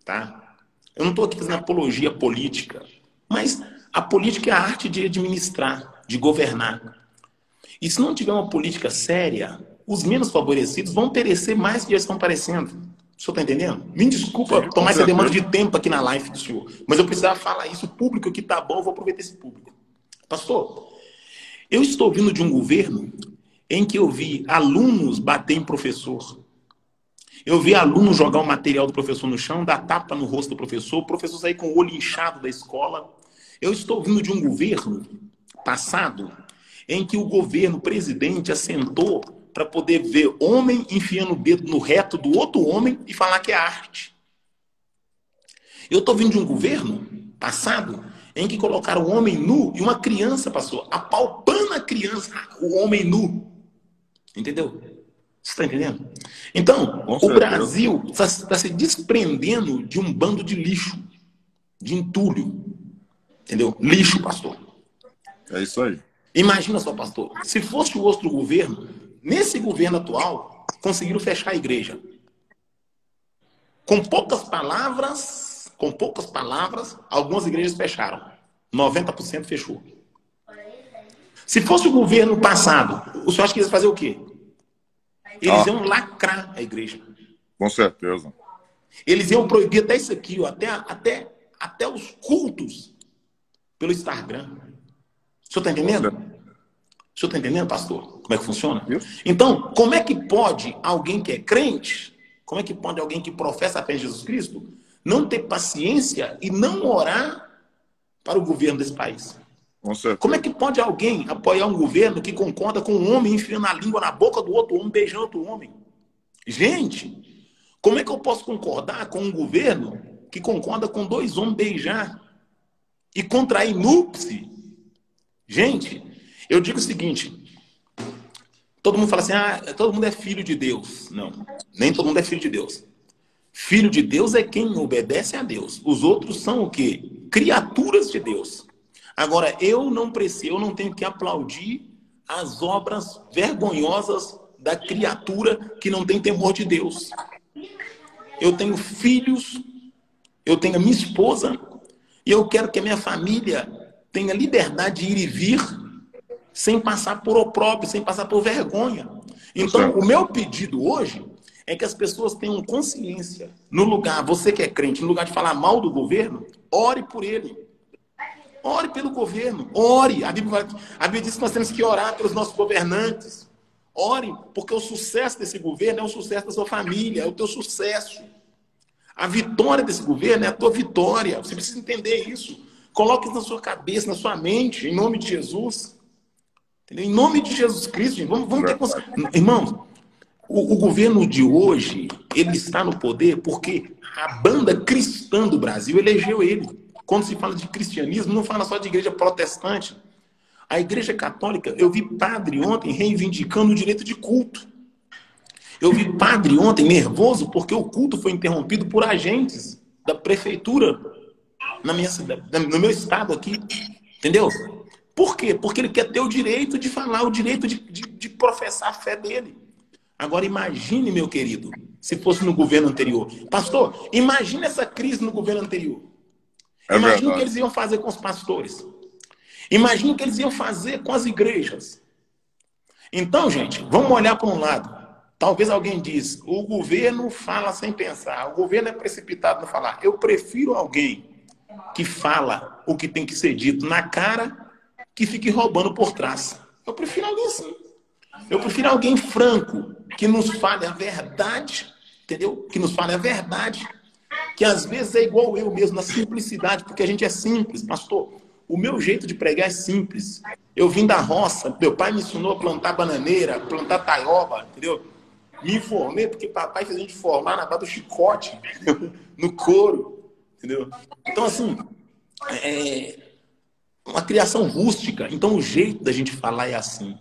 Tá? Eu não estou aqui fazendo apologia política. Mas a política é a arte de administrar, de governar. E se não tiver uma política séria, os menos favorecidos vão perecer mais que já estão parecendo. O senhor está entendendo? Me desculpa Sim, tomar essa demanda de tempo aqui na live do senhor, mas eu precisava falar isso. O público aqui tá bom, eu vou aproveitar esse público. Pastor, eu estou vindo de um governo em que eu vi alunos bater em professor. Eu vi aluno jogar o material do professor no chão, dar tapa no rosto do professor, o professor sair com o olho inchado da escola. Eu estou vindo de um governo passado em que o governo, o presidente, assentou para poder ver homem enfiando o dedo no reto do outro homem e falar que é arte. Eu estou vindo de um governo passado em que colocaram um homem nu e uma criança, pastor, apalpando a criança, o homem nu. Entendeu? Você está entendendo? Então, o Brasil está se desprendendo de um bando de lixo, de entulho. Entendeu? Lixo, pastor. É isso aí. Imagina só, pastor, se fosse o outro governo, nesse governo atual, conseguiram fechar a igreja. Com poucas palavras, algumas igrejas fecharam. 90% fechou. Se fosse o governo passado, o senhor acha que eles iam fazer o quê? Eles iam lacrar a igreja. Com certeza. Eles iam proibir até isso aqui, ó, até os cultos pelo Instagram. O senhor está entendendo? O senhor está entendendo, pastor? Como é que funciona? Então, como é que pode alguém que é crente, como é que pode alguém que professa a fé em Jesus Cristo, não ter paciência e não orar para o governo desse país? Como é que pode alguém apoiar um governo que concorda com um homem enfiando a língua na boca do outro homem, beijando outro homem? Gente, como é que eu posso concordar com um governo que concorda com dois homens beijar e contrair núpcias? Gente, eu digo o seguinte, todo mundo fala assim, todo mundo é filho de Deus. Não, nem todo mundo é filho de Deus. Filho de Deus é quem obedece a Deus. Os outros são o quê? Criaturas de Deus. Agora, eu não tenho que aplaudir as obras vergonhosas da criatura que não tem temor de Deus. Eu tenho filhos, eu tenho a minha esposa, e eu quero que a minha família tenha liberdade de ir e vir, sem passar por opróbrio, sem passar por vergonha. Então, o meu pedido hoje é que as pessoas tenham consciência. No lugar, você que é crente, no lugar de falar mal do governo, ore por ele. Ore pelo governo, ore. A Bíblia diz que nós temos que orar pelos nossos governantes. Ore, porque o sucesso desse governo é o sucesso da sua família, é o teu sucesso. A vitória desse governo é a tua vitória. Você precisa entender isso. Coloque isso na sua cabeça, na sua mente, em nome de Jesus. Entendeu? Em nome de Jesus Cristo, gente. Vamos ter consciência. Irmãos, o governo de hoje, ele está no poder porque a banda cristã do Brasil elegeu ele. Quando se fala de cristianismo, não fala só de igreja protestante. A igreja católica, eu vi padre ontem reivindicando o direito de culto. Eu vi padre ontem nervoso porque o culto foi interrompido por agentes da prefeitura na minha cidade, no meu estado aqui. Entendeu? Por quê? Porque ele quer ter o direito de falar, o direito de professar a fé dele. Agora imagine, meu querido, se fosse no governo anterior. Pastor, imagine essa crise no governo anterior. Imagina o que eles iam fazer com os pastores. Imagina o que eles iam fazer com as igrejas. Então, gente, vamos olhar para um lado. Talvez alguém diz, o governo fala sem pensar. O governo é precipitado no falar. Eu prefiro alguém que fala o que tem que ser dito na cara que fique roubando por trás. Eu prefiro alguém assim. Eu prefiro alguém franco, que nos fale a verdade, entendeu? Que nos fale a verdade. Que às vezes é igual eu mesmo, na simplicidade, porque a gente é simples. Pastor, o meu jeito de pregar é simples. Eu vim da roça, meu pai me ensinou a plantar bananeira, plantar taioba, entendeu? Me informei porque papai fez a gente formar na base do chicote, entendeu? No couro, entendeu? Então, assim, é uma criação rústica. Então, o jeito da gente falar é assim.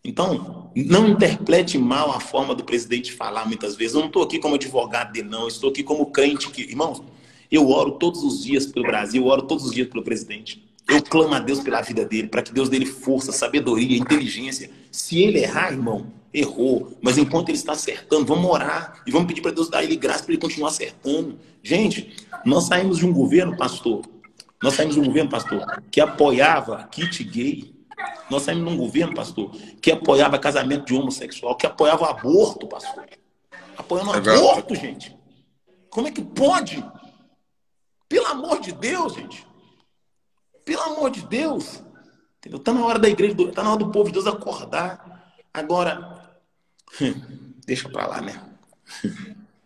Então, não interprete mal a forma do presidente falar muitas vezes. Eu não estou aqui como advogado dele, não. Eu estou aqui como crente. Irmãos, eu oro todos os dias pelo Brasil, eu oro todos os dias pelo presidente. Eu clamo a Deus pela vida dele, para que Deus dê força, sabedoria, inteligência. Se ele errar, irmão, errou. Mas enquanto ele está acertando, vamos orar e vamos pedir para Deus dar ele graça para ele continuar acertando. Gente, nós saímos de um governo, pastor, que apoiava kit gay. Nós saímos de um governo, pastor, que apoiava casamento de homossexual, que apoiava o aborto, pastor. Apoiando o aborto, gente. Como é que pode? Pelo amor de Deus, gente. Pelo amor de Deus. Entendeu? Tá na hora da igreja, tá na hora do povo de Deus acordar. Agora, deixa pra lá, né?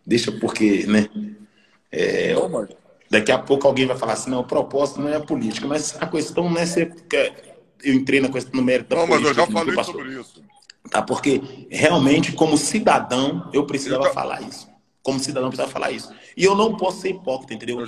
Deixa porque, né? Daqui a pouco alguém vai falar assim, não, o propósito não é a política, mas a questão não é ser... Eu entrei na questão no mérito da política. Não, mas eu já falei sobre isso. Tá, porque realmente, como cidadão, eu precisava falar isso. Como cidadão, eu precisava falar isso. E eu não posso ser hipócrita, entendeu?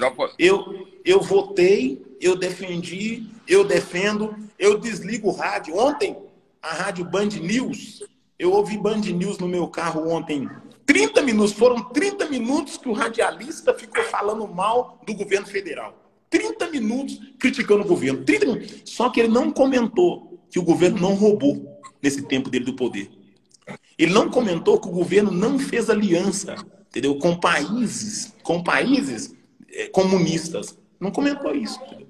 Eu votei, eu defendi, eu defendo, eu desligo o rádio. Ontem, a rádio Band News, eu ouvi Band News no meu carro ontem. 30 minutos, foram 30 minutos que o radialista ficou falando mal do governo federal. 30 minutos criticando o governo. 30 minutos. Só que ele não comentou que o governo não roubou nesse tempo dele do poder. Ele não comentou que o governo não fez aliança, entendeu? Com países comunistas. Não comentou isso, entendeu?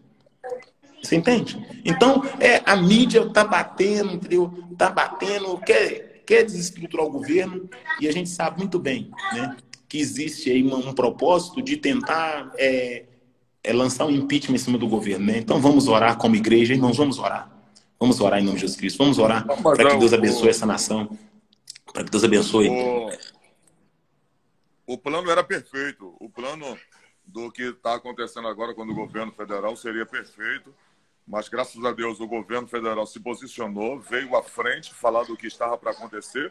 Você entende? Então, a mídia tá batendo, entendeu? Tá batendo, quer desestruturar o governo, e a gente sabe muito bem, né, que existe aí um propósito de tentar lançar um impeachment em cima do governo, né? Então vamos orar como igreja, irmãos, vamos orar. Vamos orar em nome de Jesus Cristo. Vamos orar para que Deus abençoe essa nação. Para que Deus abençoe. O plano era perfeito. O plano do que está acontecendo agora com o governo federal seria perfeito. Mas, graças a Deus, o governo federal se posicionou, veio à frente falar do que estava para acontecer.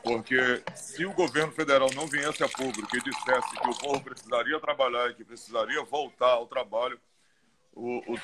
Porque se o governo federal não viesse a público e dissesse que o povo precisaria trabalhar e que precisaria voltar ao trabalho,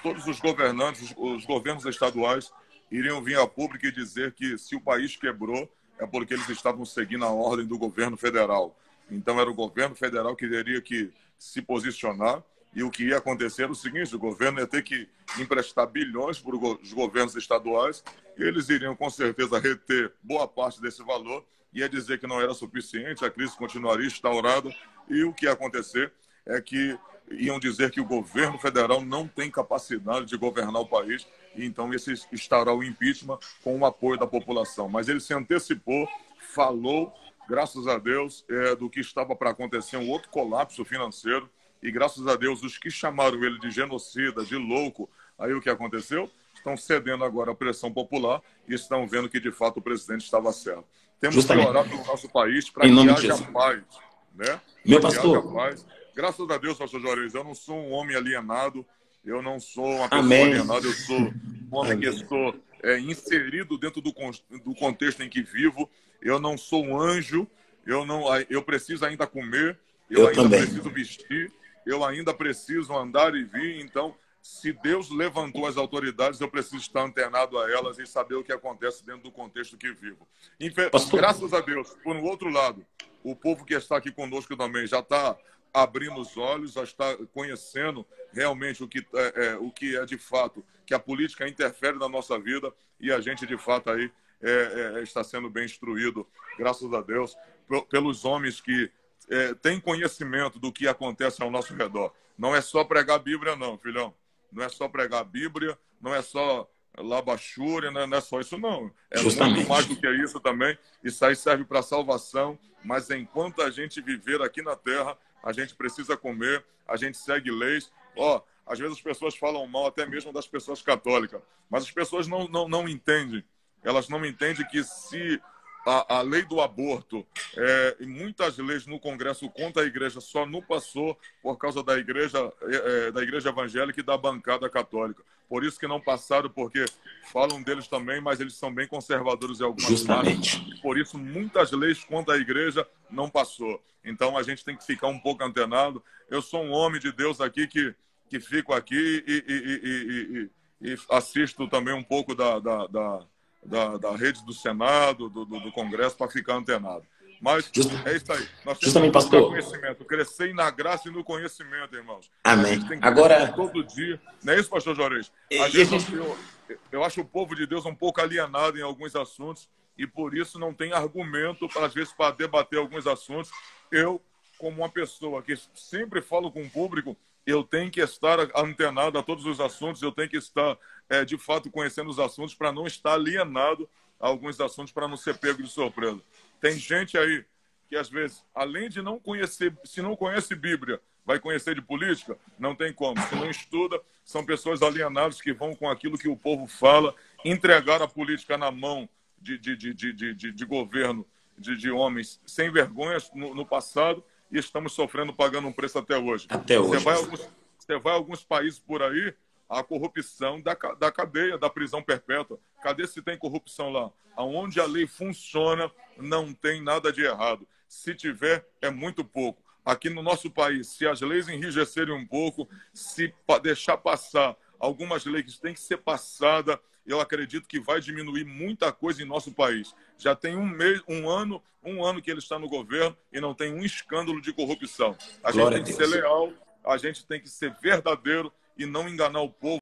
todos os governantes, os governos estaduais iriam vir a público e dizer que se o país quebrou é porque eles estavam seguindo a ordem do governo federal. Então era o governo federal que teria que se posicionar, e o que ia acontecer era o seguinte: o governo ia ter que emprestar bilhões para os governos estaduais, e eles iriam com certeza reter boa parte desse valor, ia dizer que não era suficiente, a crise continuaria instaurada, e o que ia acontecer é que iam dizer que o governo federal não tem capacidade de governar o país, e então esse estará o impeachment com o apoio da população. Mas ele se antecipou, falou, graças a Deus, do que estava para acontecer, um outro colapso financeiro, e graças a Deus os que chamaram ele de genocida, de louco, aí o que aconteceu? Estão cedendo agora à pressão popular e estão vendo que de fato o presidente estava certo. Temos que orar pelo nosso país para que haja paz, né? Meu pastor. Graças a Deus, pastor Juarez, eu não sou um homem alienado, eu não sou uma pessoa alienada, eu sou um homem que estou inserido dentro do contexto em que vivo. Eu não sou um anjo, eu preciso ainda comer, eu ainda preciso vestir, eu ainda preciso andar e vir. Então, se Deus levantou as autoridades, eu preciso estar antenado a elas e saber o que acontece dentro do contexto que vivo. Graças a Deus, por um outro lado, o povo que está aqui conosco também já está abrindo os olhos, já está conhecendo realmente o que é de fato, que a política interfere na nossa vida, e a gente de fato aí está sendo bem instruído, graças a Deus, pelos homens que têm conhecimento do que acontece ao nosso redor. Não é só pregar a Bíblia não, filhão. Não é só pregar a Bíblia, não é só labachúria, não é só isso não. É muito mais do que isso também. Isso aí serve para salvação, mas enquanto a gente viver aqui na terra, a gente precisa comer, a gente segue leis. Às vezes as pessoas falam mal até mesmo das pessoas católicas, mas as pessoas não entendem. Elas não entendem que se a lei do aborto e muitas leis no Congresso contra a igreja só não passou por causa da igreja evangélica e da bancada católica. Por isso que não passaram, porque falam deles também, mas eles são bem conservadores em algumas partes. Por isso muitas leis contra a igreja não passou. Então a gente tem que ficar um pouco antenado. Eu sou um homem de Deus aqui que fico aqui e assisto também um pouco da rede do Senado, do Congresso, para ficar antenado. Mas é isso aí. Nós temos que buscar conhecimento, crescer na graça e no conhecimento, irmãos. Amém. A gente tem que agora todo dia. Não é isso, pastor Juarez? Eu acho o povo de Deus um pouco alienado em alguns assuntos, e por isso não tem argumento, às vezes, para debater alguns assuntos. Eu, como uma pessoa que sempre falo com o público, eu tenho que estar antenado a todos os assuntos, eu tenho que estar, de fato, conhecendo os assuntos para não estar alienado a alguns assuntos, para não ser pego de surpresa. Tem gente aí que às vezes, além de não conhecer, se não conhece Bíblia, vai conhecer de política? Não tem como. Se não estuda, são pessoas alienadas que vão com aquilo que o povo fala, entregar a política na mão de governo, de homens sem vergonhas no passado, e estamos sofrendo, pagando um preço até hoje. Até hoje. Você vai a alguns países por aí, a corrupção da cadeia, da prisão perpétua. Cadê se tem corrupção lá? Aonde a lei funciona, não tem nada de errado. Se tiver, é muito pouco. Aqui no nosso país, se as leis enrijecerem um pouco, se deixar passar algumas leis que têm que ser passadas, eu acredito que vai diminuir muita coisa em nosso país. Já tem um ano que ele está no governo e não tem um escândalo de corrupção. A gente tem que ser leal, a gente tem que ser verdadeiro e não enganar o povo.